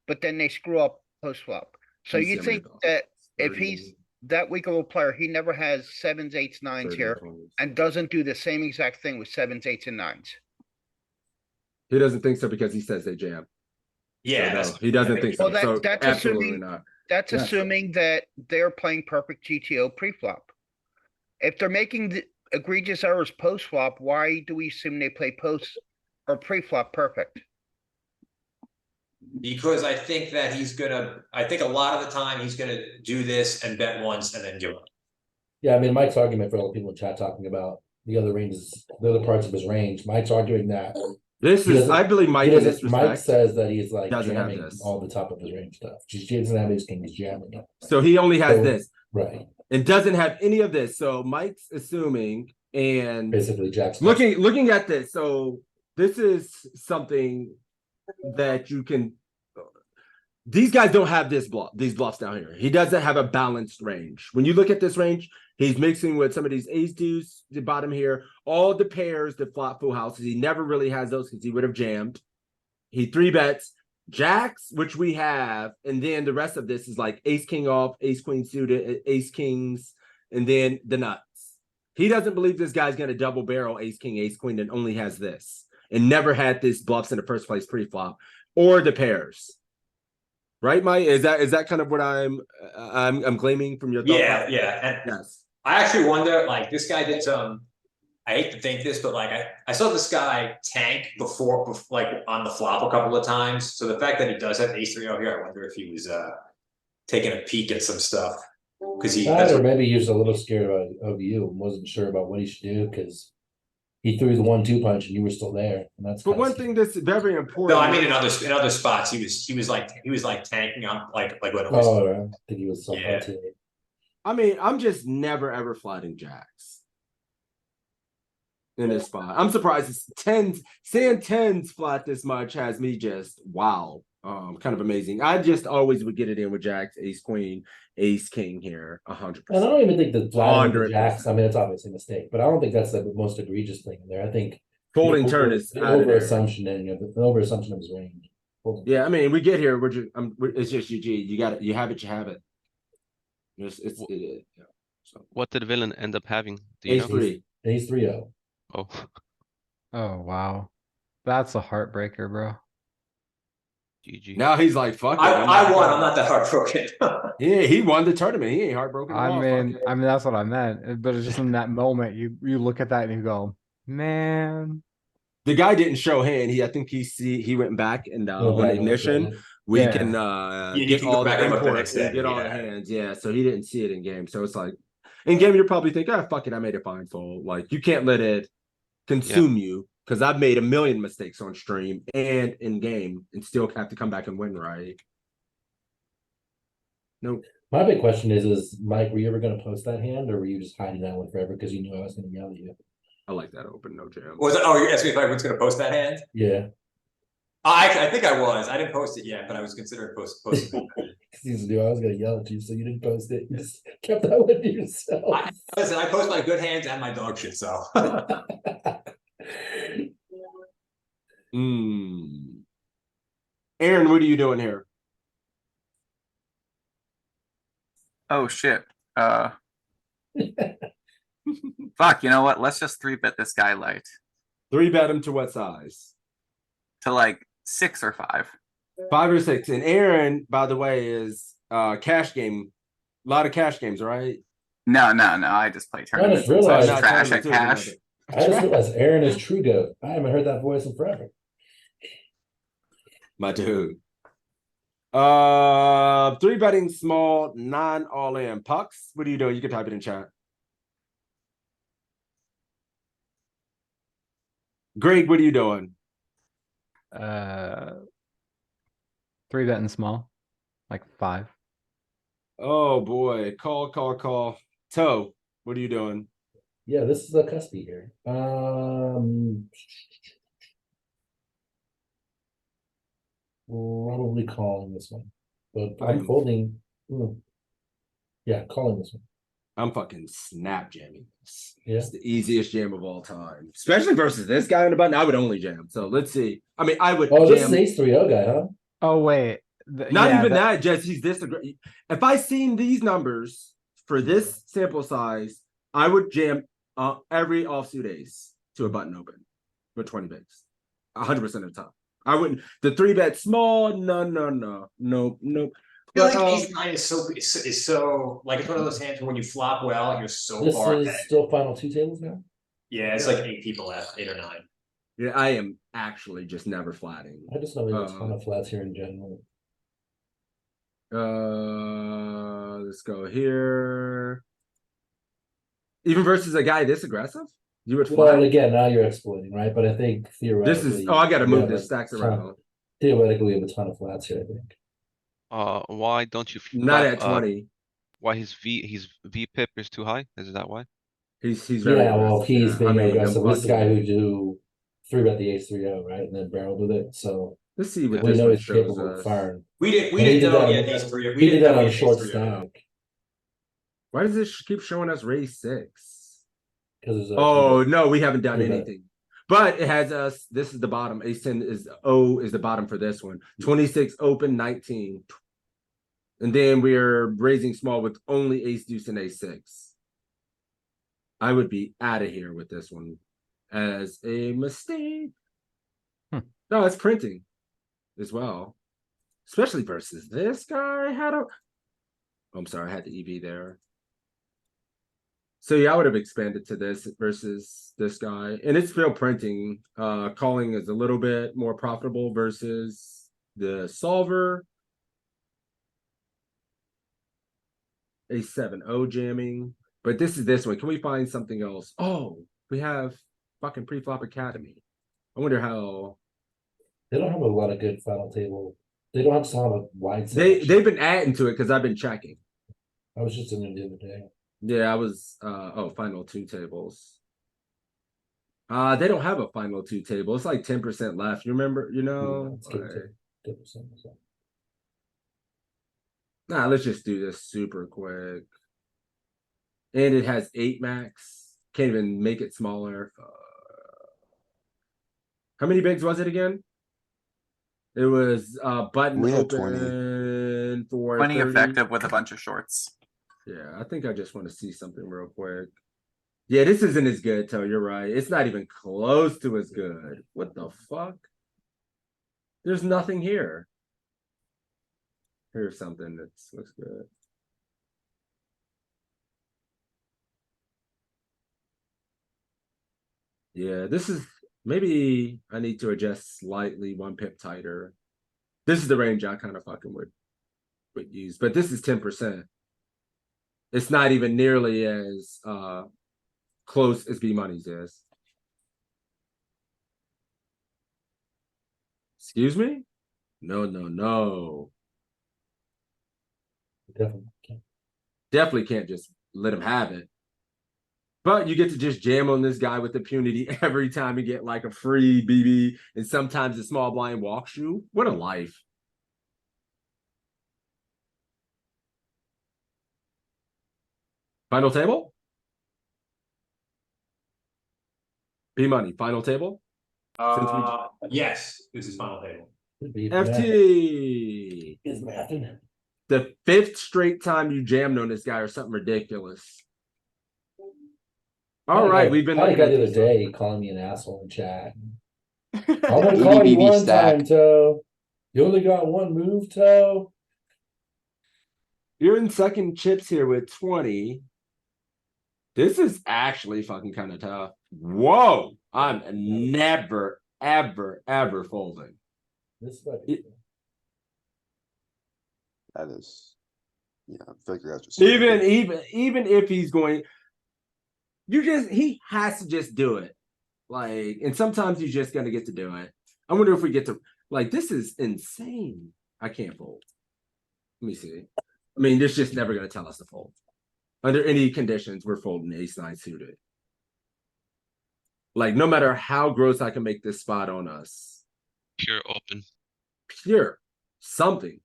but then they screw up post-flop. So you think that if he's that weak of a player, he never has sevens, eights, nines here, and doesn't do the same exact thing with sevens, eights, and nines? He doesn't think so because he says they jam. yeah, So no, he doesn't think so. Well, So that's absolutely assuming not. that's Yes. assuming that they're playing perfect GTO pre-flop. If they're making the egregious errors post-flop, why do we assume they play post or pre-flop perfect? because I think that I think a lot of the time he's gonna do this and bet once and then give up. Yeah, I mean, Mike's argument for all the people in chat talking about the other ranges, the other parts of his range. Mike's arguing that This he is, doesn't- I believe, Mike. he In doesn't- this Mike respect, says that he's like doesn't have jamming this. all the top of his range stuff. He doesn't have his king, he's jamming it. So he only has So- this, Right. and doesn't have any of this. So Mike's assuming, and Basically, Jack's looking at this. So this is something that you can. These guys don't have these bluffs down here. He doesn't have a balanced range. When you look at this range, he's mixing with some of these ace deuce, the bottom here, all the pairs that flop full houses. He never really has those because he would have jammed. He three bets jacks, which we have, and then the rest of this is like ace king off, ace queen suited, ace kings, and then the nuts. He doesn't believe this guy's going to double barrel ace king, ace queen, and only has this, and never had these bluffs in the first place pre-flop or the pairs. Right, Mike? Is that kind of what I'm claiming from your thought? Yeah. And Yes. I actually wonder, like, this guy did some. I hate to think this, but like I saw this guy tank before, like on the flop a couple of times. So the fact that he does have ace 3-0 here, I wonder if he was taking a peek at some stuff because or maybe he was a little scared of you and wasn't sure about what he should do because he threw the 1-2 punch and you were still there. And that's But one thing that's very important. No, I mean in other spots he was like tanking on like when it was. Oh, I think he was so I mean, I'm just never ever flatting jacks in this spot. I'm surprised it's saying tens flat this much has me just wow. Kind of amazing. I just always would get it in with jacks, ace queen, ace king here, 100%. And I don't even think the flat with the jacks. I mean, it's obviously a mistake, but I don't think that's the most egregious thing in there. I think folding turn is the over assumption and the over assumption of his range. Yeah, I mean, we get here. It's just UG. You have it. You have it. Yeah, so. What did the villain end up having? Do you Ace know? 3. Ace 3-0. Oh. Oh wow, that's a heartbreaker, bro. GG. Now he's like, fuck it. I won. I'm not that heartbroken. Yeah, he won the tournament. He ain't heartbroken. I mean, that's what I meant. But it's just in that moment, you look at that and you go, man. The guy didn't show hand. I think he went back and on ignition. We can get all the imports and get all the hands. Yeah, so he didn't see it in game. So it's like in game, you're probably thinking, fuck it, I made a fine fold. Like you can't let it consume you. Because I've made a million mistakes on stream and in game and still have to come back and win, right? Nope. My big question is Mike, were you ever going to post that hand or were you just hiding that one forever because you knew I was going to yell at you? I like that open, no jam. You're asking if I was going to post that hand? Yeah. I think I was. I didn't post it yet, but I was considering posting it. I was going to yell at you, so you didn't post it. You just kept that one to yourself. Listen, I post my good hands and my dog shit, so. Aaron, what are you doing here? Oh shit. Fuck, you know what? Let's just 3-bet this guy light. 3-bet him to what size? To like 6 or 5. 5 or 6. And Aaron, by the way, is cash game. A lot of cash games, right? No. I just play tournaments. I'm realized- such trash at cash. I just realized Aaron is True Goat. I haven't heard that voice in forever. My dude. 3 betting small, 9 all in. Pucks, what are you doing? You can type it in chat. Greg, what are you doing? 3 betting small, like 5. Oh boy, call. Toe, what are you doing? Yeah, this is a cuspy here. Probably calling this one, but I'm folding. Yeah, calling this one. I'm fucking snap jamming this. Yeah. It's the easiest jam of all time, especially versus this guy on the button. I would only jam. So let's see. I mean, I would. Oh, this jam. is Ace 3-0 guy, huh? Oh wait, Not even that. Just he's this. If I seen these numbers for this sample size, I would jam every offsuit ace to a button open with 20 bigs, 100% of the time. I wouldn't. The 3 bet small. No. Nope. I feel like ace 9 is so like it's one of those hands where when you flop well, you're so This far is ahead. still final 2 tables now. Yeah, it's like 8 people left, 8 or 9. Yeah, I am actually just never flatting. I just know we have a ton of flats here in general. Let's go here. Even versus a guy this aggressive, you would flat. Well, again, now you're exploiting, right? But I think theoretically, This is. Oh, I got to move the this stacks around. Theoretically, we have a ton of flats here. I think. Why don't you Not at 20. Why his V pip is too high? Is that why? He's very well, aggressive. he's being aggressive. This is the guy fucking- who do 3 bet the ace 3-0, right, and then barreled with it. So Let's see what we this know one he's shows capable of us. firing. We And he didn't did know that he on- had ace 3. He did that on a ace short 3-0. stack Why does this keep showing us raise 6? because Oh no, we haven't done 3 bet. anything. But it has us. This is the bottom. Ace 10 is the bottom for this one. 26 open, 19. And then we're raising small with only ace deuce and ace 6. I would be out of here with this one as a mistake. No, it's printing as well. Especially versus this guy. I'm sorry, I had the EV there. So yeah, I would have expanded to this versus this guy. And it's still printing. Calling is a little bit more profitable versus the solver. Ace 7-0 jamming. But this is this one. Can we find something else? Oh, we have fucking Preflop Academy. I wonder how They don't have a lot of good final table. They don't have a wide they've selection. been adding to it because I've been checking. I was just in there the other day. Yeah, I was final 2 tables. They don't have a final 2 table. It's like 10% left. You remember, Let's give it to 10%. Nah, let's just do this super quick. And it has 8 max. Can't even make it smaller. How many bigs was it again? It was button We had open 20. for 20 30. effective with a bunch of shorts. Yeah, I think I just want to see something real quick. Yeah, this isn't as good, Toe. You're right. It's not even close to as good. What the fuck? There's nothing here. Here's something that looks good. Yeah, this is maybe I need to adjust slightly 1 pip tighter. This is the range I kind of fucking would use, but this is 10%. It's not even nearly as close as B Money's is. Excuse me? No. Definitely can't just let him have it. But you get to just jam on this guy with impunity every time you get like a free BB, and sometimes the small blind walks you. What a life. Final table? B Money, final table? Yes, this is final table. FT is mathing. The 5th straight time you jammed on this guy or something ridiculous. All right, we've been I had a looking guy at the other these. day calling me an asshole in chat. I'm gonna call you ABB one stack. time, Toe. You only got one move, Toe. You're in second chips here with 20. This is actually fucking kind of tough. Whoa. I'm never, ever, ever folding. This might be That is, yeah, I feel like that's just Even if he's going, he has to just do it. Like, and sometimes you're just gonna get to do it. I wonder if we get to, like, this is insane. I can't fold. Let me see. I mean, this just never gonna tell us to fold. Under any conditions, we're folding ace nine suited. Like, no matter how gross I can make this spot on us. Pure open. Pure. Something.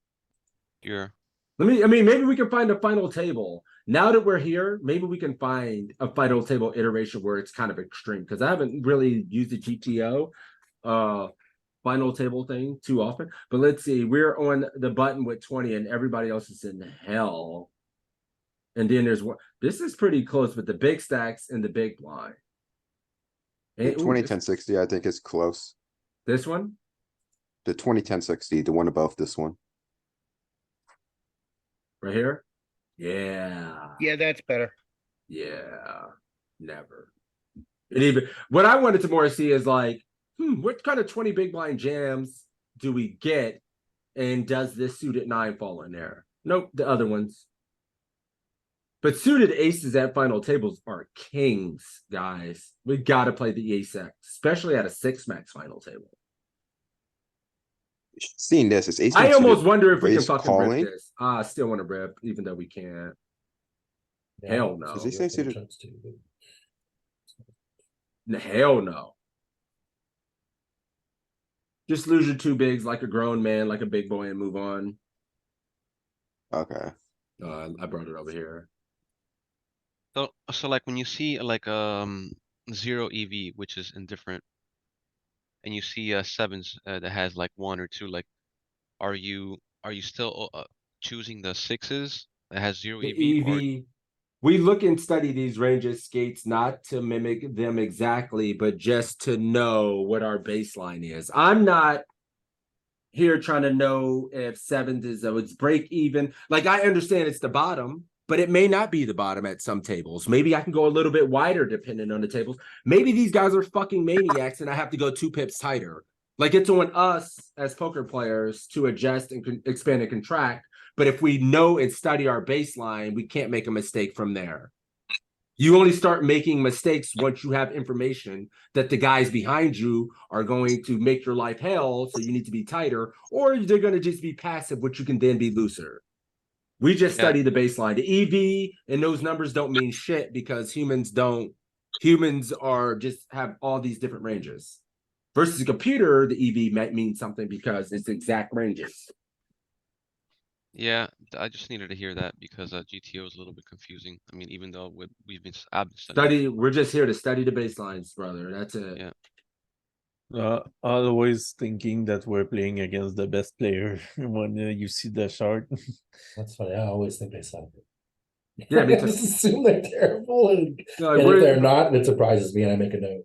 Pure. Maybe we can find a final table. Now that we're here, maybe we can find a final table iteration where it's kind of extreme. Because I haven't really used the GTO final table thing too often. But let's see. We're on the button with 20 and everybody else is in hell. And then there's one. This is pretty close with the big stacks and the big blind. The And, 20 10 60, I think is close. This one? The 20 10 60, the one above this one. Right here? Yeah. Yeah, that's better. Yeah. Never. And even what I wanted to more see is like, what kind of 20 big blind jams do we get? And does this suited 9 fall in there? Nope, the other ones. But suited aces at final tables are kings, guys. We gotta play the ace X, especially at a 6-max final table. Seeing this, it's ace I nine almost suited, wonder if we can raise fucking calling. rip this. I still want to rip, even though we can't. Hell no. Is ace nine suited? Hell no. Just lose your 2 bigs like a grown man, like a big boy, and move on. Okay. I brought it over here. So like when you see like 0 EV, which is indifferent, and you see sevens that has like 1 or 2, like are you still choosing the 6s that has 0 The EV, or EV, we look and study these ranges skates not to mimic them exactly, but just to know what our baseline is. I'm not here trying to know if 7s is it's break even. Like, I understand it's the bottom, but it may not be the bottom at some tables. Maybe I can go a little bit wider depending on the tables. Maybe these guys are fucking maniacs and I have to go 2 pips tighter. Like, it's on us as poker players to adjust and expand and contract. But if we know and study our baseline, we can't make a mistake from there. You only start making mistakes once you have information that the guys behind you are going to make your life hell, so you need to be tighter, or they're going to just be passive, which you can then be looser. We just study the baseline. The EV and those numbers don't mean shit because humans are just have all these different ranges. Versus a computer, the EV might mean something because it's exact ranges. yeah, I just needed to hear that because GTO is a little bit confusing. I mean, even though we've been studying. We're just here to study the baselines, brother. That's it. Yeah. Always thinking that we're playing against the best player when you see the chart. That's funny. I always think they suck. Yeah, me I too. just assume they're terrible, and if we're- they're not, it surprises me, and I make a note.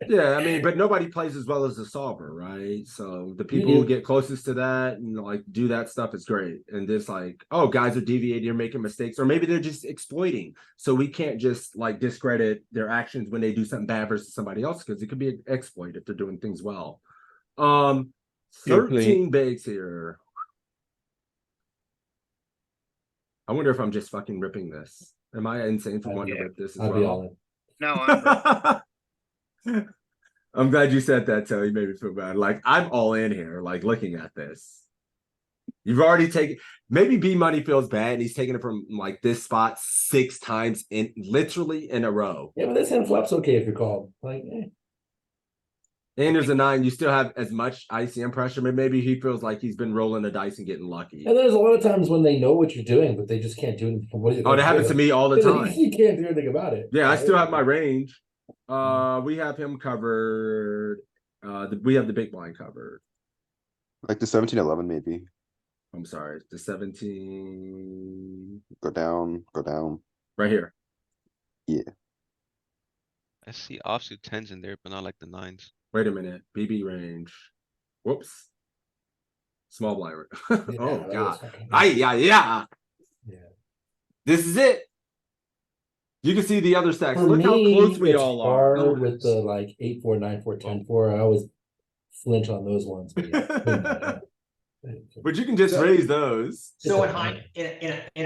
Yeah, I mean, but nobody plays as well as the solver, right? So the people who get closest to that and like do that stuff is great. And this like, oh, guys are deviating, you're making mistakes, or maybe they're just exploiting. So we can't just like discredit their actions when they do something bad versus somebody else because it could be an exploit if they're doing things well. 13 bigs here. I wonder if I'm just fucking ripping this. Am I insane for wanting to rip this as I'd well? be all in. No, I'm glad you said that, Toe. You made me feel bad. Like, I'm all in here, like, looking at this. You've already taken, maybe B Money feels bad and he's taking it from, like, this spot 6 times literally in a row. Yeah, but this hand flop's okay if you're called. Like, And there's a 9. You still have as much ICM pressure, but maybe he feels like he's been rolling the dice and getting lucky. And there's a lot of times when they know what you're doing, but they just can't do anything. What are you Oh, that happens to me all the time. You can't do anything about it. Yeah, I still have my range. We have him covered. We have the big blind covered. Like the 17-11 maybe. I'm sorry, the 17. Go down, go down. Right here. Yeah. I see offsuit 10s in there, but not like the 9s. Wait a minute. BB range. Whoops. Small blind. Yeah, Oh that god. was fucking Yeah. yeah. This is it. You can see the other stacks. For Look how close me, we it's all are. hard with the like 8-4, 9-4, 10-4. I always flinch on those ones, but yeah. But you can just raise those. So in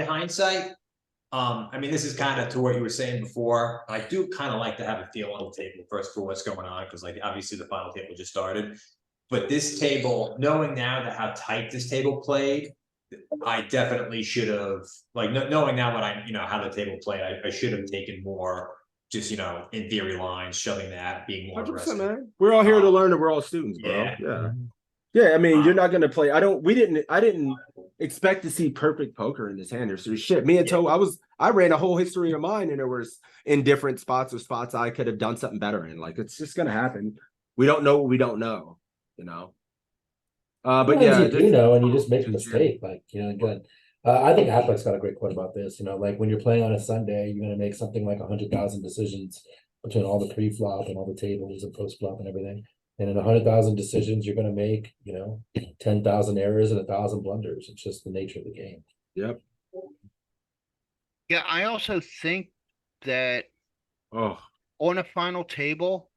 hindsight, I mean, this is kind of to what you were saying before. I do kind of like to have a feel on the table first for what's going on, because like obviously the final table just started. But this table, knowing now that how tight this table played, I definitely should have, like, knowing now what I, how the table played, I should have taken more, just, in theory lines, shoving that, being more 100%, aggressive. man. We're all here to learn and we're all students, bro. Yeah. Yeah, I mean, you're not gonna play. I didn't expect to see perfect poker in this hand. There's shit. Me and Toe, I ran a whole history of mine, and there was in different spots or spots I could have done something better in. Like, it's just gonna happen. We don't know what we don't know, But yeah, you do know, and you just make a mistake. Like, again, I think Affleck's got a great quote about this. Like when you're playing on a Sunday, you're gonna make something like 100,000 decisions between all the pre-flop and all the tables and post-flop and everything. And in 100,000 decisions, you're going to make, 10,000 errors and 1,000 blunders. It's just the nature of the game. Yep. Yeah, I also think that on a final table,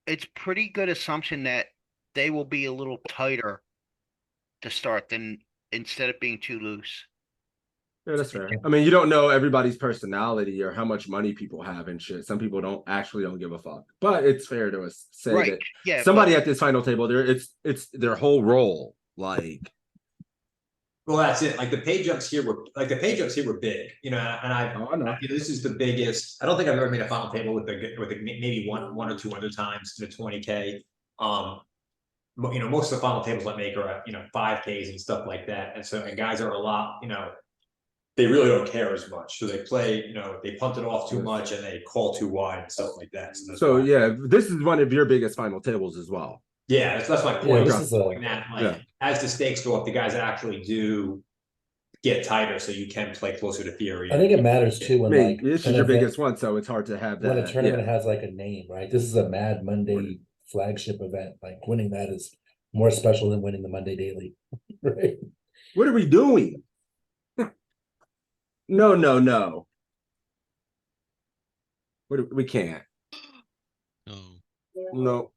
it's pretty good assumption that they will be a little tighter to start than instead of being too loose. Yeah, that's fair. I mean, you don't know everybody's personality or how much money people have and shit. Some people don't give a fuck. But it's fair to us say that somebody at this final table, it's their whole role. Like, well, that's it. Like the pay jumps here were big, and I know this is the biggest. I don't think I've ever made a final table with maybe one or two other times to the 20K. Most of the final tables I make are at 5Ks and stuff like that, and guys are a lot, they really don't care as much. So they play, they punt it off too much and they call too wide and stuff like that. So yeah, this is one of your biggest final tables as well. Yeah, that's my point. Yeah, as the stakes go up, the guys actually do get tighter, so you can play closer to theory. I think it matters too when this is your biggest one, so it's hard to have that. When a tournament has like a name, right? This is a Mad Monday flagship event. Like winning that is more special than winning the Monday Daily, right? What are we doing? No. We can't. No.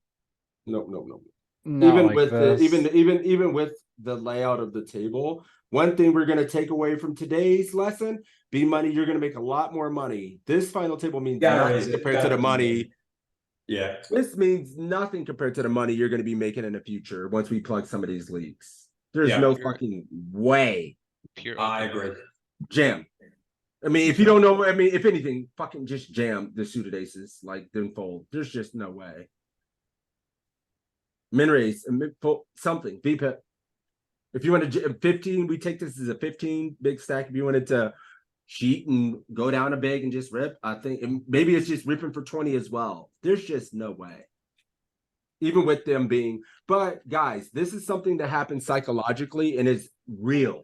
Even with even with the layout of the table, one thing we're gonna take away from today's lesson: B money. You're gonna make a lot more money. This final table means nothing compared to the money. Yeah, this means nothing compared to the money you're gonna be making in the future once we plug some of these leaks. There's no fucking way. I agree. Jam. I mean, if you don't know, if anything, fucking just jam the suited aces, like then fold. There's just no way. Min raise, something, VPIP. If you want to 15, we take this as a 15 big stack. If you wanted to cheat and go down a big and just rip, I think maybe it's just ripping for 20 as well. There's just no way. Even with them being, but guys, this is something that happens psychologically and is real.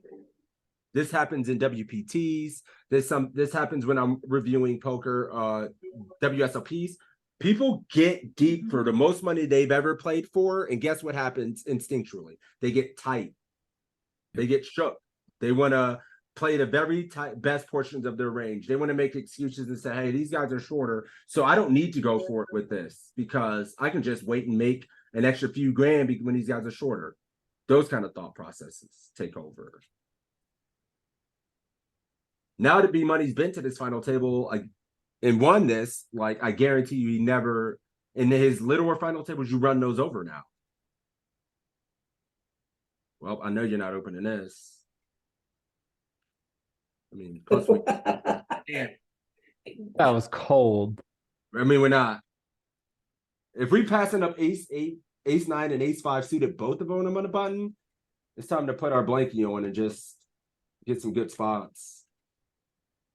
This happens in WPTs. This happens when I'm reviewing poker, WSOPs. People get deep for the most money they've ever played for, and guess what happens instinctually? They get tight. They get shook. They want to play the very best portions of their range. They want to make excuses and say, hey, these guys are shorter, so I don't need to go for it with this because I can just wait and make an extra few grand when these guys are shorter. Those kind of thought processes take over. Now that B Money's been to this final table and won this, I guarantee you he never, in his littler final tables, you run those over now. Well, I know you're not opening this. I mean, plus damn. That was cold. I mean, we're not. If we passing up ace 8, ace 9, and ace 5 suited, both of them on the button, it's time to put our blankie on and just get some good spots.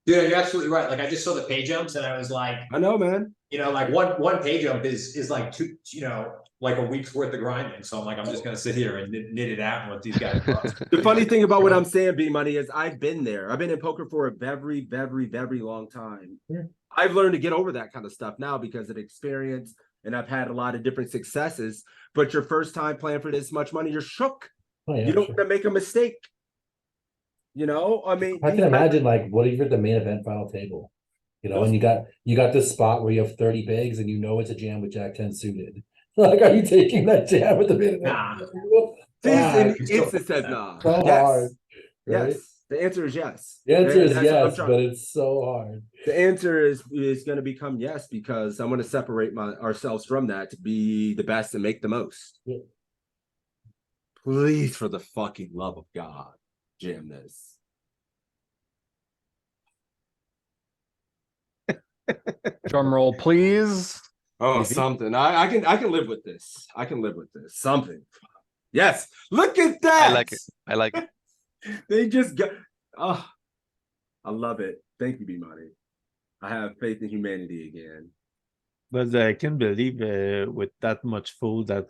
Yeah, you're absolutely right. Like I just saw the pay jumps and I was like, I know, man. Like one pay jump is like two, like a week's worth of grinding. So I'm like, I'm just gonna sit here and knit it out and let these guys cross. The funny thing about what I'm saying, B Money, is I've been there. I've been in poker for a very, very, very long time. Yeah. I've learned to get over that kind of stuff now because of experience and I've had a lot of different successes. But your first time playing for this much money, you're shook. Oh, yeah, You don't sure. want to make a mistake. You know, I mean, I can imagine like what if you're at the main event final table, you know, and you got this spot where you have 30 bigs and you know it's a jam with Jack 10 suited. Like, are you taking that jam with the main event? Nah. Instant says nah. So Yes. hard. Right? Yes. The answer is yes. The answer is That's what I'm yes, trying- but it's so hard. The answer is going to become yes, because I'm going to separate ourselves from that to be the best and make the most. Yeah. Please, for the fucking love of God, jam this. Drum roll, please. Oh, something. I can live with this. I can live with this. Something. Yes. Look at that. I like it. I like it. They just got. Oh, I love it. Thank you, B-Money. I have faith in humanity again. But I can't believe with that much fold that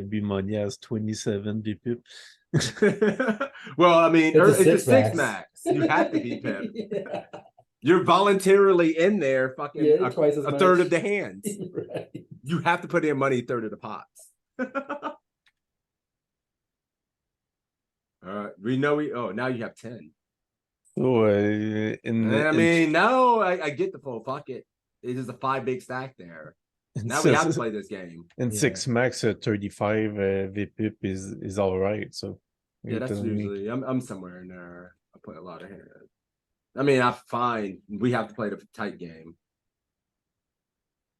B-Money has 27 BP. Well, I mean, it's a six max. max. You have to be Pip. Yeah. You're voluntarily in there, fucking Yeah, twice as a much. third of the hands. Right. You have to put in money, third of the pots. All right, we know now you have 10. So I mean, no, I get the full. Fuck it. It is a 5 big stack there. Now we have to play this game. And 6 max 35 VP is all right. So Yeah, that's usually I'm somewhere in there. I play a lot of hands. I mean, I'm fine. We have to play the tight game.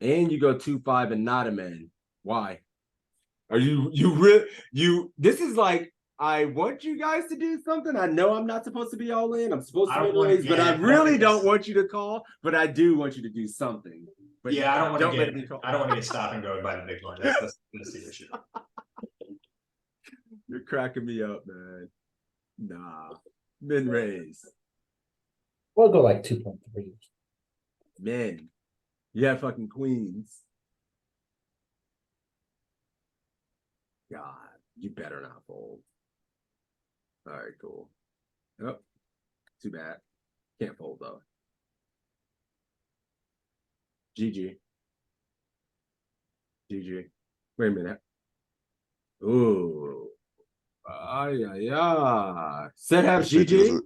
And you go 2-5 and not a man. Why? Are you this is like, I want you guys to do something. I know I'm not supposed to be all in. I'm supposed to be raised, but I really don't want you to call. But I do want you to do something. But Yeah, I don't want let to me get. call. I don't want to get stop and go by the big line. That's the issue. You're cracking me up, man. Nah, been raised. We'll go like 2.3. Men, you have fucking queens. God, you better not fold. All right, cool. Oh, too bad. Can't fold though. GG. GG. Wait a minute. Ooh. Yeah. Set have GG?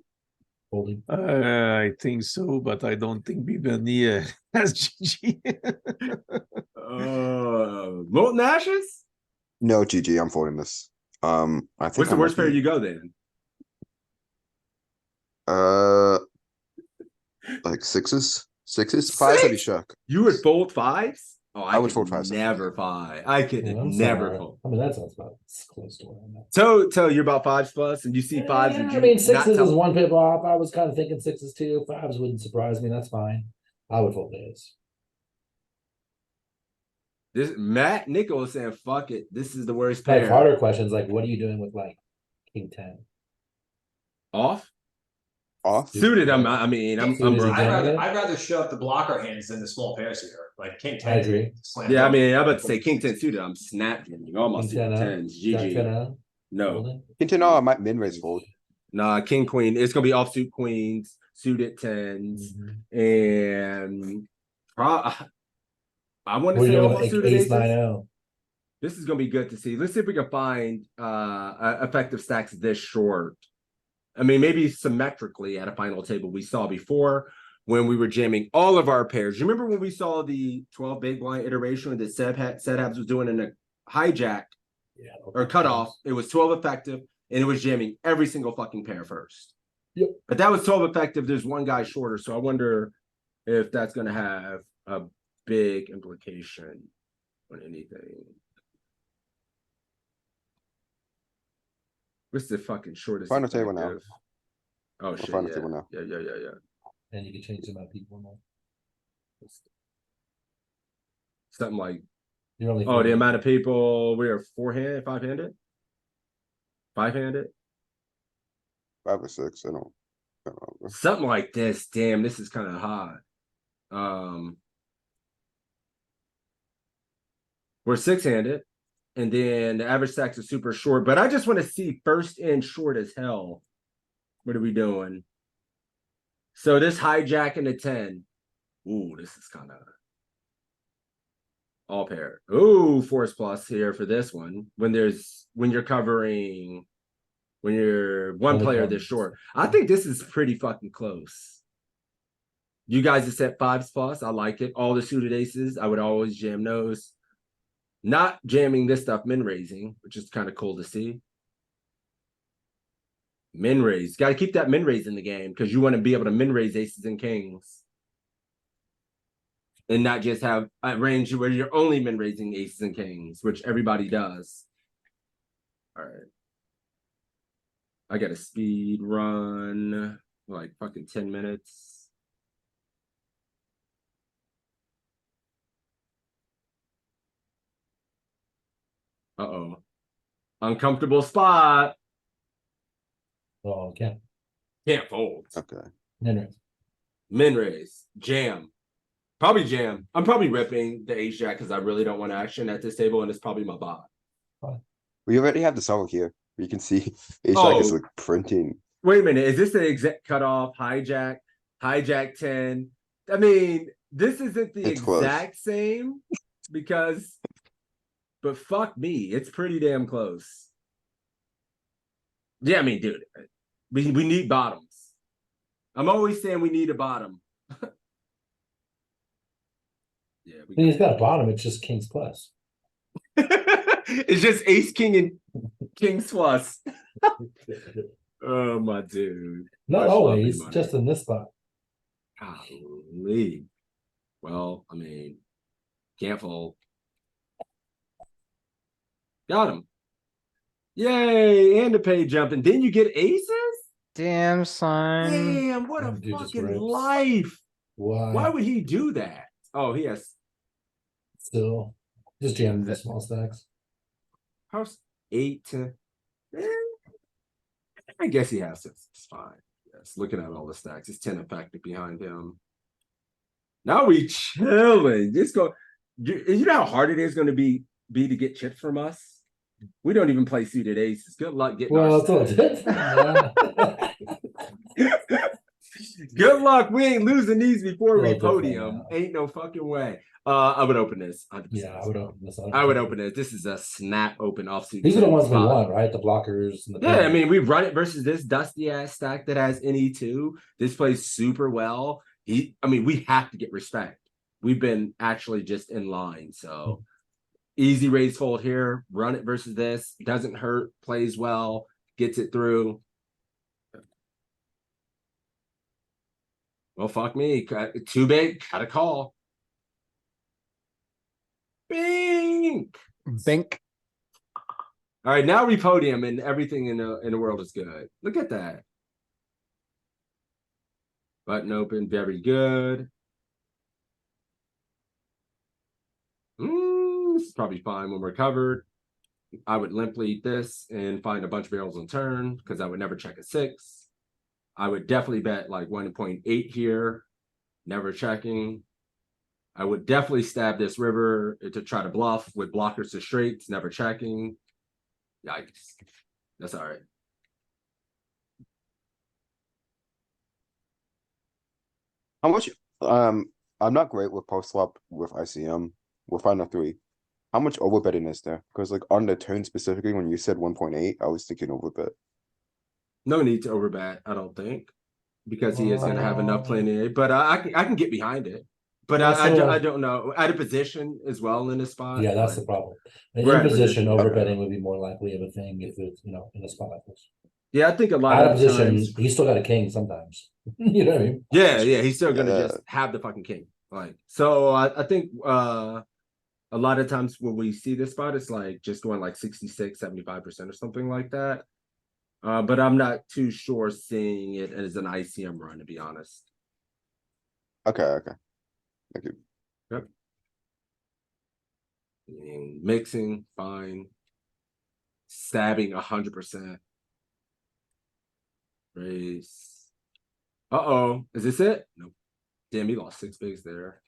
Holding. I think so, but I don't think B-Money has GG. Molten Ashes? No, GG, I'm folding this. I think What's the worst pair you go then? Like sixes? Fives, I'd be shocked. You would fold fives? Oh, I would fold fives. Never five. I could never fold. I mean, that sounds about close to where I'm at. So you're about fives plus, and you see fives. Yeah, and I mean, sixes is one pip off. I was kind of thinking sixes too. Fives wouldn't surprise me. That's fine. I would fold this. This Matt Nichols saying, "Fuck it, this is the worst Like pair." harder questions, like what are you doing with like King 10? Off suited. I'm I'd rather shove up the blocker hands than the small pairs here. Like King 10. I agree. Yeah, I mean, I'm about to say King 10 suited. I'm snapping almost King 10 10s. GG. No. King 10, I might min raise fold. Nah, King Queen. It's gonna be offsuit queens, suited 10s, and I want to say almost suited ace aces. 9-0. This is gonna be good to see. Let's see if we can find effective stacks this short. I mean, maybe symmetrically at a final table we saw before when we were jamming all of our pairs. You remember when we saw the 12 big blind iteration that Sept was doing in a hijack or cutoff? It was 12 effective and it was jamming every single fucking pair first. Yep. But that was 12 effective. There's one guy shorter. So I wonder if that's going to have a big implication on anything. What's the fucking shortest? Final table now. Oh shit! Final Yeah. table now. Yeah. And you can change the amount of people more. Something like. You're only the amount of people we are five-handed, 5-handed, 5 or 6. I don't know. something like this. Damn, this is kind of hot. We're 6-handed. And then the average stacks are super short, but I just want to see first in short as hell. What are we doing? So this hijacking the 10. Ooh, this is kind of. All pair. Ooh, force plus here for this one. When you're covering, when you're one Only player cards. this short. I think this is pretty fucking close. You guys have set 5s plus. I like it. All the suited aces, I would always jam those. Not jamming this stuff, min raising, which is kind of cool to see. Min raise. Got to keep that min raise in the game because you want to be able to min raise aces and kings. And not just have a range where you're only min raising aces and kings, which everybody does. All right. I got a speed run, like fucking 10 minutes. Uh-oh. Uncomfortable spot. Oh, okay. Can't fold. Okay. Min raise. Jam. Probably jam. I'm probably ripping the ace jack because I really don't want action at this table, and it's probably my bot. We already have the solver here. You can see ace jack is like printing. Wait a minute. Is this the exact cutoff? Hijack 10. I mean, this isn't the It's close. exact same because, but fuck me, it's pretty damn close. Yeah, I mean, dude, we need bottoms. I'm always saying we need a bottom. Yeah, He's got a bottom. It's just kings plus. It's just ace king and kings plus. Oh my dude. Not Much always, money. just in this spot. Golly. Well, I mean, can't fold. Got him. Yay, and the pay jump, and then you get aces? Damn, son. Damn, what a Dude just fucking rips. life. Why? Why would he do that? Oh, he has Still, just jam the small stacks. house 8 to. I guess he has to. It's fine. Yes, looking at all the stacks, it's 10 effective behind him. Now we chilling. Just go. You know how hard it is going to be to get chips from us? We don't even play suited aces. Good luck getting Well, our it's Good luck. We ain't losing these before we Well, definitely podium. not. Ain't no fucking way. I would open this. 100%. Yeah, I would open this. I would open it. This is a snap open offsuit. These are the ones we spot. want, right? The blockers. And the Yeah, I pins. mean, we run it versus this dusty ass stack that has NE2. This plays super well. We have to get respect. We've been actually just in line. So easy raise fold here. Run it versus this. Doesn't hurt. Plays well. Gets it through. Well, fuck me. Too big. Got a call. Bink. Bink. All right, now we podium and everything in the world is good. Look at that. Button open, very good. This is probably fine when we're covered. I would limp lead this and find a bunch of barrels on turn because I would never check a 6. I would definitely bet like 1.8 here, never checking. I would definitely stab this river to try to bluff with blockers to straights, never checking. Yikes. That's all right. How much? I'm not great with post flop with ICM. We're fine on 3. How much overbetting is there? Because like on the turn specifically, when you said 1.8, I was thinking overbet. No need to overbet, I don't think, because he is going to have enough plenty. But I can get behind it. But I don't know. Out of position as well in this spot. Yeah, that's the problem. In We're out of position, position. overbetting would be more likely of a thing if it's in a spot like this. Yeah, I think a lot Out of of position, times. he's still got a king sometimes. You know what I mean? Yeah, he's still gonna Yeah. just have the fucking king. Like, so I think a lot of times when we see this spot, it's like just going like 66, 75% or something like that. But I'm not too sure seeing it as an ICM run, to be honest. Okay. Thank you. Yep. And mixing, fine. Stabbing 100%. Raise. Uh-oh. Is this it? Nope. Damn, he lost 6 bigs there.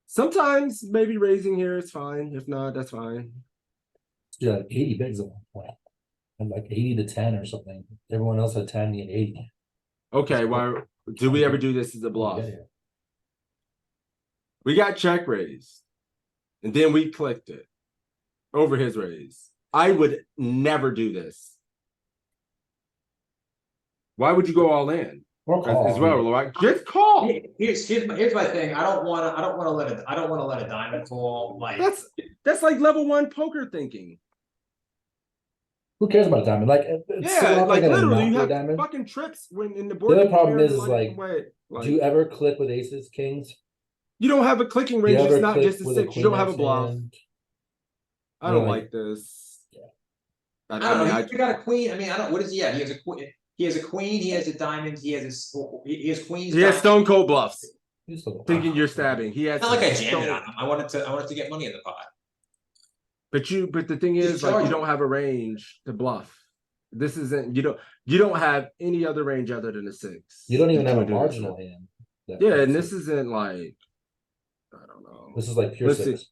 Sometimes maybe raising here is fine. If not, that's fine. Yeah, like 80 bigs at one point. And like 80 to 10 or something. Everyone else had 10 and 80. Okay, why do we ever do this as a bluff? We got check raised. And then we clicked it over his raise. I would never do this. Why would you go all in? Or call. As well, right? Just call. Here's my thing. I don't want to let a diamond fall. Like That's like level 1 poker thinking. Who cares about a diamond? Like, it's so Yeah, often like gonna literally, not you be a have diamond. fucking trips when in the The board. other problem game, is you're like, like, do you ever click with aces, kings? you don't have a clicking Do you range. It's ever not click just a with 6. You queen don't have a X bluff. hand? I Or don't like- like this. I don't know. He got a queen. I mean, I don't. What does he have? He has a queen. He has a queen. He has a diamond. He has queens. He has stone cold bluffs. He's still- Thinking you're stabbing. He has. It's not like I jammed stone- it on him. I wanted to get money in the pot. But the thing He's is, like, you charging. don't have a range to bluff. This isn't. You don't have any other range other than a 6. You don't even that have you a would do this marginal with. hand. that Yeah, and fits this it. isn't like. I don't know. This is like pure Let's see. 6.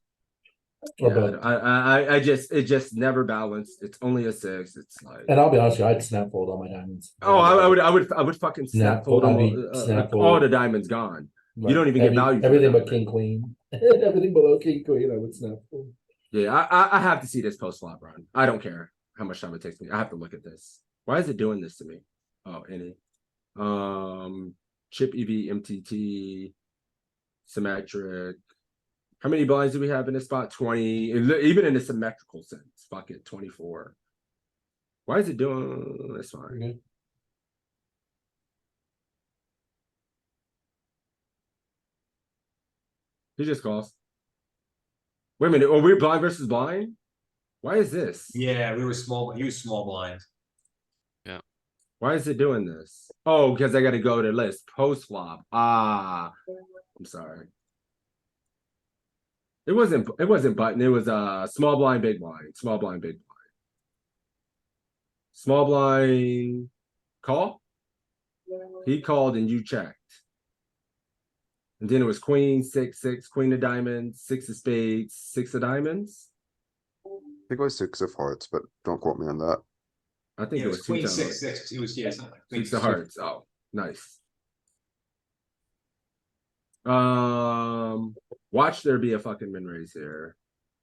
Or Yeah, both. it just never balanced. It's only a 6. It's like. And I'll be honest with you, I'd snap fold all my diamonds. Oh, I would fucking snap fold I'd them. be snap All fold. the diamonds gone. Like, You don't even get value. For everything the but diamond. king queen. Everything below king queen, I would snap fold. Yeah, I have to see this post flop run. I don't care how much time it takes me. I have to look at this. Why is it doing this to me? Oh, any. Chip EV MTT symmetric. How many blinds do we have in this spot? 20. Even in a symmetrical sense. Fuck it, 24. Why is it doing this fine? Okay. He just calls. Wait a minute. Are we blind versus blind? Why is this? Yeah, we were small. He was small blind. Why is it doing this? Oh, because I got to go to list post flop. Ah, I'm sorry. It wasn't button. It was small blind, big blind, small blind, big blind. Small blind call. He called and you checked. And then it was queen, 6, queen of diamonds, 6 of spades, 6 of diamonds. I think it was 6 of hearts, but don't quote me on that. I think Yeah, it was queen 2 6 times. 6. It was something like queen 6 of hearts. Oh, nice. Watch there be a fucking min raise here.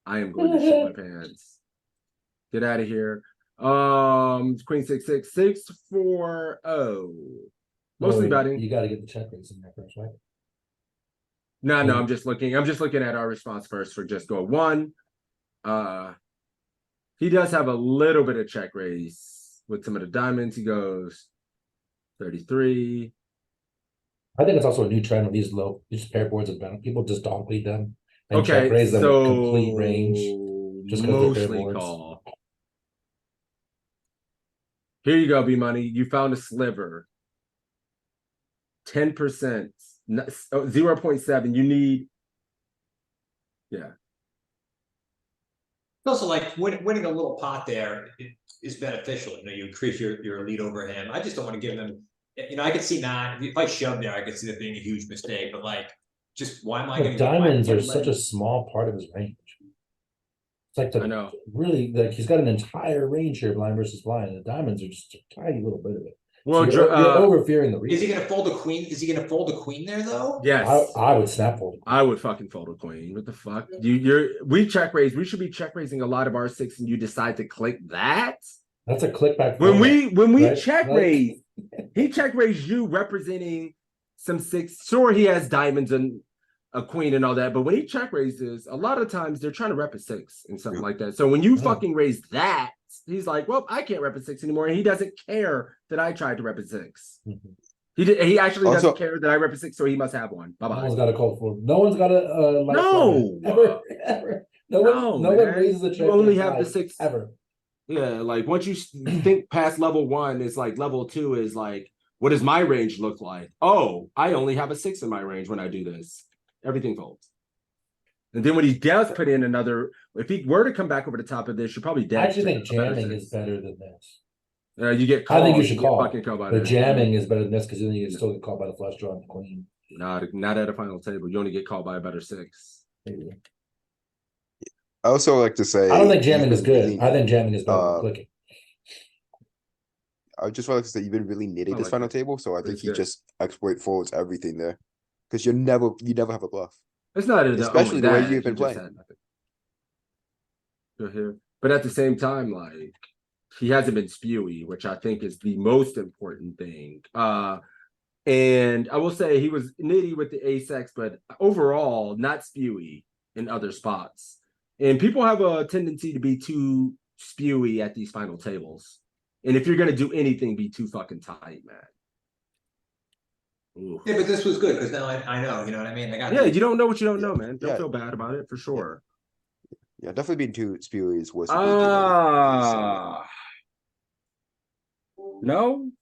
I am going to shit my pants. Get out of here. Queen 6 4 0. Mostly betting. You gotta get the check raise in there first, right? No, I'm just looking at our response first for just go 1. He does have a little bit of check raise with some of the diamonds. He goes 33. I think it's also a new trend with these pair boards of balance. People just don't lead them and Okay, check raise them so with complete range. Just 'cause they're pair mostly boards. call. Here you go, B Money. You found a sliver. 10%, 0.7. You need. Yeah. It's also like winning a little pot there is beneficial. You know, you increase your lead over him. I just don't want to give them. You know, I could see that if I shove there, I could see that being a huge mistake. But like, just why am I But going to? diamonds are such a small part of his range. It's like I know. really like he's got an entire range here, blind versus blind. The diamonds are just a tiny little bit of it. Well, So you're over fearing the Is he read. going to fold a queen? Is he going to fold a queen there though? Yes. I would snap fold. I would fucking fold a queen. What the fuck? We check raise. We should be check raising a lot of our 6, and you decide to click that. That's a click back. When we right? check Like- raise, he check raised you representing some 6. Sure, he has diamonds and a queen and all that, but when he check raises, a lot of times they're trying to rep a 6 and something like that. So when you fucking raise that, he's like, well, I can't rep a 6 anymore, and he doesn't care that I tried to rep a 6. He actually Also- doesn't care that I rep a 6, so he must have one. Bye No bye. one's got a call for. No one's got a life No! limit. Ever. No one man. raises a check. You only raise have the live, 6 ever. Yeah, like once you think past level 1, it's like level 2 is like, what does my range look like? Oh, I only have a 6 in my range when I do this. Everything folds. And then when he does put in another, if he were to come back over the top of this, you're probably dead. I actually think to a better jamming 6. is better than this. You get called. I think you should get call. fucking called by But that. jamming is better than this because then you can still get called by the flush draw and the queen. Not at a final table. You only get called by a better 6. Maybe. I also like to say I don't think jamming you've is been good. really- I think jamming is better than clicking. I just want to say you've been really nitty I this like final that. table, so I think It's he good. just exploit forwards everything there. Because you never have a bluff. It's not Especially the way you've been playing. Go here. But at the same time, like, he hasn't been spewy, which I think is the most important thing. And I will say he was nitty with the ace-x, but overall not spewy in other spots. And people have a tendency to be too spewy at these final tables. And if you're gonna do anything, be too fucking tight, man. Ooh. Yeah, but this was good because now I know, you know what I mean? I got Yeah, the- you don't know what you don't Yeah, know, man. Don't yeah. feel bad about it for sure. Yeah, definitely being too spewy is worse than being too nutty. No,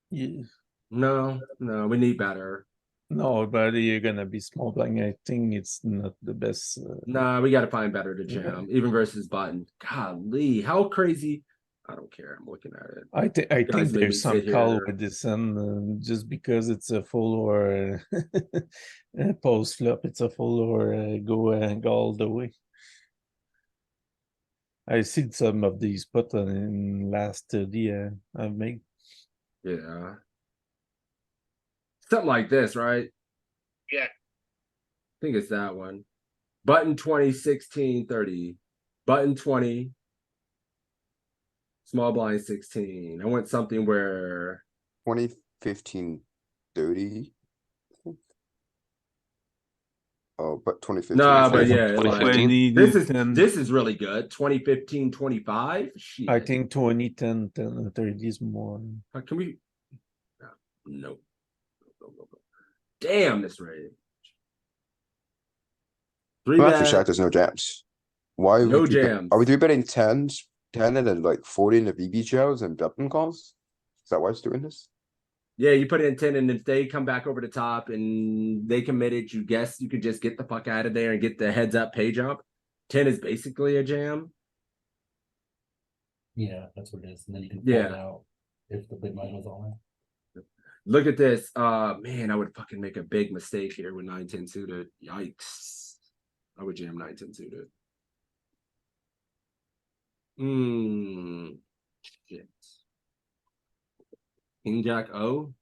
Yeah. no, we need better. No, but you're gonna be small blind. I think it's not the best. Nah, we got to find better to Yeah. jam, even versus button. Golly, how crazy! I don't care. I'm looking at it. I think Guys think made me there's some sit call here. with this, and just because it's a full or a post flop, it's a full or go all the way. I seen some of these put on in last 30 I've made. Yeah, something like this, right? Yeah. I think it's that one. Button 20, 16, 30. Button 20. Small blind 16. I want something where 20, 15, 30. Oh, but 2015. nah, but yeah, 2015? like this is really good. 2015, 25. Shit. I think 20, 10, 10, and 30 is more. How can we? No. Damn, this rating. Three Well, after bet. Shack, there's no jams. Why are No we jams. Are we 3-betting 10 and then like 40 in the BB shows and button calls? Is that why it's doing this? Yeah, you put in 10, and if they come back over the top and they commit it, you guess you could just get the fuck out of there and get the heads up page up. 10 is basically a jam. Yeah, that's what it is. And then you can Yeah. find out if the big blind goes all in. Look at this. Man, I would fucking make a big mistake here with 9-10 suited. Yikes. I would jam 9-10 suited. Shit. King Jack O.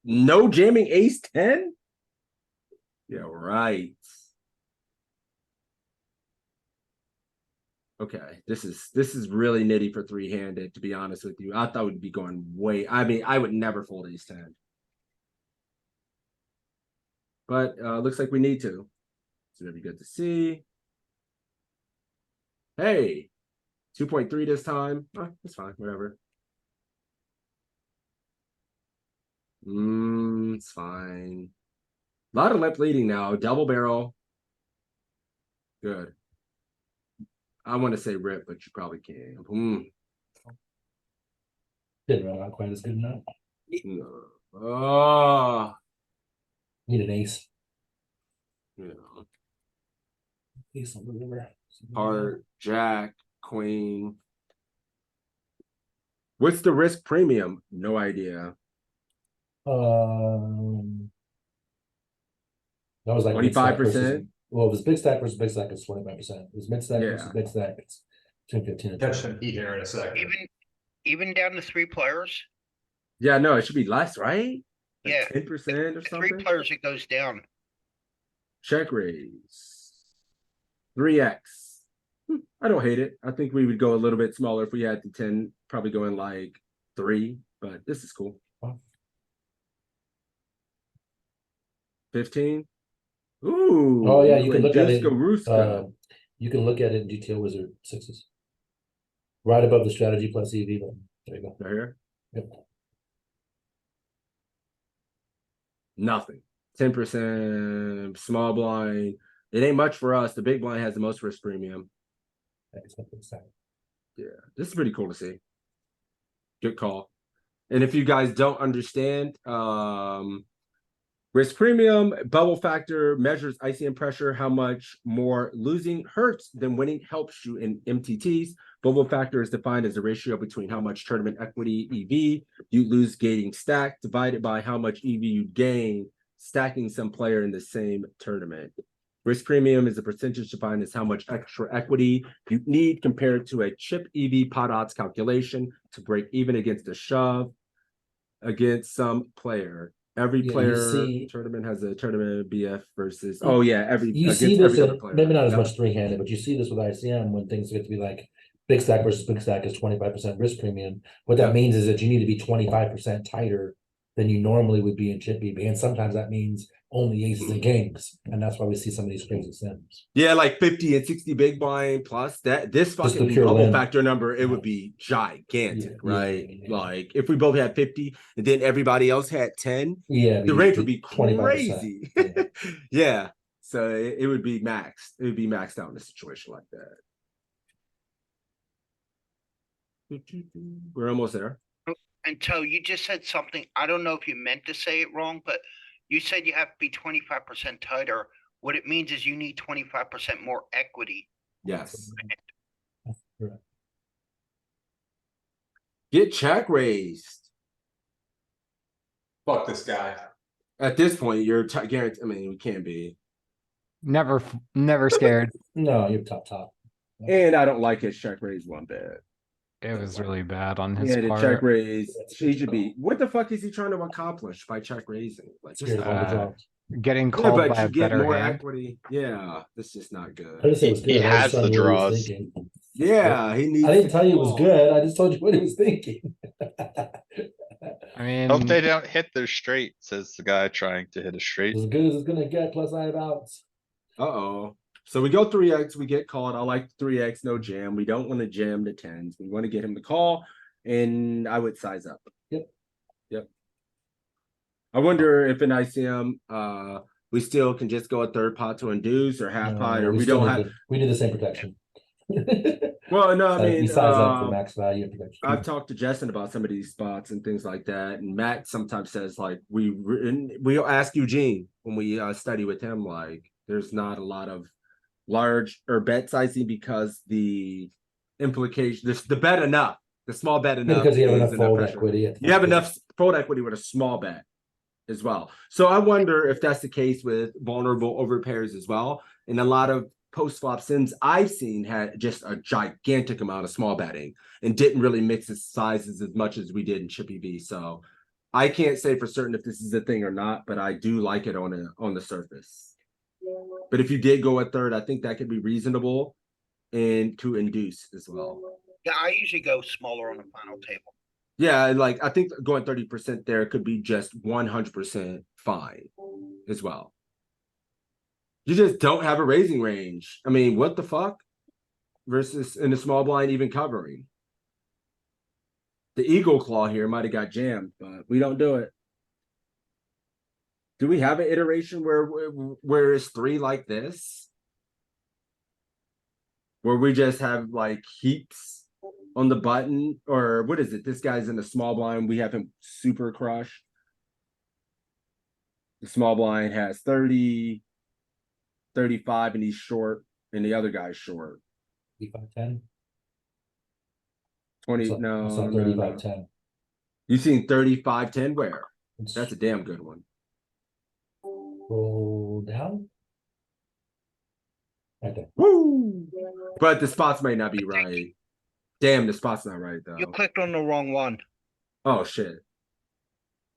No jamming ace 10? Yeah, right. Okay, this is really nitty for three-handed, to be honest with you. I thought we'd be going way. I mean, I would never fold ace 10. But looks like we need to. So it'll be good to see. Hey, 2.3 this time. That's fine, whatever. It's fine. A lot of lip leading now. Double barrel. Good. I want to say rip, but you probably can't. Didn't run out quite as good enough. No. Oh. Need an ace. Yeah. Ace on the river. Heart, jack, queen. What's the risk premium? No idea. That was like 25%. Well, it was big stack versus big stack. It's 25%. It was mid stack versus Yeah. big stack. It's between 15 and Catch 20. some heat here in a second. Even down to 3 players. Yeah, no, it should be less, right? Like Yeah. 10% or The something. 3 players, it goes down. Check raise. 3x. I don't hate it. I think we would go a little bit smaller if we had the 10, probably going like 3, but this is cool. 15. Ooh. Oh yeah, you can look at it. Ruska. You can look at it in GTO Wizard 6s. Right above the strategy plus EV button. There you go. Right here. Yep. Nothing. 10% small blind. It ain't much for us. The big blind has the most risk premium. Yeah, this is pretty cool to see. Good call. And if you guys don't understand, risk premium bubble factor measures ICM pressure, how much more losing hurts than winning helps you in MTTs. Bubble factor is defined as the ratio between how much tournament equity EV you lose gating stack divided by how much EV you gain stacking some player in the same tournament. Risk premium is a percentage defined as how much extra equity you need compared to a chip EV pot odds calculation to break even against a shove against some player. Every Yeah, you player see- tournament has a tournament BF versus. Oh yeah, every You see against this, every other in, player. maybe not as Yep. much three-handed, but you see this with ICM when things get to be like big stack versus big stack is 25% risk premium. What that Yep. means is that you need to be 25% tighter than you normally would be in chip BB, and sometimes that means only aces and kings, and that's why we see some of these crazy sims. Yeah, like 50 and 60 big blind plus that this Just the fucking pure bubble limp. factor number, it Yeah. would be gigantic, Yeah, right? yeah. Like if we both had 50 and then everybody else had 10, Yeah, the range would be 25%. crazy. Yeah. Yeah. So it would be maxed. It would be maxed out in a situation like that. We're almost there. And Toe, you just said something, I don't know if you meant to say it wrong, but you said you have to be 25% tighter. What it means is you need 25% more equity. Yes. Correct. Get check raised. Fuck this guy. At this point, you're guaranteed. I mean, we can't be. Never scared. No, you're top. And I don't like his check raise one bit. It was really bad on his Yeah, the part. check raise. He should be. What the fuck is he trying to accomplish by check raising? Like, just Scared of all the draws. Getting yeah, called but by you a get better more hand. equity. Yeah, that's just not I good. didn't say it was He good. I was has telling the you what he was draws. thinking. Yeah, he needs. I didn't to tell you it was call. good. I just told you what he was thinking. I mean, Hope they don't hit their straight, says the guy trying to hit a straight. As good as it's gonna get, plus I have outs. Uh-oh. So we go 3x, we get called. I like 3x, no jam. We don't want to jam the tens. We want to get him to call, and I would size up. Yep. I wonder if in ICM, we still can just go a third pot to induce or half pot, or we still don't need have. we need the same protection. Well, no, I mean, we size up for max value and protection. I've talked to Justin about some of these spots and things like that, and Matt sometimes says like we'll ask Eugene when we study with him, like there's not a lot of large or bet sizing because the implication, the bet enough, the small bet enough, because you have is enough fold pressure. equity. You have enough fold equity with a small bet as well. So I wonder if that's the case with vulnerable overpairs as well. And a lot of post-flop sims I've seen had just a gigantic amount of small betting and didn't really mix the sizes as much as we did in Chippy V. So I can't say for certain if this is a thing or not, but I do like it on the surface. But if you did go a third, I think that could be reasonable and to induce as well. Yeah, I usually go smaller on the final table. Yeah, like I think going 30% there could be just 100% fine as well. You just don't have a raising range. I mean, what the fuck? Versus in the small blind even covering. The eagle claw here might have got jammed, but we don't do it. Do we have an iteration where it's 3 like this? Where we just have like heaps on the button, or what is it? This guy's in the small blind. We have him super crush. The small blind has 30, 35, and he's short, and the other guy's short. 35-10. 20. No, I saw no, 35-10. no. You seen 35-10 where? That's a damn good one. Roll down. Right there. Woo! But the spots may not be right. Damn, the spot's not right though. You clicked on the wrong one. Oh shit.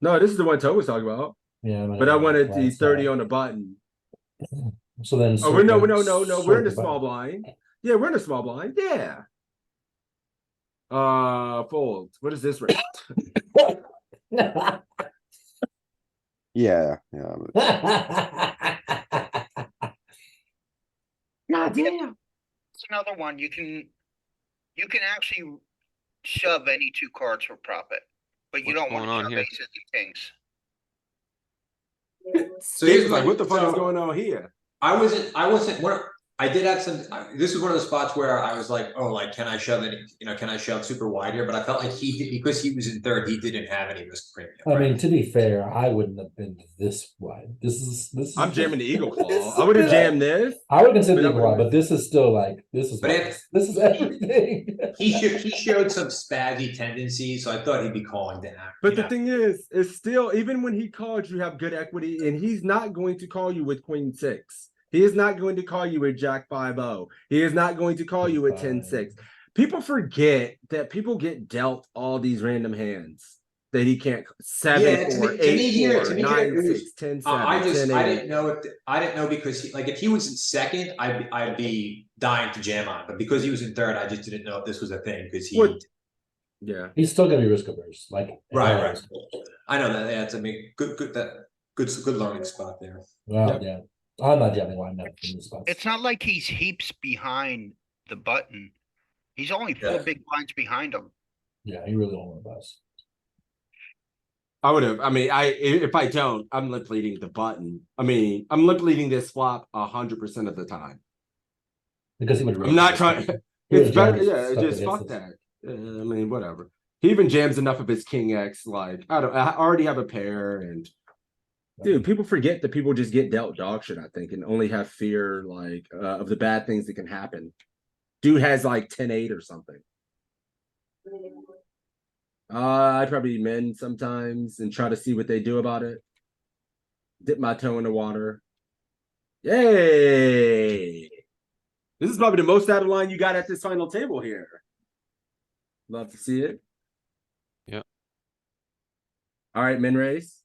No, this is the one Toe was talking about. Yeah, but I wanted the 30 on the button. So then, oh, no, we're in the small blind. Yeah, we're in the small blind. Yeah. Fold. What is this rate? Yeah. God damn. It's another one. You can actually shove any 2 cards for profit, but you don't want to shove aces and kings. So here's like, what the fuck is going on here? I did have some. This was one of the spots where I was like, "Oh, like, can I shove it? Can I shove super wide here?" But I felt like he did, because he was in third. He didn't have any risk premium. I mean, to be fair, I wouldn't have been this wide. This is. I'm jamming the eagle claw. I would have jammed this. I would consider the eagle claw, but this is still like this is. This is everything. He showed some spazzy tendencies, so I thought he'd be calling down. But the thing is, still, even when he called, you have good equity, and he's not going to call you with Queen 6. He is not going to call you with Jack 5-0. He is not going to call you with 10-6. People forget that people get dealt all these random hands. that he can't Yeah, 7-4, to me here, 8-4, it 9-6, was. 10-7, I 10-8. didn't know I didn't know because if he was in second, I'd be dying to jam on him. But because he was in third, I just didn't know if this was a thing because he. What? Yeah, He's still gonna be risk averse. Like Right. I know that. Yeah, it's good learning spot there. Well, yeah. I'm not jamming wide enough in this spot. It's not like he's heaps behind the button. He's only 4 big blinds behind him. Yeah, he really won't want us. I would have. I mean, if I don't, I'm lip leading the button. I mean, I'm lip leading this flop 100% of the time. Because he would. I'm not trying. It's better. Yeah, just fuck that. I mean, whatever. He even jams enough of his king X. Like I already have a pair, and dude, people forget that people just get dealt dog shit. I think, and only have fear like of the bad things that can happen. Dude has like 10-8 or something. I'd probably min sometimes and try to see what they do about it. Dip my toe in the water. Yay! This is probably the most out of line you got at this final table here. Love to see it. Yeah. All right, min raise.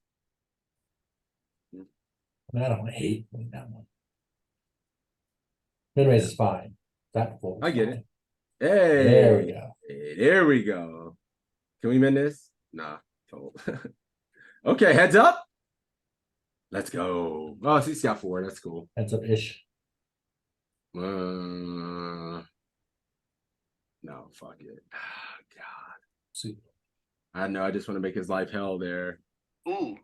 I don't hate that one. Min raise is fine. That fold. I get it. Hey, there we go. There we go. Can we min this? Nah. Okay, heads up. Let's go. Oh, he's got 4. That's cool. Heads up ish. No, fuck it. Oh, God. Super. I know. I just want to make his life hell there. Ooh.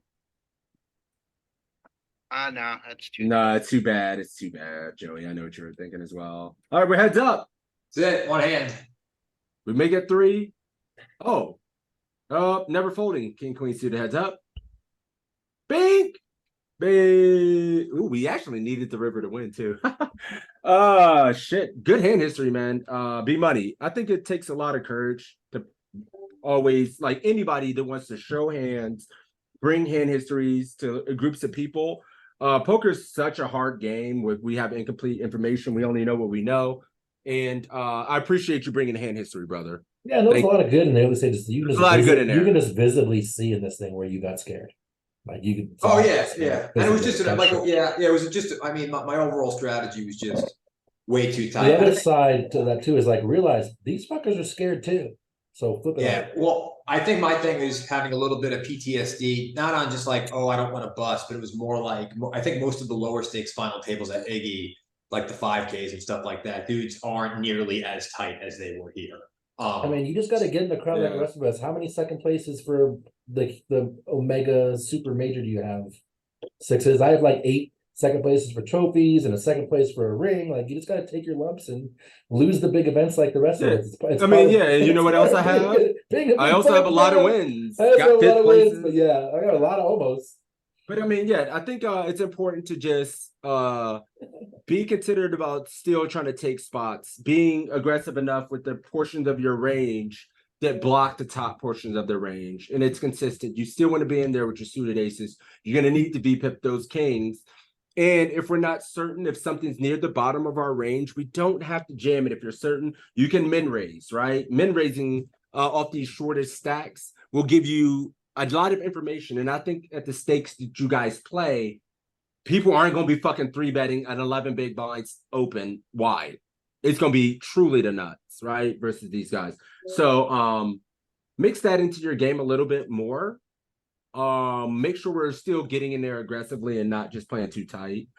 No, that's too. No, it's too bad. It's too bad, Joey. I know what you were thinking as well. All right, we're heads up. That's it. One hand. We make it 3. Oh. Never folding. King, queen suited heads up. Bing. Bing. Ooh, we actually needed the river to win too. Shit. Good hand history, man. B money. I think it takes a lot of courage to always, like, anybody that wants to show hands, bring hand histories to groups of people. Poker is such a hard game. We have incomplete information. We only know what we know. And I appreciate you bringing hand history, brother. Yeah, there's a lot of good in there. I would say just you can just visibly see in this thing where you got scared. Like you could. Oh yeah. And it was just like it was just. I mean, my overall strategy was just way too tight. The other side to that too is like realize these fuckers are scared too. So flip it. Yeah. Well, I think my thing is having a little bit of PTSD, not on just like, oh, I don't want to bust, but it was more like I think most of the lower stakes final tables at Iggy, like the 5Ks and stuff like that, dudes aren't nearly as tight as they were here. I mean, you just got to get in the crowd like the rest of us. How many second places for the Omega Super Major do you have? 6s. I have like 8 second places for trophies and a second place for a ring. Like you just got to take your lumps and lose the big events like the rest of us. You know what else I have? I also have a lot of wins. I also have a lot of wins, but yeah, I got a lot of almost. But I mean, I think it's important to just be considerate about still trying to take spots, being aggressive enough with the portions of your range that block the top portions of the range. And it's consistent. You still want to be in there with your suited aces. You're going to need to VPIP those kings. And if we're not certain if something's near the bottom of our range, we don't have to jam it. If you're certain, you can min raise, right? Min raising off these shortest stacks will give you a lot of information. And I think at the stakes that you guys play, people aren't going to be fucking 3-betting an 11 big blinds open wide. It's going to be truly the nuts, right? Versus these guys. So mix that into your game a little bit more. Make sure we're still getting in there aggressively and not just playing too tight.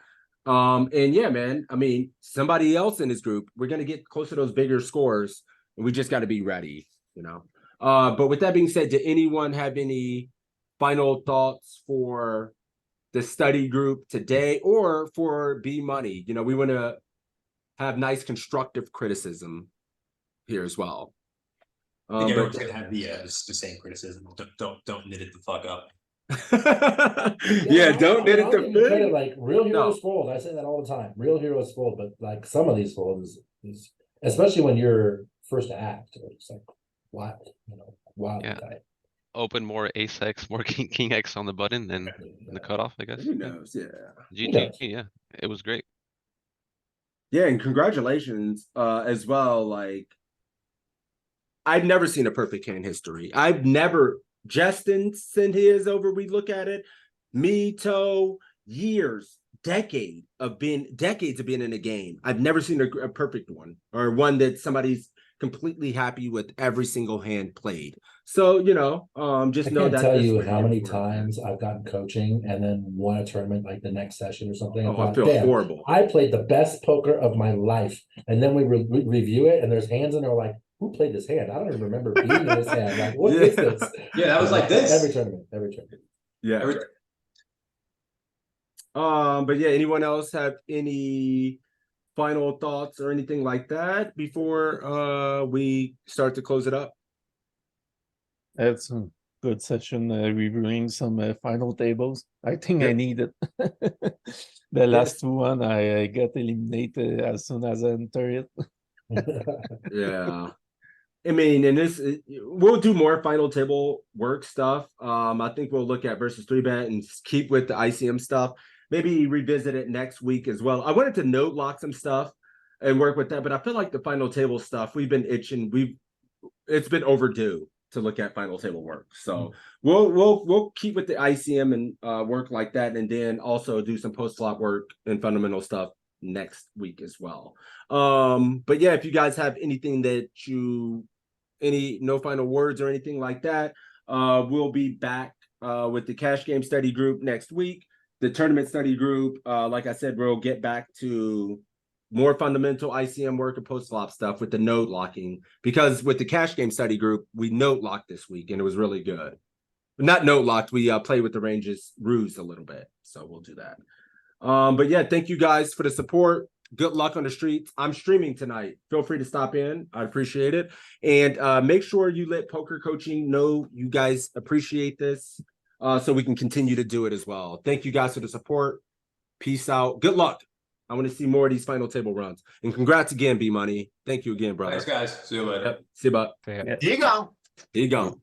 And yeah, man, I mean, somebody else in this group, we're going to get close to those bigger scores and we just got to be ready, you know? But with that being said, did anyone have any final thoughts for the study group today or for B Money? You know, we want to have nice constructive criticism here as well. I think everyone's gonna have the same criticism. Don't knit it the fuck up. Don't knit it the fuck. Like real heroes fold. I say that all the time. Real heroes fold, but like some of these folds is especially when you're first to act, it's like wild, wild. Yeah. Open more ace X, more king X on the button than the cutoff, I guess. Who knows? Yeah. GG, yeah. It was great. Yeah, and congratulations as well. Like, I've never seen a perfect hand history. I've never Justin sent his over. We look at it. Me, Toe, decades of being in a game. I've never seen a perfect one or one that somebody's completely happy with every single hand played. So, just I know can't that tell that's you what how you're many for. times I've gotten coaching and then won a tournament like the next session or something. Oh, I feel horrible. I played the best poker of my life. And then we review it and there's hands in there like, who played this hand? I don't even remember being in this hand. Like, what is this? Yeah, that was like this. Every tournament. Yeah. But yeah, anyone else have any final thoughts or anything like that before we start to close it up? That's a good session, reviewing some final tables. I think I Yep. need it. The last one, I got eliminated as soon as I enter it. Yeah. I mean, and we'll do more final table work stuff. I think we'll look at versus 3-bet and keep with the ICM stuff. Maybe revisit it next week as well. I wanted to note lock some stuff and work with that, but I feel like the final table stuff, we've been itching. It's been overdue to look at final table work. So we'll keep with the ICM and work like that, and then also do some post flop work and fundamental stuff next week as well. But yeah, if you guys have anything that any no final words or anything like that, we'll be back with the cash game study group next week. The tournament study group, like I said, we'll get back to more fundamental ICM work and post flop stuff with the note locking, because with the cash game study group, we note locked this week and it was really good. Not note locked, we played with the ranges ruse a little bit, so we'll do that. But yeah, thank you guys for the support. Good luck on the streets. I'm streaming tonight. Feel free to stop in. I appreciate it. And make sure you let Poker Coaching know you guys appreciate this, so we can continue to do it as well. Thank you guys for the support. Peace out. Good luck. I want to see more of these final table runs. And congrats again, B Money. Thank you again, brother. Thanks, guys. See you later. Yep. See you, bud. Here you go. Here you go.